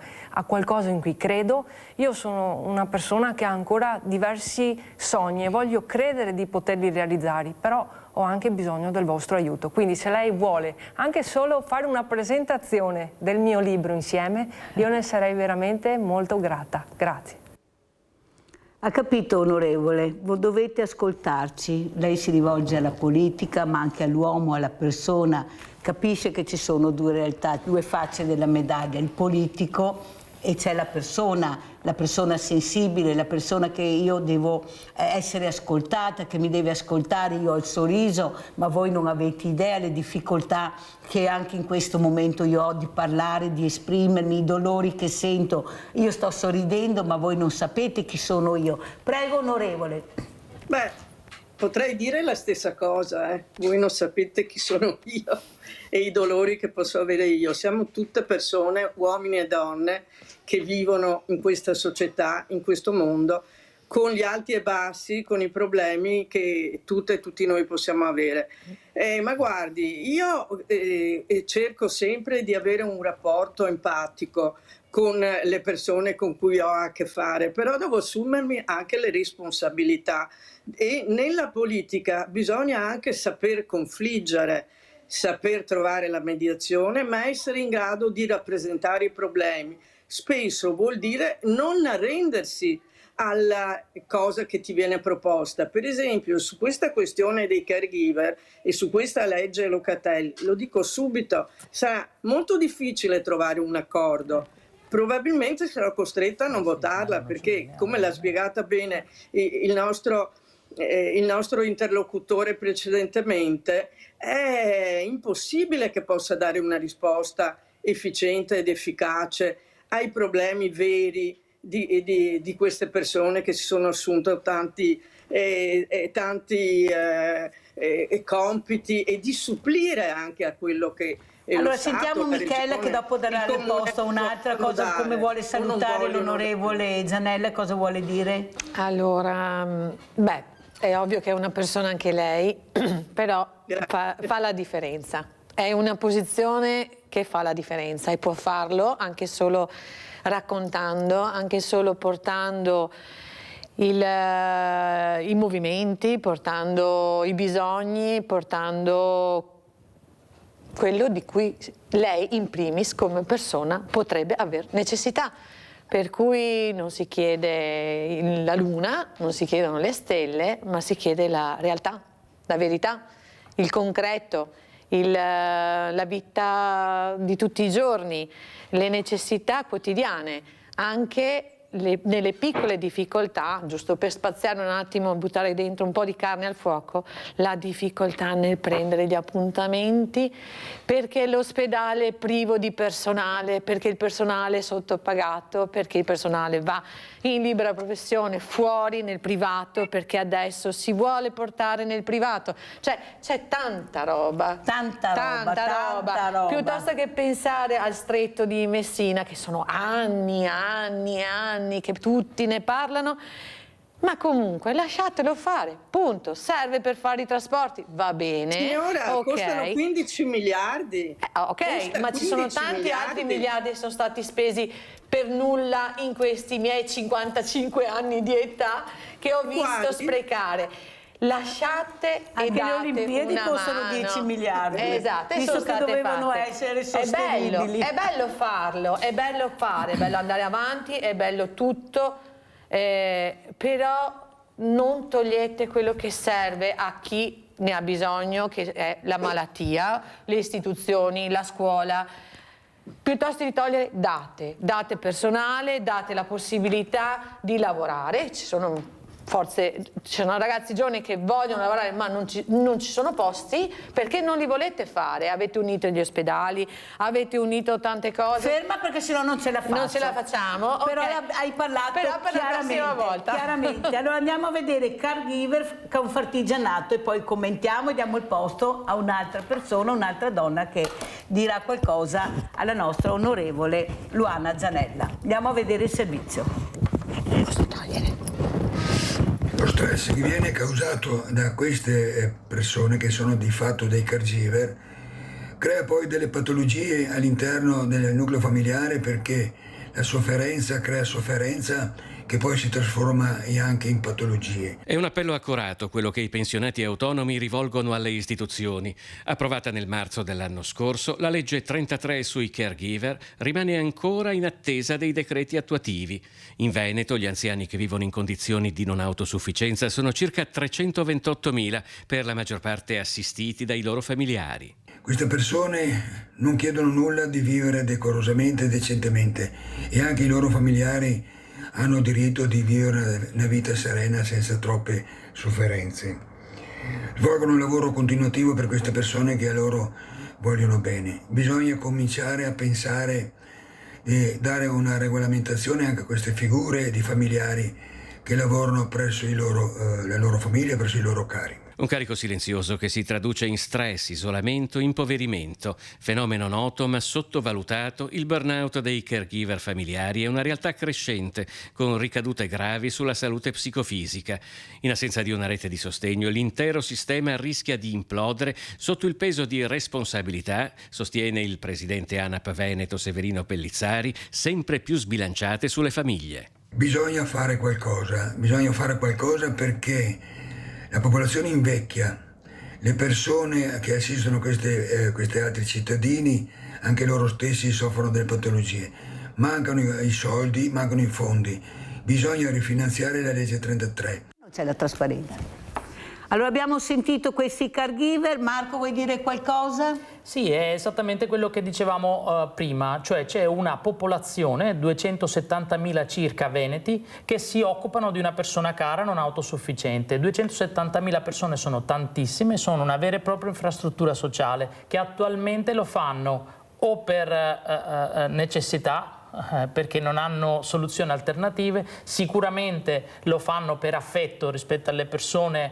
qualcosa in cui credo. Io sono una persona che ha ancora diversi sogni e voglio credere di poterli realizzare, però ho anche bisogno del vostro aiuto. Quindi se lei vuole anche solo fare una presentazione del mio libro insieme, io ne sarei veramente molto grata. Grazie. Ha capito, onorevole, voi dovete ascoltarci, lei si rivolge alla politica ma anche all'uomo, alla persona, capisce che ci sono due realtà, due facce della medaglia, il politico e c'è la persona sensibile, la persona che io devo essere ascoltata, che mi deve ascoltare, io ho il sorriso, ma voi non avete idea le difficoltà che anche in questo momento io ho di parlare, di esprimermi, i dolori che sento. Io sto sorridendo, ma voi non sapete chi sono io. Prego, onorevole. Beh, potrei dire la stessa cosa, Voi non sapete chi sono io e i dolori che posso avere io. Siamo tutte persone, uomini e donne, che vivono in questa società, in questo mondo, con gli alti e bassi, con i problemi che tutte e tutti noi possiamo avere. Ma guardi, io cerco sempre di avere un rapporto empatico con le persone con cui ho a che fare, però devo assumermi anche le responsabilità e nella politica bisogna anche saper confliggere, saper trovare la mediazione, ma essere in grado di rappresentare i problemi. Spesso vuol dire non arrendersi alla cosa che ti viene proposta. Per esempio, su questa questione dei caregiver e su questa legge Locatelli, lo dico subito, sarà molto difficile trovare un accordo. Probabilmente sarò costretta a non votarla perché, come l'ha spiegata bene il nostro interlocutore precedentemente, è impossibile che possa dare una risposta efficiente ed efficace ai problemi veri di queste persone che si sono assunto tanti compiti e di supplire anche a quello che allora sentiamo Michela che dopo darà risposta a un'altra cosa, come vuole salutare l'onorevole Zanella, cosa vuole dire? Allora, è ovvio che è una persona anche lei, però fa la differenza. È una posizione che fa la differenza e può farlo anche solo raccontando, anche solo portando i movimenti, portando i bisogni, portando quello di cui lei in primis come persona potrebbe aver necessità. Per cui non si chiede la luna, non si chiedono le stelle, ma si chiede la realtà, la verità, il concreto, la vita di tutti i giorni, le necessità quotidiane, anche nelle piccole difficoltà, giusto per spaziare un attimo, buttare dentro un po' di carne al fuoco, la difficoltà nel prendere gli appuntamenti, perché l'ospedale è privo di personale, perché il personale è sottopagato, perché il personale va in libera professione fuori nel privato, perché adesso si vuole portare nel privato. Cioè c'è tanta roba, tanta roba, piuttosto che pensare al stretto di Messina, che sono anni che tutti ne parlano, ma comunque lasciatelo fare, punto. Serve per fare i trasporti, va bene. Signora, costano 15 miliardi. Ok, ma ci sono tanti altri miliardi che sono stati spesi per nulla in questi miei 55 anni di età che ho visto sprecare. Lasciate anche e date le Olimpiadi una costano mano. 10 miliardi. Esatto, visto che dovevano essere sostenibili. È bello farlo, è bello fare, è bello andare avanti, è bello tutto, però non togliete quello che serve a chi ne ha bisogno, che è la malattia, le istituzioni, la scuola. Piuttosto di togliere, date personale, date la possibilità di lavorare. Ci sono ragazzi giovani che vogliono lavorare ma non ci sono posti perché non li volete fare. Avete unito gli ospedali, avete unito tante cose. Ferma, perché sennò non ce la faccio. Non ce la facciamo. Però okay. hai parlato per la prossima volta. Chiaramente. Allora andiamo a vedere Caregiver Confartigianato e poi commentiamo e diamo il posto a un'altra persona, un'altra donna che dirà qualcosa alla nostra onorevole Luana Zanella. Andiamo a vedere il servizio. Posso togliere? Lo stress che viene causato da queste persone che sono di fatto dei caregiver crea poi delle patologie all'interno del nucleo familiare, perché la sofferenza crea sofferenza che poi si trasforma anche in patologie. È un appello accorato quello che i pensionati autonomi rivolgono alle istituzioni. Approvata nel marzo dell'anno scorso, la legge 33 sui caregiver rimane ancora in attesa dei decreti attuativi. In Veneto gli anziani che vivono in condizioni di non autosufficienza sono circa 328.000, per la maggior parte assistiti dai loro familiari. Queste persone non chiedono nulla di vivere decorosamente e decentemente, e anche i loro familiari hanno diritto di vivere una vita serena senza troppe sofferenze. Svolgono un lavoro continuativo per queste persone che a loro vogliono bene. Bisogna cominciare a pensare di dare una regolamentazione anche a queste figure di familiari che lavorano presso le loro famiglie, presso i loro cari. Un carico silenzioso che si traduce in stress, isolamento, impoverimento. Fenomeno noto ma sottovalutato, il burnout dei caregiver familiari è una realtà crescente con ricadute gravi sulla salute psicofisica. In assenza di una rete di sostegno, l'intero sistema rischia di implodere sotto il peso di responsabilità, sostiene il presidente ANAP Veneto Severino Pellizzari, sempre più sbilanciate sulle famiglie. Bisogna fare qualcosa perché la popolazione invecchia, le persone che assistono questi altri cittadini, anche loro stessi soffrono delle patologie. Mancano i soldi, mancano i fondi. Bisogna rifinanziare la legge 33. Non c'è la trasparenza. Allora abbiamo sentito questi caregiver. Marco, vuoi dire qualcosa? Sì, è esattamente quello che dicevamo prima, cioè c'è una popolazione, 270.000 circa veneti, che si occupano di una persona cara non autosufficiente. 270.000 persone sono tantissime, sono una vera e propria infrastruttura sociale che attualmente lo fanno o per necessità, perché non hanno soluzioni alternative, sicuramente lo fanno per affetto rispetto alle persone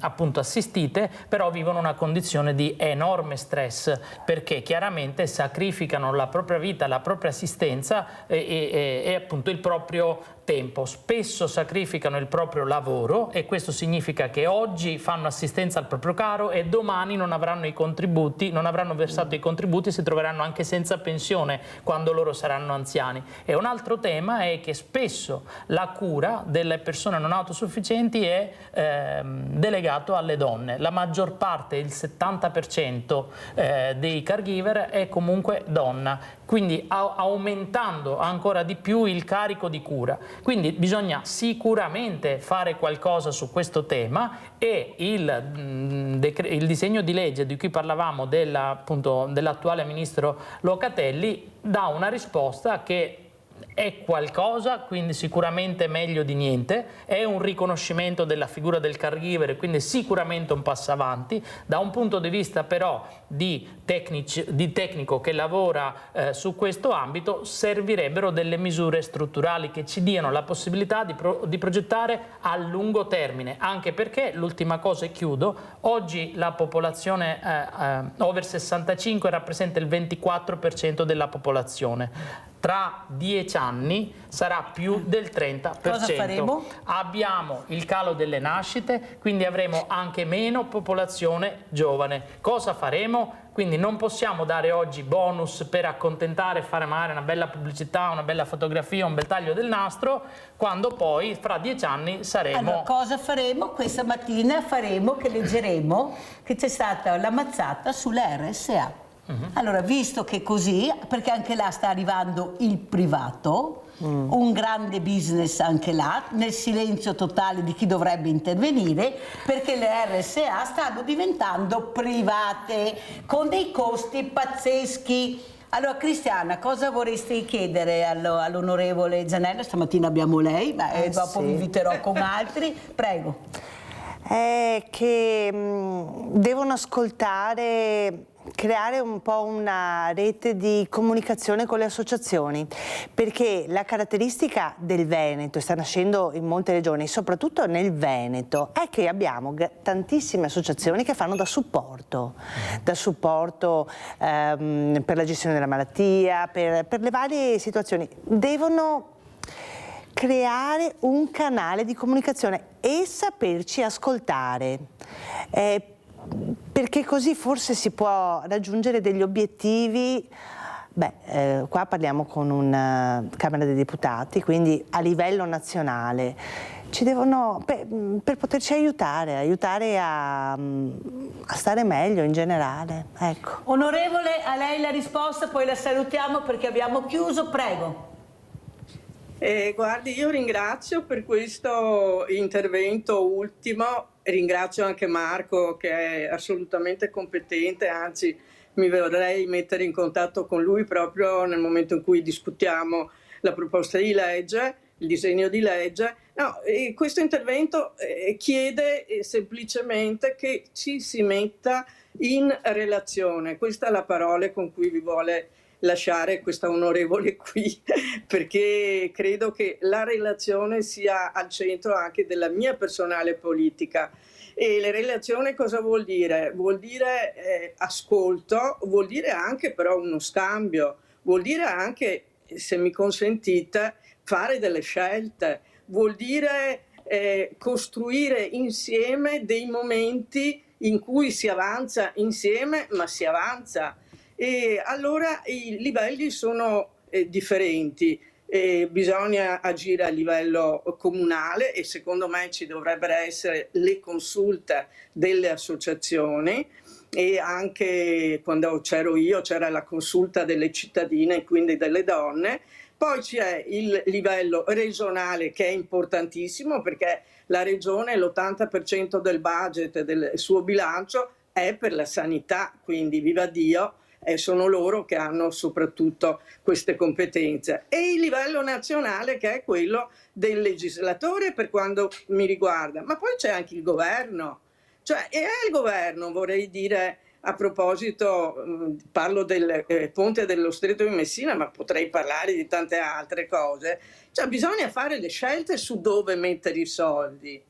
appunto assistite, però vivono una condizione di enorme stress perché chiaramente sacrificano la propria vita, la propria assistenza e appunto il proprio tempo, spesso sacrificano il proprio lavoro e questo significa che oggi fanno assistenza al proprio caro e domani non avranno i contributi, non avranno versato i contributi e si troveranno anche senza pensione quando loro saranno anziani. E un altro tema è che spesso la cura delle persone non autosufficienti è delegato alle donne. La maggior parte, il 70% dei caregiver è comunque donna, quindi aumentando ancora di più il carico di cura. Quindi bisogna sicuramente fare qualcosa su questo tema e il disegno di legge di cui parlavamo dell'attuale ministro Locatelli dà una risposta che è qualcosa, quindi sicuramente meglio di niente, è un riconoscimento della figura del caregiver, quindi sicuramente un passo avanti. Da un punto di vista però di tecnico che lavora su questo ambito, servirebbero delle misure strutturali che ci diano la possibilità di progettare a lungo termine, anche perché, l'ultima cosa e chiudo, oggi la popolazione over 65 rappresenta il 24% della popolazione. Tra 10 anni sarà più del 30%. Cosa faremo? Abbiamo il calo delle nascite, quindi avremo anche meno popolazione giovane. Cosa faremo? Quindi non possiamo dare oggi bonus per accontentare, fare magari una bella pubblicità, una bella fotografia, un bel taglio del nastro, quando poi fra 10 anni saremo... Allora, cosa faremo? Questa mattina leggeremo che c'è stata la mazzata sulla RSA. Allora, visto che così, perché anche là sta arrivando il privato, un grande business anche là, nel silenzio totale di chi dovrebbe intervenire, perché le RSA stanno diventando private, con dei costi pazzeschi. Allora, Cristiana, cosa vorresti chiedere all'onorevole Zanella? Stamattina abbiamo lei, ma dopo vi inviterò con altri. Prego. Che devono ascoltare, creare un po' una rete di comunicazione con le associazioni, perché la caratteristica del Veneto, e sta nascendo in molte regioni, soprattutto nel Veneto, è che abbiamo tantissime associazioni che fanno da supporto per la gestione della malattia, per le varie situazioni. Devono creare un canale di comunicazione e saperci ascoltare, perché così forse si può raggiungere degli obiettivi. Qua parliamo con una Camera dei Deputati, quindi a livello nazionale. Ci devono, per poterci aiutare a stare meglio in generale. Ecco. Onorevole, a lei la risposta, poi la salutiamo perché abbiamo chiuso. Prego. Guardi, io ringrazio per questo intervento ultimo, ringrazio anche Marco che è assolutamente competente, anzi mi vorrei mettere in contatto con lui proprio nel momento in cui discutiamo la proposta di legge, il disegno di legge. No, e questo intervento chiede semplicemente che ci si metta in relazione, questa è la parola con cui vi vuole lasciare questa onorevole qui, perché credo che la relazione sia al centro anche della mia personale politica. E la relazione cosa vuol dire? Vuol dire ascolto, vuol dire anche però uno scambio, vuol dire anche, se mi consentite, fare delle scelte, vuol dire costruire insieme dei momenti in cui si avanza insieme, ma si avanza. E allora i livelli sono differenti, bisogna agire a livello comunale e secondo me ci dovrebbero essere le consulte delle associazioni e anche quando c'ero io c'era la consulta delle cittadine, quindi delle donne. Poi c'è il livello regionale che è importantissimo perché la regione l'80% del budget del suo bilancio è per la sanità, quindi viva Dio, sono loro che hanno soprattutto queste competenze. E il livello nazionale che è quello del legislatore per quanto mi riguarda, ma poi c'è anche il governo, cioè è il governo, vorrei dire, a proposito, parlo del ponte dello Stretto di Messina, ma potrei parlare di tante altre cose, cioè bisogna fare le scelte su dove mettere i soldi.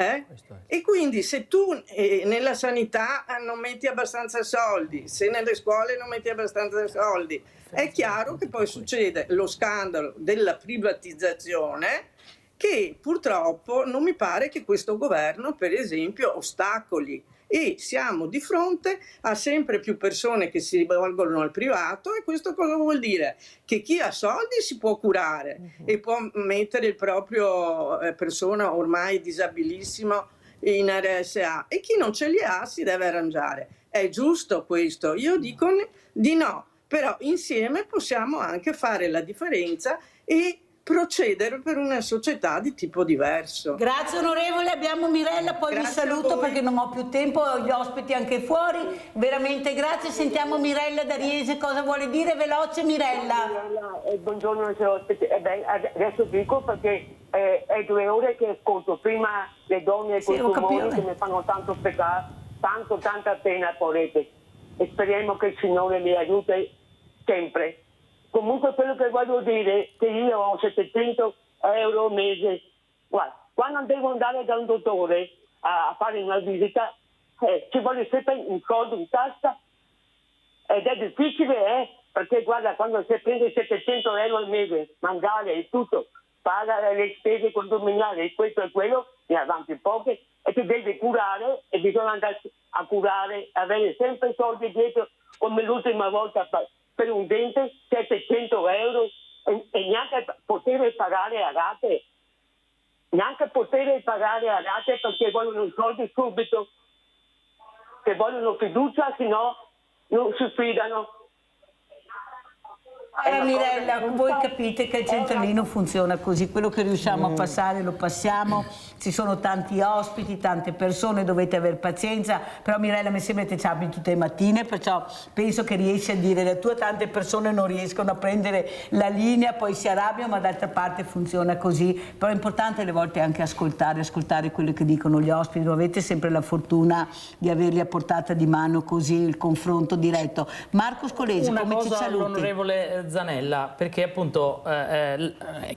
E quindi se tu nella sanità non metti abbastanza soldi, se nelle scuole non metti abbastanza soldi, è chiaro che poi succede lo scandalo della privatizzazione, che purtroppo non mi pare che questo governo, per esempio, ostacoli. E siamo di fronte a sempre più persone che si rivolgono al privato, e questo cosa vuol dire? Che chi ha soldi si può curare e può mettere il proprio persona ormai disabilissimo in RSA, e chi non ce li ha si deve arrangiare. È giusto questo? Io dico di no, però insieme possiamo anche fare la differenza e procedere per una società di tipo diverso. Grazie onorevole, abbiamo Mirella, poi vi saluto perché non ho più tempo, ho gli ospiti anche fuori, veramente grazie. Sentiamo Mirella da Riese cosa vuole dire, veloce Mirella. Buongiorno ai ospiti, adesso dico perché è 2 ore che ascolto, prima le donne con tumori che mi fanno tanto peccato, tanta pena, porrete, e speriamo che il Signore mi aiuti sempre. Comunque quello che voglio dire è che io ho 700 euro al mese. Guarda, quando devo andare da un dottore a fare una visita, ci vuole sempre un soldo in tasca ed è difficile, perché guarda, quando si prende 700 euro al mese, mangiare e tutto, paga le spese condominiali, questo e quello, ne avanti poche, e ti devi curare e bisogna andare a curare, avere sempre soldi dietro, come l'ultima volta per un dente 700 euro e neanche poter pagare a rate, perché vogliono i soldi subito, che vogliono fiducia, se no non si fidano. Mirella, voi capite che il centralino funziona così, quello che riusciamo a passare lo passiamo, ci sono tanti ospiti, tante persone, dovete aver pazienza, però Mirella mi sembra che ci abbi tutte le mattine, perciò penso che riesci a dire la tua, tante persone non riescono a prendere la linea, poi si arrabbiano, ma d'altra parte funziona così, però è importante alle volte anche ascoltare quello che dicono gli ospiti, non avete sempre la fortuna di averli a portata di mano così, il confronto diretto. Marco Scolesi, come ci saluti? L'onorevole Zanella, perché appunto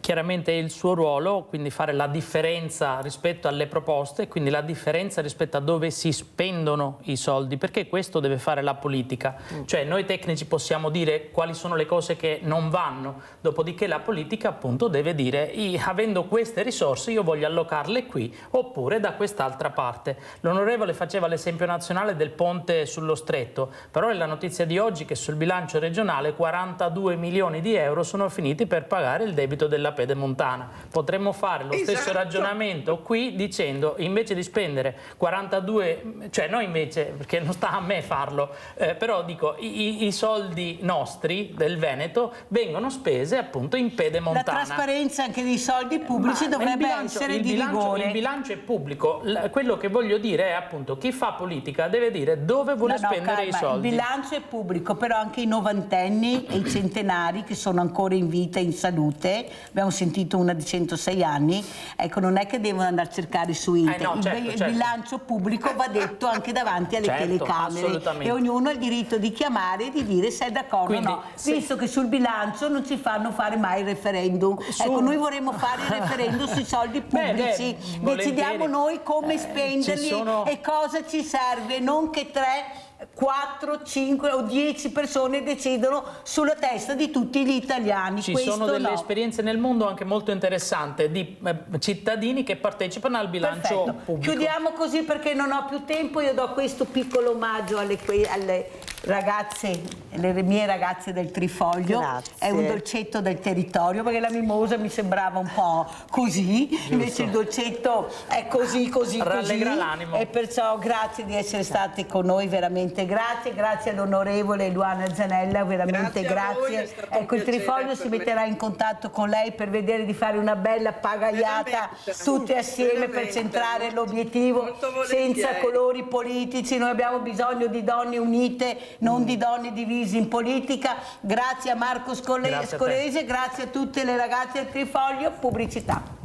chiaramente è il suo ruolo, quindi fare la differenza rispetto alle proposte, quindi la differenza rispetto a dove si spendono i soldi, perché questo deve fare la politica. Cioè noi tecnici possiamo dire quali sono le cose che non vanno, dopodiché la politica appunto deve dire avendo queste risorse io voglio allocarle qui oppure da quest'altra parte. L'onorevole faceva l'esempio nazionale del ponte sullo stretto, però è la notizia di oggi che sul bilancio regionale 42 milioni di euro sono finiti per pagare il debito della Pedemontana. Potremmo fare lo stesso ragionamento qui dicendo invece di spendere 42, cioè non invece, perché non sta a me farlo, però dico i soldi nostri del Veneto vengono spese appunto in Pedemontana. La trasparenza anche dei soldi pubblici dovrebbe essere di rigore. Il bilancio è pubblico, quello che voglio dire è appunto chi fa politica deve dire dove vuole spendere i soldi. Il bilancio è pubblico, però anche i novantenni e i centenari che sono ancora in vita e in salute, abbiamo sentito una di 106 anni, ecco, non è che devono andare a cercare su internet, il bilancio pubblico va detto anche davanti alle telecamere e ognuno ha il diritto di chiamare e di dire se è d'accordo o no, visto che sul bilancio non ci fanno fare mai il referendum. Ecco, noi vorremmo fare il referendum sui soldi pubblici, decidiamo noi come spenderli e cosa ci serve, non che 3, 4, 5 o 10 persone decidono sulla testa di tutti gli italiani. Ci sono delle esperienze nel mondo anche molto interessanti di cittadini che partecipano al bilancio pubblico. Chiudiamo così perché non ho più tempo, io do questo piccolo omaggio alle ragazze, le mie ragazze del Trifoglio. Grazie. È un dolcetto del territorio, perché la mimosa mi sembrava un po' così, invece il dolcetto è così, rallegra l'animo. E perciò grazie di essere state con noi, veramente grazie all'onorevole Luana Zanella, veramente grazie. Ecco, il Trifoglio si metterà in contatto con lei per vedere di fare una bella pagaiata tutte assieme per centrare l'obiettivo senza colori politici. Noi abbiamo bisogno di donne unite, non di donne divise in politica. Grazie a Marco Scolese, grazie a tutte le ragazze del Trifoglio. Pubblicità.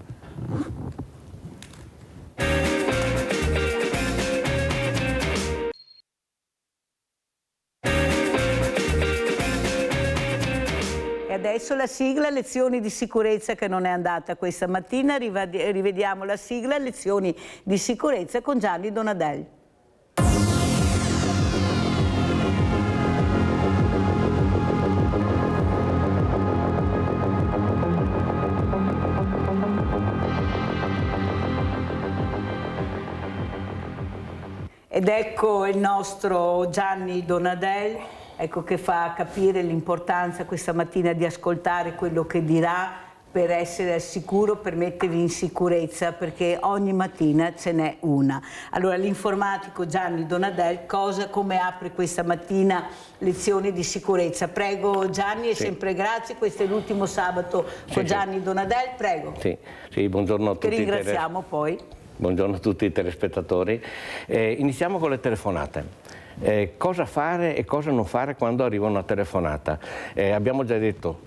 adesso la sigla, lezioni di sicurezza che non è andata questa mattina, rivediamo la sigla, lezioni di sicurezza con Gianni Donadel. Ed ecco il nostro Gianni Donadel, ecco, che fa capire l'importanza questa mattina di ascoltare quello che dirà per essere al sicuro, per mettervi in sicurezza, perché ogni mattina ce n'è una. Allora, l'informatico Gianni Donadel, come apre questa mattina lezioni di sicurezza? Prego Gianni, e sempre grazie, questo è l'ultimo sabato con Gianni Donadel, prego. Sì, buongiorno a tutti. Che ringraziamo poi. Buongiorno a tutti i telespettatori. Iniziamo con le telefonate. Cosa fare e cosa non fare quando arriva una telefonata? Abbiamo già detto,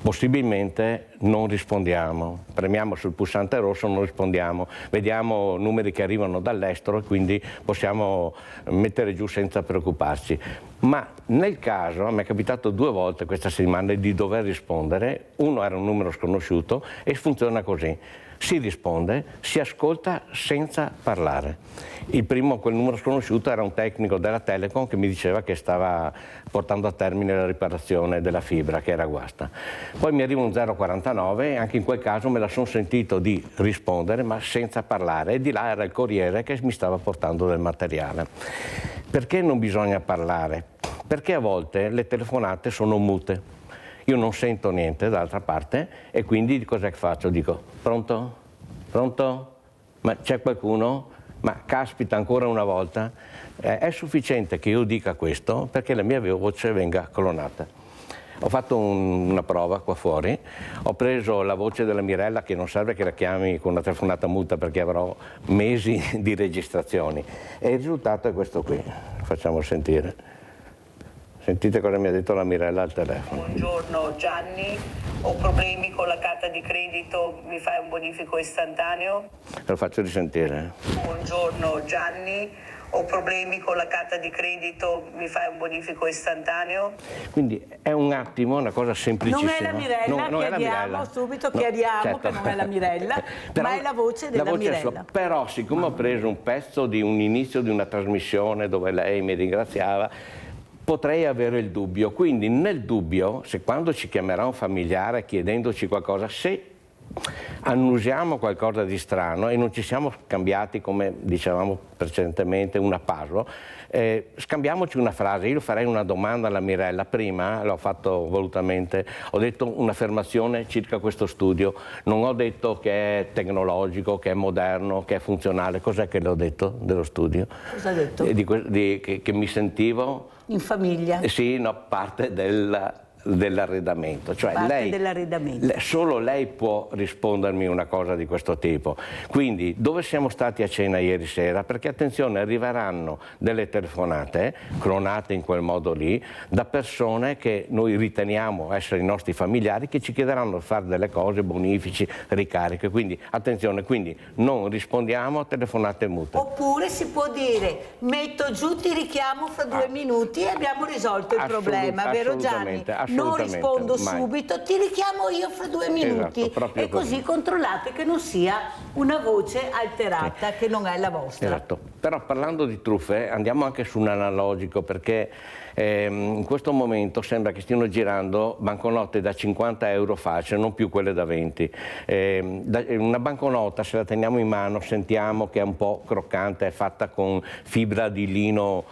possibilmente non rispondiamo, premiamo sul pulsante rosso, non rispondiamo, vediamo numeri che arrivano dall'estero e quindi possiamo mettere giù senza preoccuparci. Ma nel caso, a me è capitato 2 volte questa settimana di dover rispondere, uno era un numero sconosciuto e funziona così. Si risponde, si ascolta senza parlare. Il primo, quel numero sconosciuto, era un tecnico della Telecom che mi diceva che stava portando a termine la riparazione della fibra che era guasta. Poi mi arriva un 049 e anche in quel caso me la sono sentito di rispondere ma senza parlare, e di là era il corriere che mi stava portando del materiale. Perché non bisogna parlare? Perché a volte le telefonate sono mute. Io non sento niente dall'altra parte e quindi cos'è che faccio? Dico, pronto? Pronto? Ma c'è qualcuno? Ma caspita, ancora una volta? È sufficiente che io dica questo perché la mia voce venga clonata. Ho fatto una prova qua fuori, ho preso la voce della Mirella, che non serve che la chiami con una telefonata muta perché avrò mesi di registrazioni, e il risultato è questo qui. Facciamo sentire. Sentite cosa mi ha detto la Mirella al telefono. Buongiorno Gianni, ho problemi con la carta di credito, mi fai un bonifico istantaneo? Lo faccio risentire. Buongiorno Gianni, ho problemi con la carta di credito, mi fai un bonifico istantaneo? Quindi è un attimo, una cosa semplicissima. Non è la Mirella, non chiariamo subito, chiariamo certo. Che non è la Mirella, Però, ma è la voce della Mirella. Però siccome ho preso un pezzo di un inizio di una trasmissione dove lei mi ringraziava, potrei avere il dubbio, quindi nel dubbio, se quando ci chiamerà un familiare chiedendoci qualcosa, se annusiamo qualcosa di strano e non ci siamo scambiati, come dicevamo precedentemente, una puzzle, scambiamoci una frase. Io farei una domanda alla Mirella, prima l'ho fatto volutamente, ho detto un'affermazione circa questo studio, non ho detto che è tecnologico, che è moderno, che è funzionale. Cos'è che le ho detto dello studio? Cosa ha detto? Che mi sentivo... In famiglia? Sì, no, parte dell'arredamento, cioè solo lei può rispondermi una cosa di questo tipo. Quindi dove siamo stati a cena ieri sera? Perché attenzione, arriveranno delle telefonate clonate in quel modo lì da persone che noi riteniamo essere i nostri familiari, che ci chiederanno di fare delle cose, bonifici, ricariche, quindi attenzione, quindi non rispondiamo a telefonate mute. Oppure si può dire metto giù, ti richiamo fra 2 minuti e abbiamo risolto il problema, vero Gianni? Non rispondo subito, ti richiamo io fra 2 minuti, esatto, e così controllate che non sia una voce alterata, che non è la vostra. Esatto. Però parlando di truffe andiamo anche su un analogico, perché in questo momento sembra che stiano girando banconote da 50 euro facile, non più quelle da 20. Una banconota, se la teniamo in mano, sentiamo che è un po' croccante, è fatta con fibra di lino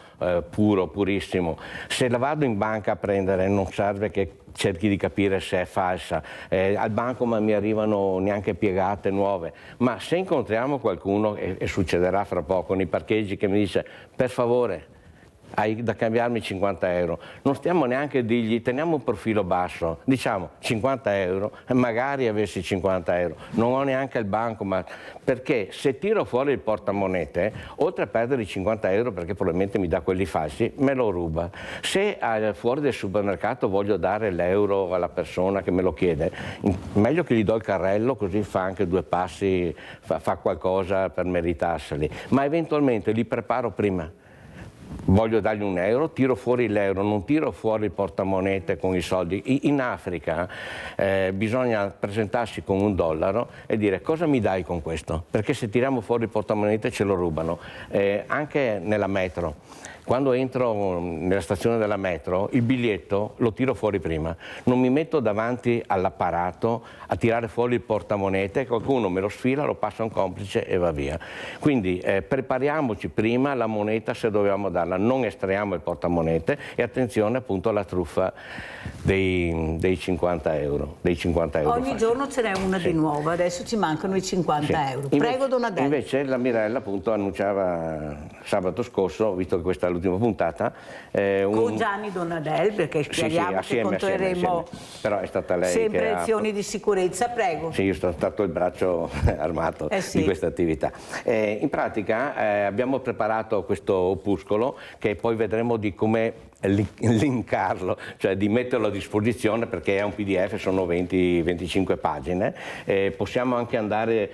puro, purissimo. Se la vado in banca a prendere non serve che cerchi di capire se è falsa, al bancomat mi arrivano neanche piegate nuove, ma se incontriamo qualcuno, e succederà fra poco nei parcheggi, che mi dice per favore hai da cambiarmi 50 euro, non stiamo neanche a dirgli teniamo un profilo basso, diciamo 50 euro e magari avessi 50 euro, non ho neanche il bancomat, perché se tiro fuori il portamonete, oltre a perdere i 50 euro perché probabilmente mi dà quelli falsi, me lo ruba. Se fuori del supermercato voglio dare l'euro alla persona che me lo chiede, meglio che gli do il carrello, così fa anche 2 passi, fa qualcosa per meritarseli, ma eventualmente li preparo prima. voglio dargli un euro, tiro fuori l'euro, non tiro fuori il portamonete con i soldi. In Africa bisogna presentarsi con $1 e dire cosa mi dai con questo, perché se tiriamo fuori il portamonete ce lo rubano. Anche nella metro. Quando entro nella stazione della metro, il biglietto lo tiro fuori prima. Non mi metto davanti all'apparato a tirare fuori il portamonete, qualcuno me lo sfila, lo passa a un complice e va via. Quindi prepariamoci prima la moneta se dobbiamo darla, non estraiamo il portamonete e attenzione appunto alla truffa dei 50 euro. Ogni giorno ce n'è una di nuova, adesso ci mancano i 50 euro. Prego Donadel. Invece la Mirella appunto annunciava sabato scorso, visto che questa è l'ultima puntata, con Gianni Donadel, perché speriamo che controlleremo però è stata lei sempre che lezioni di sicurezza, prego. Sì, io sono stato il braccio armato di questa attività. In pratica abbiamo preparato questo opuscolo che poi vedremo di come linkarlo, cioè di metterlo a disposizione, perché è un PDF, sono 20-25 pagine. Possiamo anche andare,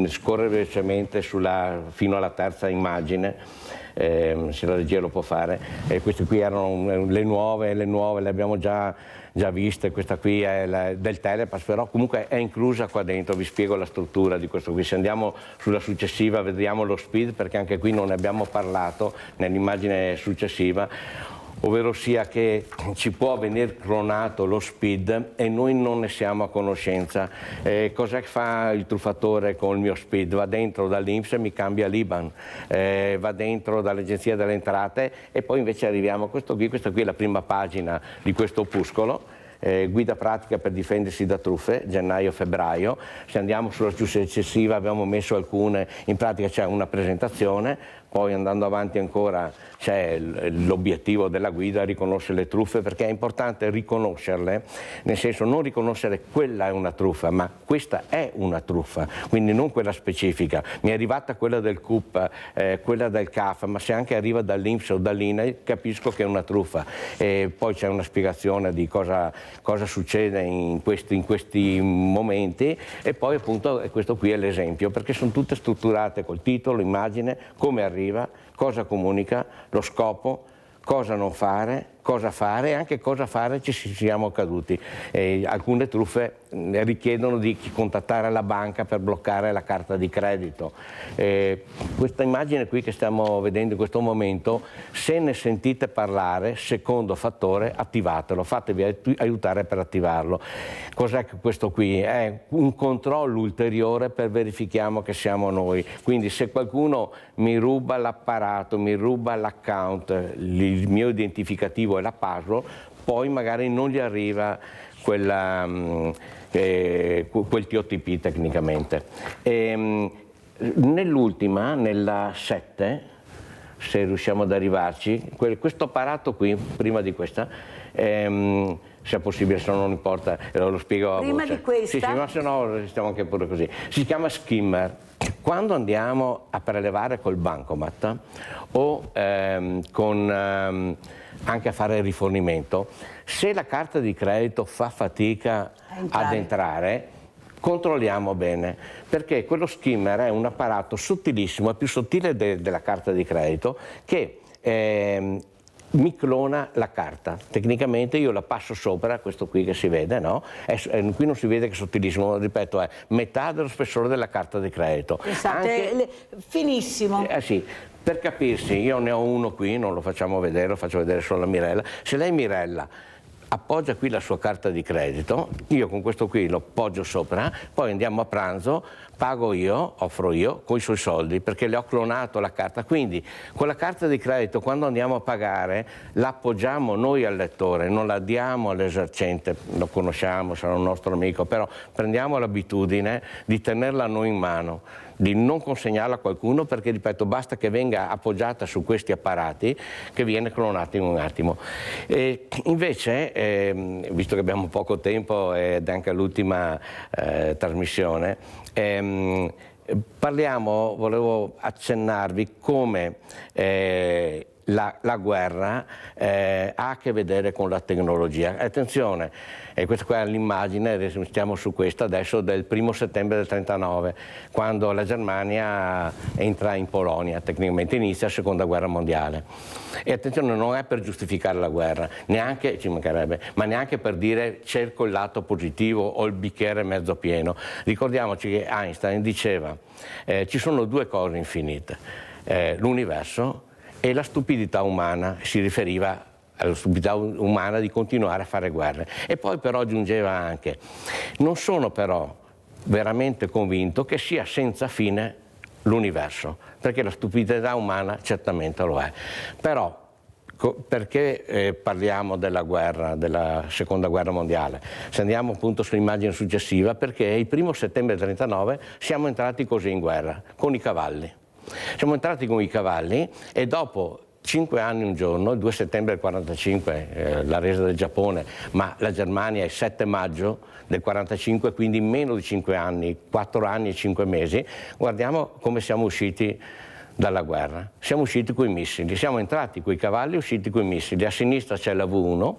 scorrere velocemente fino alla terza immagine, se la regia lo può fare. Queste qui erano le nuove, le abbiamo già viste. Questa qui è del Telepass, però comunque è inclusa qua dentro. Vi spiego la struttura di questo qui. Se andiamo sulla successiva vediamo lo speed, perché anche qui non ne abbiamo parlato nell'immagine successiva, ovvero sia che ci può venire clonato lo SPID e noi non ne siamo a conoscenza. Cos'è che fa il truffatore con il mio SPID? Va dentro dall'INPS e mi cambia l'IBAN, va dentro dall'Agenzia delle Entrate e poi invece arriviamo a questo qui. Questa qui è la prima pagina di questo opuscolo. Guida pratica per difendersi da truffe, gennaio-febbraio. Se andiamo sulla successiva abbiamo messo alcune, in pratica c'è una presentazione, poi andando avanti ancora c'è l'obiettivo della guida, riconoscere le truffe, perché è importante riconoscerle, nel senso non riconoscere quella è una truffa, ma questa è una truffa, quindi non quella specifica. Mi è arrivata quella del CUP, quella del CAF, ma se anche arriva dall'INPS o dall'INAIL capisco che è una truffa. Poi c'è una spiegazione di cosa succede in questi momenti e poi appunto questo qui è l'esempio, perché sono tutte strutturate col titolo, immagine, come arriva, cosa comunica, lo scopo, cosa non fare, cosa fare e anche cosa fare ci siamo caduti. Alcune truffe richiedono di contattare la banca per bloccare la carta di credito. Questa immagine qui che stiamo vedendo in questo momento, se ne sentite parlare, secondo fattore, attivatelo, fatevi aiutare per attivarlo. Cos'è che questo qui? È un controllo ulteriore per verifichiamo che siamo noi. Quindi se qualcuno mi ruba l'apparato, mi ruba l'account, il mio identificativo e la password, poi magari non gli arriva quel TOTP tecnicamente. Nell'ultima, nella 7, se riusciamo ad arrivarci, questo apparato qui, prima di questa, se è possibile, se no non importa, lo spiego a voce. Prima di questa? Sì, ma se no restiamo anche pure così. Si chiama skimmer. Quando andiamo a prelevare col bancomat o anche a fare il rifornimento, se la carta di credito fa fatica ad entrare, controlliamo bene, perché quello skimmer è un apparato sottilissimo, è più sottile della carta di credito, che mi clona la carta. Tecnicamente io la passo sopra, questo qui che si vede, no? Qui non si vede che è sottilissimo, ripeto, è metà dello spessore della carta di credito. Pensate, finissimo. Sì. Per capirsi, io ne ho uno qui, non lo facciamo vedere, lo faccio vedere solo a Mirella. Se lei, Mirella, appoggia qui la sua carta di credito, io con questo qui lo appoggio sopra, poi andiamo a pranzo, pago io, offro io, con i suoi soldi, perché le ho clonato la carta. Quindi con la carta di credito, quando andiamo a pagare, la appoggiamo noi al lettore, non la diamo all'esercente, lo conosciamo, sarà un nostro amico, però prendiamo l'abitudine di tenerla noi in mano, di non consegnarla a qualcuno, perché, ripeto, basta che venga appoggiata su questi apparati che viene clonata in un attimo. Invece, visto che abbiamo poco tempo ed è anche l'ultima trasmissione, volevo accennarvi come la guerra ha a che vedere con la tecnologia. Attenzione, questa qua è l'immagine, stiamo su questa adesso, del 1° settembre del 1939, quando la Germania entra in Polonia, tecnicamente inizia la seconda guerra mondiale. E attenzione, non è per giustificare la guerra, neanche, ci mancherebbe, ma neanche per dire cerco il lato positivo o il bicchiere mezzo pieno. Ricordiamoci che Einstein diceva ci sono due cose infinite, l'universo e la stupidità umana, si riferiva alla stupidità umana di continuare a fare guerre. E poi però aggiungeva anche, non sono però veramente convinto che sia senza fine l'universo, perché la stupidità umana certamente lo è. Però perché parliamo della guerra, della seconda guerra mondiale? Se andiamo appunto sull'immagine successiva, perché il 1° settembre del 1939 siamo entrati così in guerra, con i cavalli. Siamo entrati con i cavalli e dopo 5 anni un giorno, il 2 settembre del 1945, la resa del Giappone, ma la Germania è il 7 maggio del 1945, quindi in meno di 5 anni, 4 anni e 5 mesi, guardiamo come siamo usciti dalla guerra. Siamo usciti coi missili, siamo entrati coi cavalli e usciti coi missili. A sinistra c'è la V1,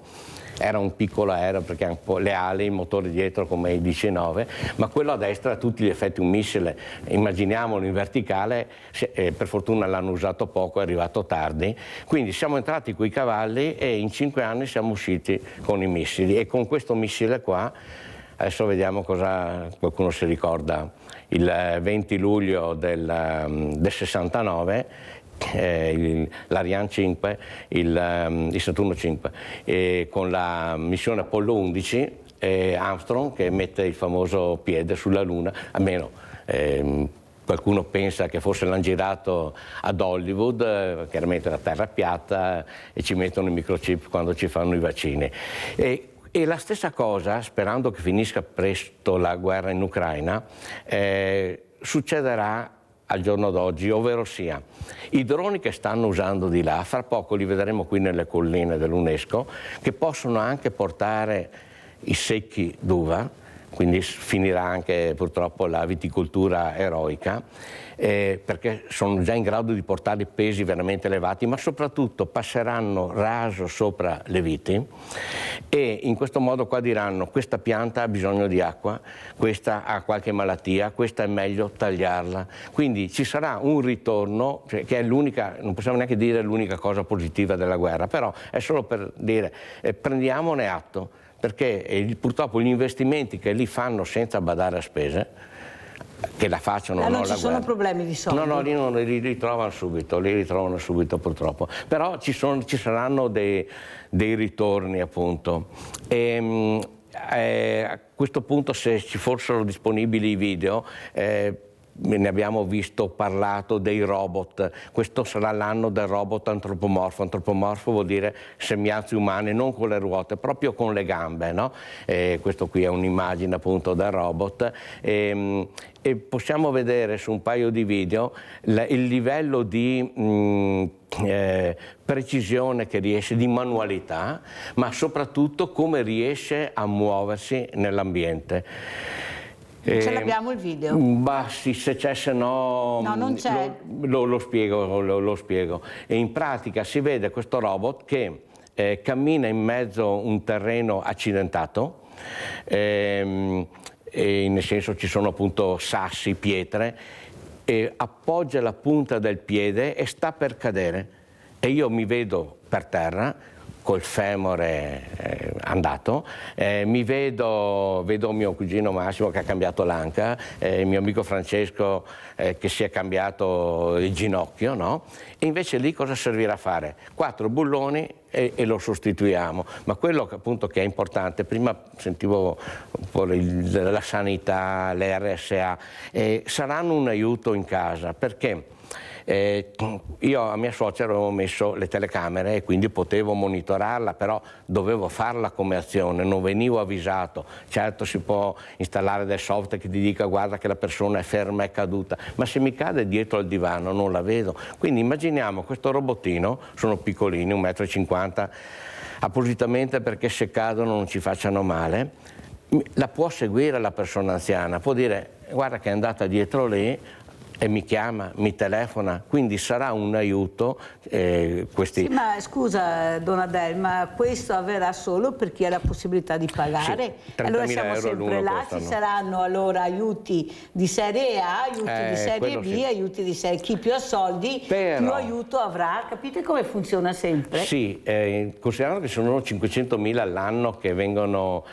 era un piccolo aereo perché ha un po' le ali, il motore dietro come il DC-9, ma quello a destra a tutti gli effetti un missile, immaginiamolo in verticale, per fortuna l'hanno usato poco, è arrivato tardi, quindi siamo entrati coi cavalli e in 5 anni siamo usciti con i missili e con questo missile qua, adesso vediamo cosa qualcuno si ricorda, il 20 luglio del 69, l'Ariane 5, il Saturno 5, con la missione Apollo 11, Armstrong che mette il famoso piede sulla Luna, almeno qualcuno pensa che forse l'hanno girato ad Hollywood, chiaramente la terra è piatta e ci mettono i microchip quando ci fanno i vaccini. E la stessa cosa, sperando che finisca presto la guerra in Ucraina, succederà al giorno d'oggi, ovvero sia i droni che stanno usando di là, fra poco li vedremo qui nelle colline dell'UNESCO, che possono anche portare i secchi d'uva, quindi finirà anche purtroppo la viticoltura eroica, perché sono già in grado di portare pesi veramente elevati, ma soprattutto passeranno raso sopra le viti e in questo modo qua diranno questa pianta ha bisogno di acqua, questa ha qualche malattia, questa è meglio tagliarla. Quindi ci sarà un ritorno, che è l'unica, non possiamo neanche dire l'unica cosa positiva della guerra, però è solo per dire prendiamone atto, perché purtroppo gli investimenti che lì fanno senza badare a spese, che la facciano, non ci sono problemi di soldi. No, lì non li ritrovano subito purtroppo. Però ci saranno dei ritorni appunto. A questo punto, se ci fossero disponibili i video, ne abbiamo visto parlato dei robot. Questo sarà l'anno del robot antropomorfo. Antropomorfo vuol dire sembianze umane, non con le ruote, proprio con le gambe, no? Questo qui è un'immagine appunto del robot. E possiamo vedere su un paio di video il livello di precisione che riesce, di manualità, ma soprattutto come riesce a muoversi nell'ambiente. Ce l'abbiamo il video? Bah sì, se c'è, se no... No, non c'è. Lo spiego. E in pratica si vede questo robot che cammina in mezzo a un terreno accidentato, e nel senso ci sono appunto sassi, pietre, e appoggia la punta del piede e sta per cadere. E io mi vedo per terra, col femore andato, vedo mio cugino Massimo che ha cambiato l'anca, mio amico Francesco che si è cambiato il ginocchio, no? E invece lì cosa servirà a fare? 4 bulloni e lo sostituiamo. Ma quello appunto che è importante, prima sentivo un po' la sanità, le RSA, saranno un aiuto in casa, perché io a mia suocera avevo messo le telecamere e quindi potevo monitorarla, però dovevo farla come azione, non venivo avvisato. Certo si può installare del software che ti dica guarda che la persona è ferma, è caduta, ma se mi cade dietro al divano non la vedo. Quindi immaginiamo questo robottino, sono piccolini, 1,50 m, appositamente perché se cadono non ci facciano male, la può seguire la persona anziana, può dire guarda che è andata dietro lì, e mi chiama, mi telefona, quindi sarà un aiuto. Sì, ma scusa Donadel, ma questo avverrà solo per chi ha la possibilità di pagare? Sì, allora siamo sempre là, costano. ci saranno allora aiuti di serie A, aiuti di serie B, sì. aiuti di serie... Chi più ha soldi più aiuto avrà, capite come funziona sempre? Sì, considerando che sono 500.000 all'anno che vengono,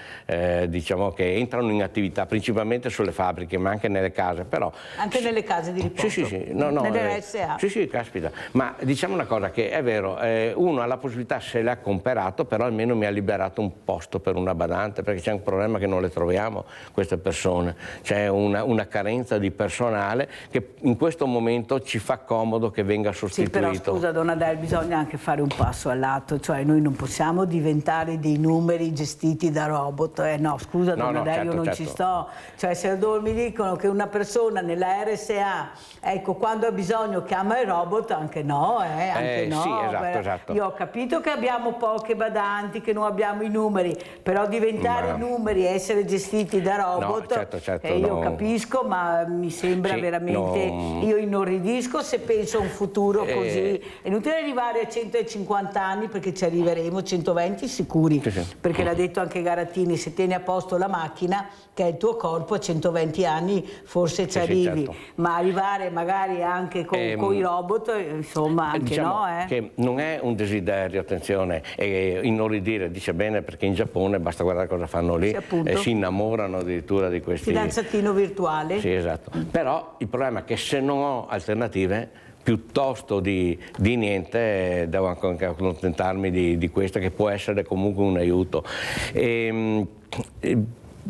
diciamo che entrano in attività principalmente sulle fabbriche ma anche nelle case, però... Anche nelle case di riposo? Sì, nelle RSA? Sì, caspita, ma diciamo una cosa che è vero, uno ha la possibilità, se l'ha comperato, però almeno mi ha liberato un posto per una badante, perché c'è un problema che non le troviamo queste persone, c'è una carenza di personale che in questo momento ci fa comodo che venga sostituito. Sì, però scusa Donadel, bisogna anche fare un passo al lato, cioè noi non possiamo diventare dei numeri gestiti da robot, no scusa Donadel, certo, io non ci sto, cioè se mi dicono che una persona nella RSA, ecco, quando ha bisogno chiama il robot, anche no, anche no. Sì, esatto. Io ho capito che abbiamo poche badanti, che non abbiamo i numeri, però diventare numeri e essere gestiti da robot, certo, io capisco, ma mi sembra veramente, io inorridisco se penso a un futuro così. È inutile arrivare a 150 anni, perché ci arriveremo, 120 sicuri, perché l'ha detto anche Garattini, se tieni a posto la macchina, che è il tuo corpo, a 120 anni forse ci arrivi, certo. ma arrivare magari anche con i robot, insomma, anche diciamo no. Che non è un desiderio, attenzione, inorridire, dice bene, perché in Giappone basta guardare cosa fanno lì, si innamorano addirittura di questi... Fidanzatino virtuale. Sì, esatto. Però il problema è che se non ho alternative, piuttosto di niente, devo anche accontentarmi di questo, che può essere comunque un aiuto.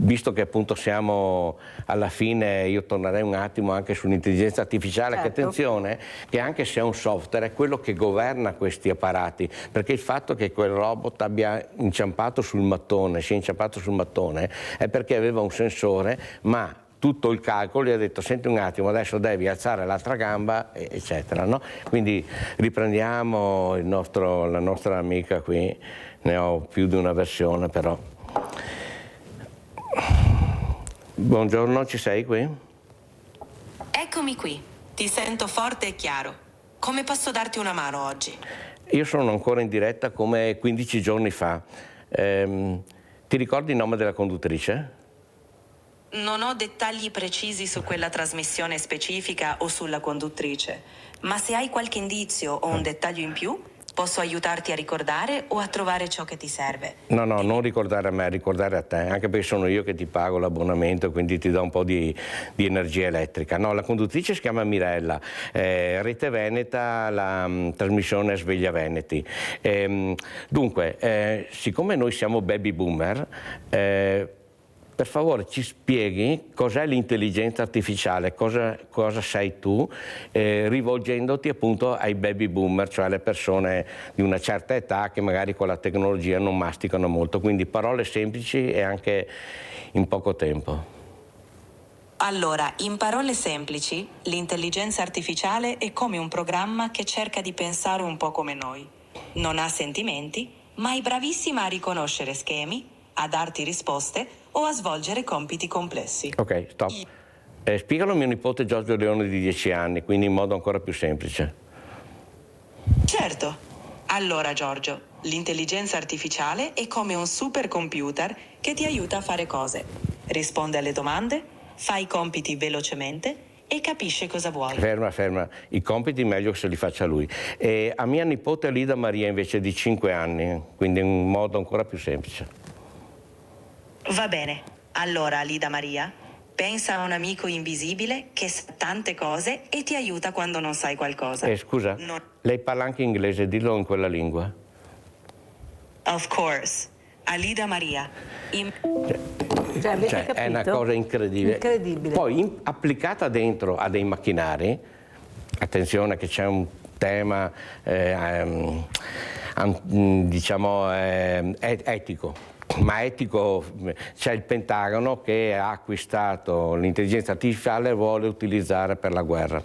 Visto che appunto siamo alla fine, io tornerei un attimo anche sull'intelligenza artificiale, che attenzione, che anche se è un software è quello che governa questi apparati, perché il fatto che quel robot abbia inciampato sul mattone, sia inciampato sul mattone, è perché aveva un sensore, ma tutto il calcolo gli ha detto: senti un attimo, adesso devi alzare l'altra gamba, eccetera, no? Quindi riprendiamo la nostra amica qui, ne ho più di una versione però. Buongiorno, ci sei qui? Eccomi qui, ti sento forte e chiaro. Come posso darti una mano oggi? Io sono ancora in diretta come 15 giorni fa. Ti ricordi il nome della conduttrice? Non ho dettagli precisi su quella trasmissione specifica o sulla conduttrice, ma se hai qualche indizio o un dettaglio in più, posso aiutarti a ricordare o a trovare ciò che ti serve. No, non ricordare a me, ricordare a te, anche perché sono io che ti pago l'abbonamento, quindi ti do un po' di energia elettrica. No, la conduttrice si chiama Mirella, Rete Veneta, la trasmissione Sveglia Veneti. Dunque, siccome noi siamo baby boomer, per favore ci spieghi cos'è l'intelligenza artificiale, cosa sei tu, rivolgendoti appunto ai baby boomer, cioè alle persone di una certa età che magari con la tecnologia non masticano molto, quindi parole semplici e anche in poco tempo. Allora, in parole semplici, l'intelligenza artificiale è come un programma che cerca di pensare un po' come noi. Non ha sentimenti, ma è bravissima a riconoscere schemi, a darti risposte o a svolgere compiti complessi. Ok, stop. Spiegalo a mio nipote Giorgio Leone di 10 anni, quindi in modo ancora più semplice. Certo. Allora Giorgio, l'intelligenza artificiale è come un supercomputer che ti aiuta a fare cose. Risponde alle domande, fa i compiti velocemente e capisce cosa vuoi. Ferma. I compiti meglio che se li faccia lui. E a mia nipote Lida Maria invece di 5 anni, quindi in modo ancora più semplice. Va bene, allora Lida Maria, pensa a un amico invisibile che sa tante cose e ti aiuta quando non sai qualcosa. Scusa, lei parla anche inglese, dillo in quella lingua. Of course, a Lida Maria. Cioè, è una cosa incredibile. Poi applicata dentro a dei macchinari, attenzione che c'è un tema etico. ma etico. C'è il Pentagono che ha acquistato l'intelligenza artificiale e vuole utilizzare per la guerra,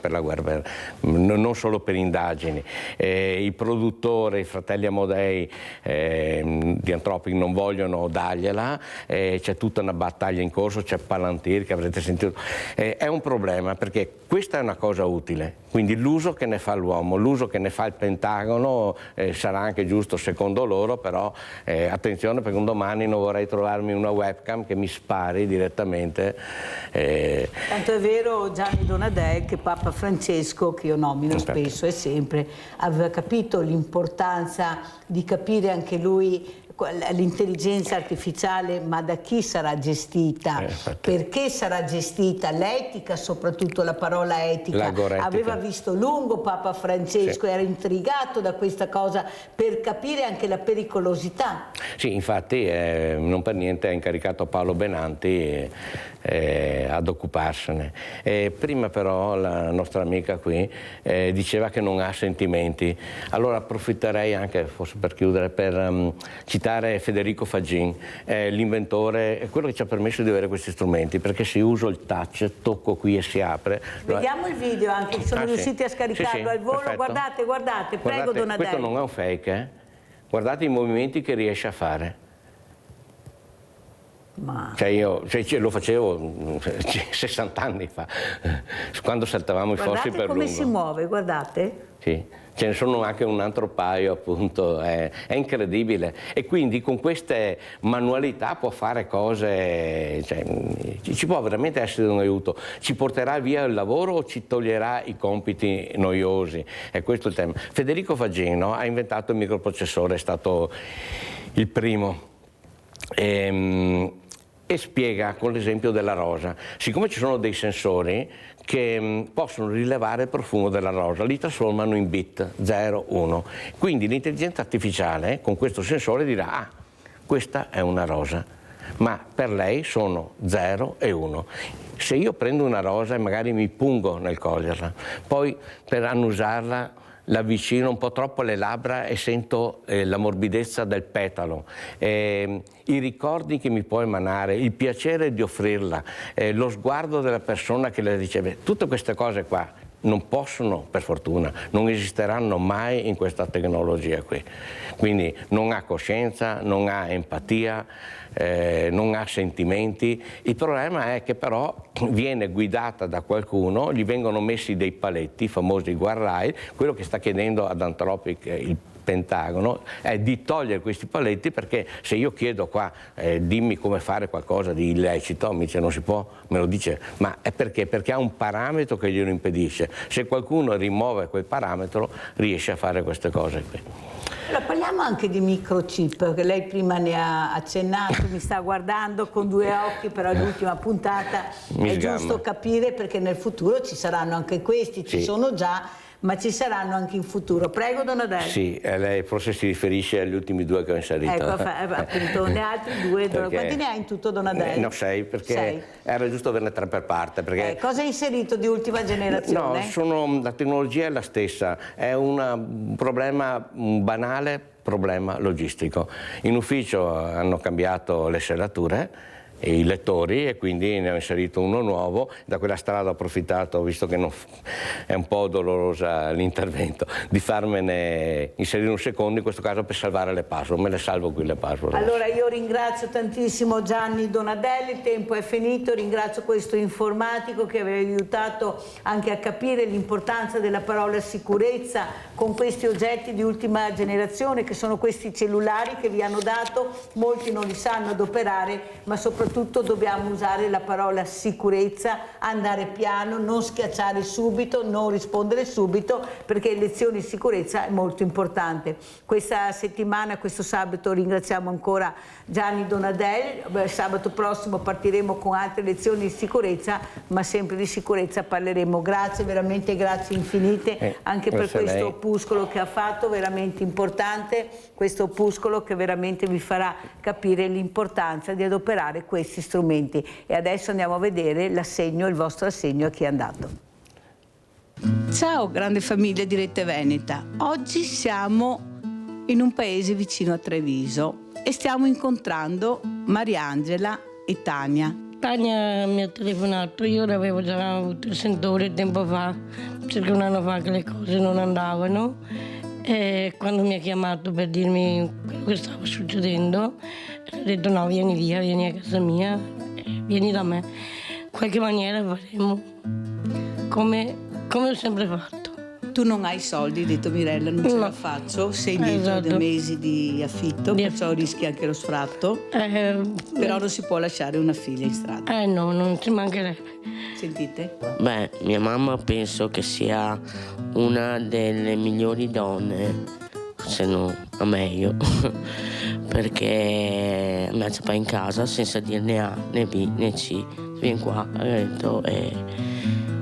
non solo per indagini. I produttori, i fratelli Amodei di Anthropic non vogliono dargliela, c'è tutta una battaglia in corso, c'è Palantir che avrete sentito. È un problema perché questa è una cosa utile, quindi l'uso che ne fa l'uomo, l'uso che ne fa il Pentagono sarà anche giusto secondo loro, però attenzione perché un domani non vorrei trovarmi una webcam che mi spari direttamente. Tanto è vero Gianni Donadè che Papa Francesco, che io nomino spesso e sempre, aveva capito l'importanza di capire anche lui l'intelligenza artificiale, ma da chi sarà gestita, perché sarà gestita, l'etica, soprattutto la parola etica. Aveva visto lungo Papa Francesco, era intrigato da questa cosa per capire anche la pericolosità. Sì, infatti non per niente ha incaricato Paolo Benanti ad occuparsene. Prima però la nostra amica qui diceva che non ha sentimenti, allora approfitterei anche, forse per chiudere, per citare Federico Faggin, l'inventore, quello che ci ha permesso di avere questi strumenti, perché se uso il touch, tocco qui e si apre. Vediamo il video anche, sono riusciti a scaricarlo al volo, perfetto. guardate, prego Donadè. Questo non è un fake, guardate i movimenti che riesce a fare. Cioè io lo facevo 60 anni fa, quando saltavamo i fossi per lungo. Guardate come si muove, guardate. Sì, ce ne sono anche un altro paio, appunto, è incredibile. E quindi con queste manualità può fare cose, cioè, ci può veramente essere un aiuto. Ci porterà via il lavoro o ci toglierà i compiti noiosi? È questo il tema. Federico Faggino ha inventato il microprocessore, è stato il primo. E spiega con l'esempio della rosa. Siccome ci sono dei sensori che possono rilevare il profumo della rosa, li trasformano in bit 0, 1. Quindi l'intelligenza artificiale con questo sensore dirà: questa è una rosa, ma per lei sono 0 e 1. Se io prendo una rosa e magari mi pungo nel coglierla, poi per annusarla l'avvicino un po' troppo alle labbra e sento la morbidezza del petalo, i ricordi che mi può emanare, il piacere di offrirla, lo sguardo della persona che la riceve, tutte queste cose qua non possono, per fortuna, non esisteranno mai in questa tecnologia qui. Quindi non ha coscienza, non ha empatia, non ha sentimenti. Il problema è che però viene guidata da qualcuno, gli vengono messi dei paletti, i famosi guardrail. Quello che sta chiedendo ad Anthropic il Pentagono è di togliere questi paletti, perché se io chiedo qua dimmi come fare qualcosa di illecito, mi dice non si può, me lo dice, ma è perché? Perché ha un parametro che glielo impedisce. Se qualcuno rimuove quel parametro riesce a fare queste cose qui. Allora, parliamo anche di microchip, che lei prima ne ha accennato, mi sta guardando con due occhi, però è l'ultima puntata, è giusto capire perché nel futuro ci saranno anche questi, ci sono già, ma ci saranno anche in futuro. Prego Donadè. Sì, lei forse si riferisce agli ultimi due che ho inserito. Ecco, appunto, ne altri due. Perché... Quanti ne ha in tutto Donadè? No, 6, perché era giusto averne 3 per parte. Perché... cosa hai inserito di ultima generazione? No, la tecnologia è la stessa, è un problema banale, problema logistico. In ufficio hanno cambiato le serrature e i lettori e quindi ne ho inserito uno nuovo. Da quella strada ho approfittato, visto che è un po' dolorosa l'intervento, di farmene inserire un secondo, in questo caso per salvare le password. Me le salvo qui le password. Allora io ringrazio tantissimo Gianni Donadè, il tempo è finito, ringrazio questo informatico che aveva aiutato anche a capire l'importanza della parola sicurezza con questi oggetti di ultima generazione che sono questi cellulari che vi hanno dato, molti non li sanno adoperare, ma soprattutto dobbiamo usare la parola sicurezza, andare piano, non schiacciare subito, non rispondere subito, perché lezioni di sicurezza è molto importante. Questa settimana, questo sabato, ringraziamo ancora Gianni Donadè. Sabato prossimo partiremo con altre lezioni di sicurezza, ma sempre di sicurezza parleremo. Grazie, veramente grazie infinite anche per questo opuscolo che ha fatto, veramente importante, questo opuscolo che veramente vi farà capire l'importanza di adoperare questi strumenti. E adesso andiamo a vedere l'assegno, il vostro assegno a chi è andato. Ciao grande famiglia di Rete Veneta, oggi siamo in un paese vicino a Treviso e stiamo incontrando Mariangela e Tania. Tania mi ha telefonato, io l'avevo già avuto il sentore tempo fa, circa un anno fa che le cose non andavano, e quando mi ha chiamato per dirmi quello che stava succedendo, ho detto no, vieni via, vieni a casa mia, vieni da me, in qualche maniera faremo come ho sempre fatto. Tu non hai soldi, hai detto Mirella, non ce la faccio, sei dietro dei mesi di affitto, perciò rischi anche lo sfratto, però non si può lasciare una figlia in strada. No, non ci mancherebbe. Sentite? Beh, mia mamma penso che sia una delle migliori donne, se non a meglio, perché mi ha ciapato in casa senza dirne A, né B, né C. Vieni qua, ha detto,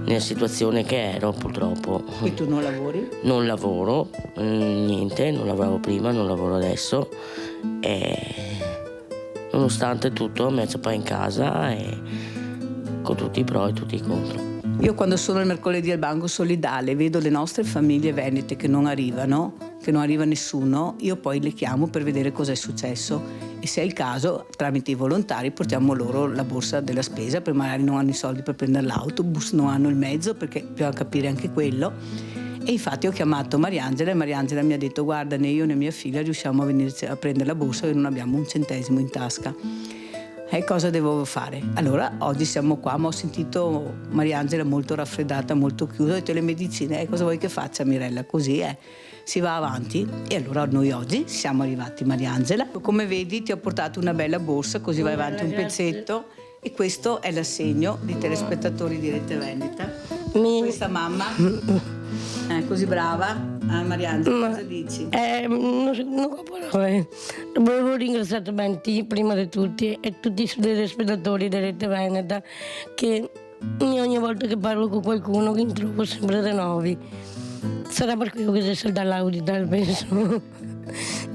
nella situazione che ero purtroppo. E tu non lavori? Non lavoro, niente, non lavoravo prima, non lavoro adesso e nonostante tutto mi ha ciapato in casa e con tutti i pro e tutti i contro. Io quando sono il mercoledì al Banco Solidale vedo le nostre famiglie venete che non arriva nessuno, io poi le chiamo per vedere cosa è successo e se è il caso tramite i volontari portiamo loro la borsa della spesa, perché magari non hanno i soldi per prendere l'autobus, non hanno il mezzo, perché bisogna capire anche quello. E infatti ho chiamato Mariangela e Mariangela mi ha detto guarda, né io né mia figlia riusciamo a venirci a prendere la borsa e non abbiamo un centesimo in tasca. E cosa devo fare? Allora oggi siamo qua, ma ho sentito Mariangela molto raffreddata, molto chiusa, ho detto le medicine, cosa vuoi che faccia Mirella? Così è, si va avanti. E allora noi oggi siamo arrivati Mariangela, come vedi ti ho portato una bella borsa, così vai avanti un pezzetto e questo è l'assegno dei telespettatori di Rete Veneta. Questa mamma, così brava. Mariangela, cosa dici? Non ho parole. Volevo ringraziare prima di tutti e tutti i telespettatori di Rete Veneta che ogni volta che parlo con qualcuno che trovo sempre dei nuovi. Sarà per quello che sei salta l'auditor, penso.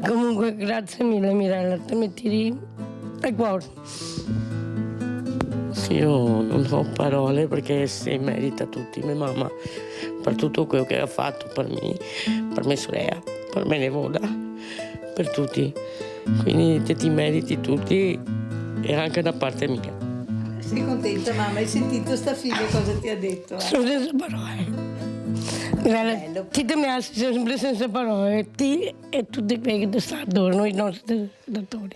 Comunque grazie mille Mirella, te mi tiri al cuore. Io non ho parole perché si merita tutti, mia mamma, per tutto quello che ha fatto per mia sorella, per me Nevola, per tutti. Quindi ti meriti tutti e anche da parte mia. Sei contenta mamma? Hai sentito sta figlia cosa ti ha detto? Sono senza parole. Ti mi hai sempre senza parole, ti e tutti quelli che stanno attorno, i nostri datori.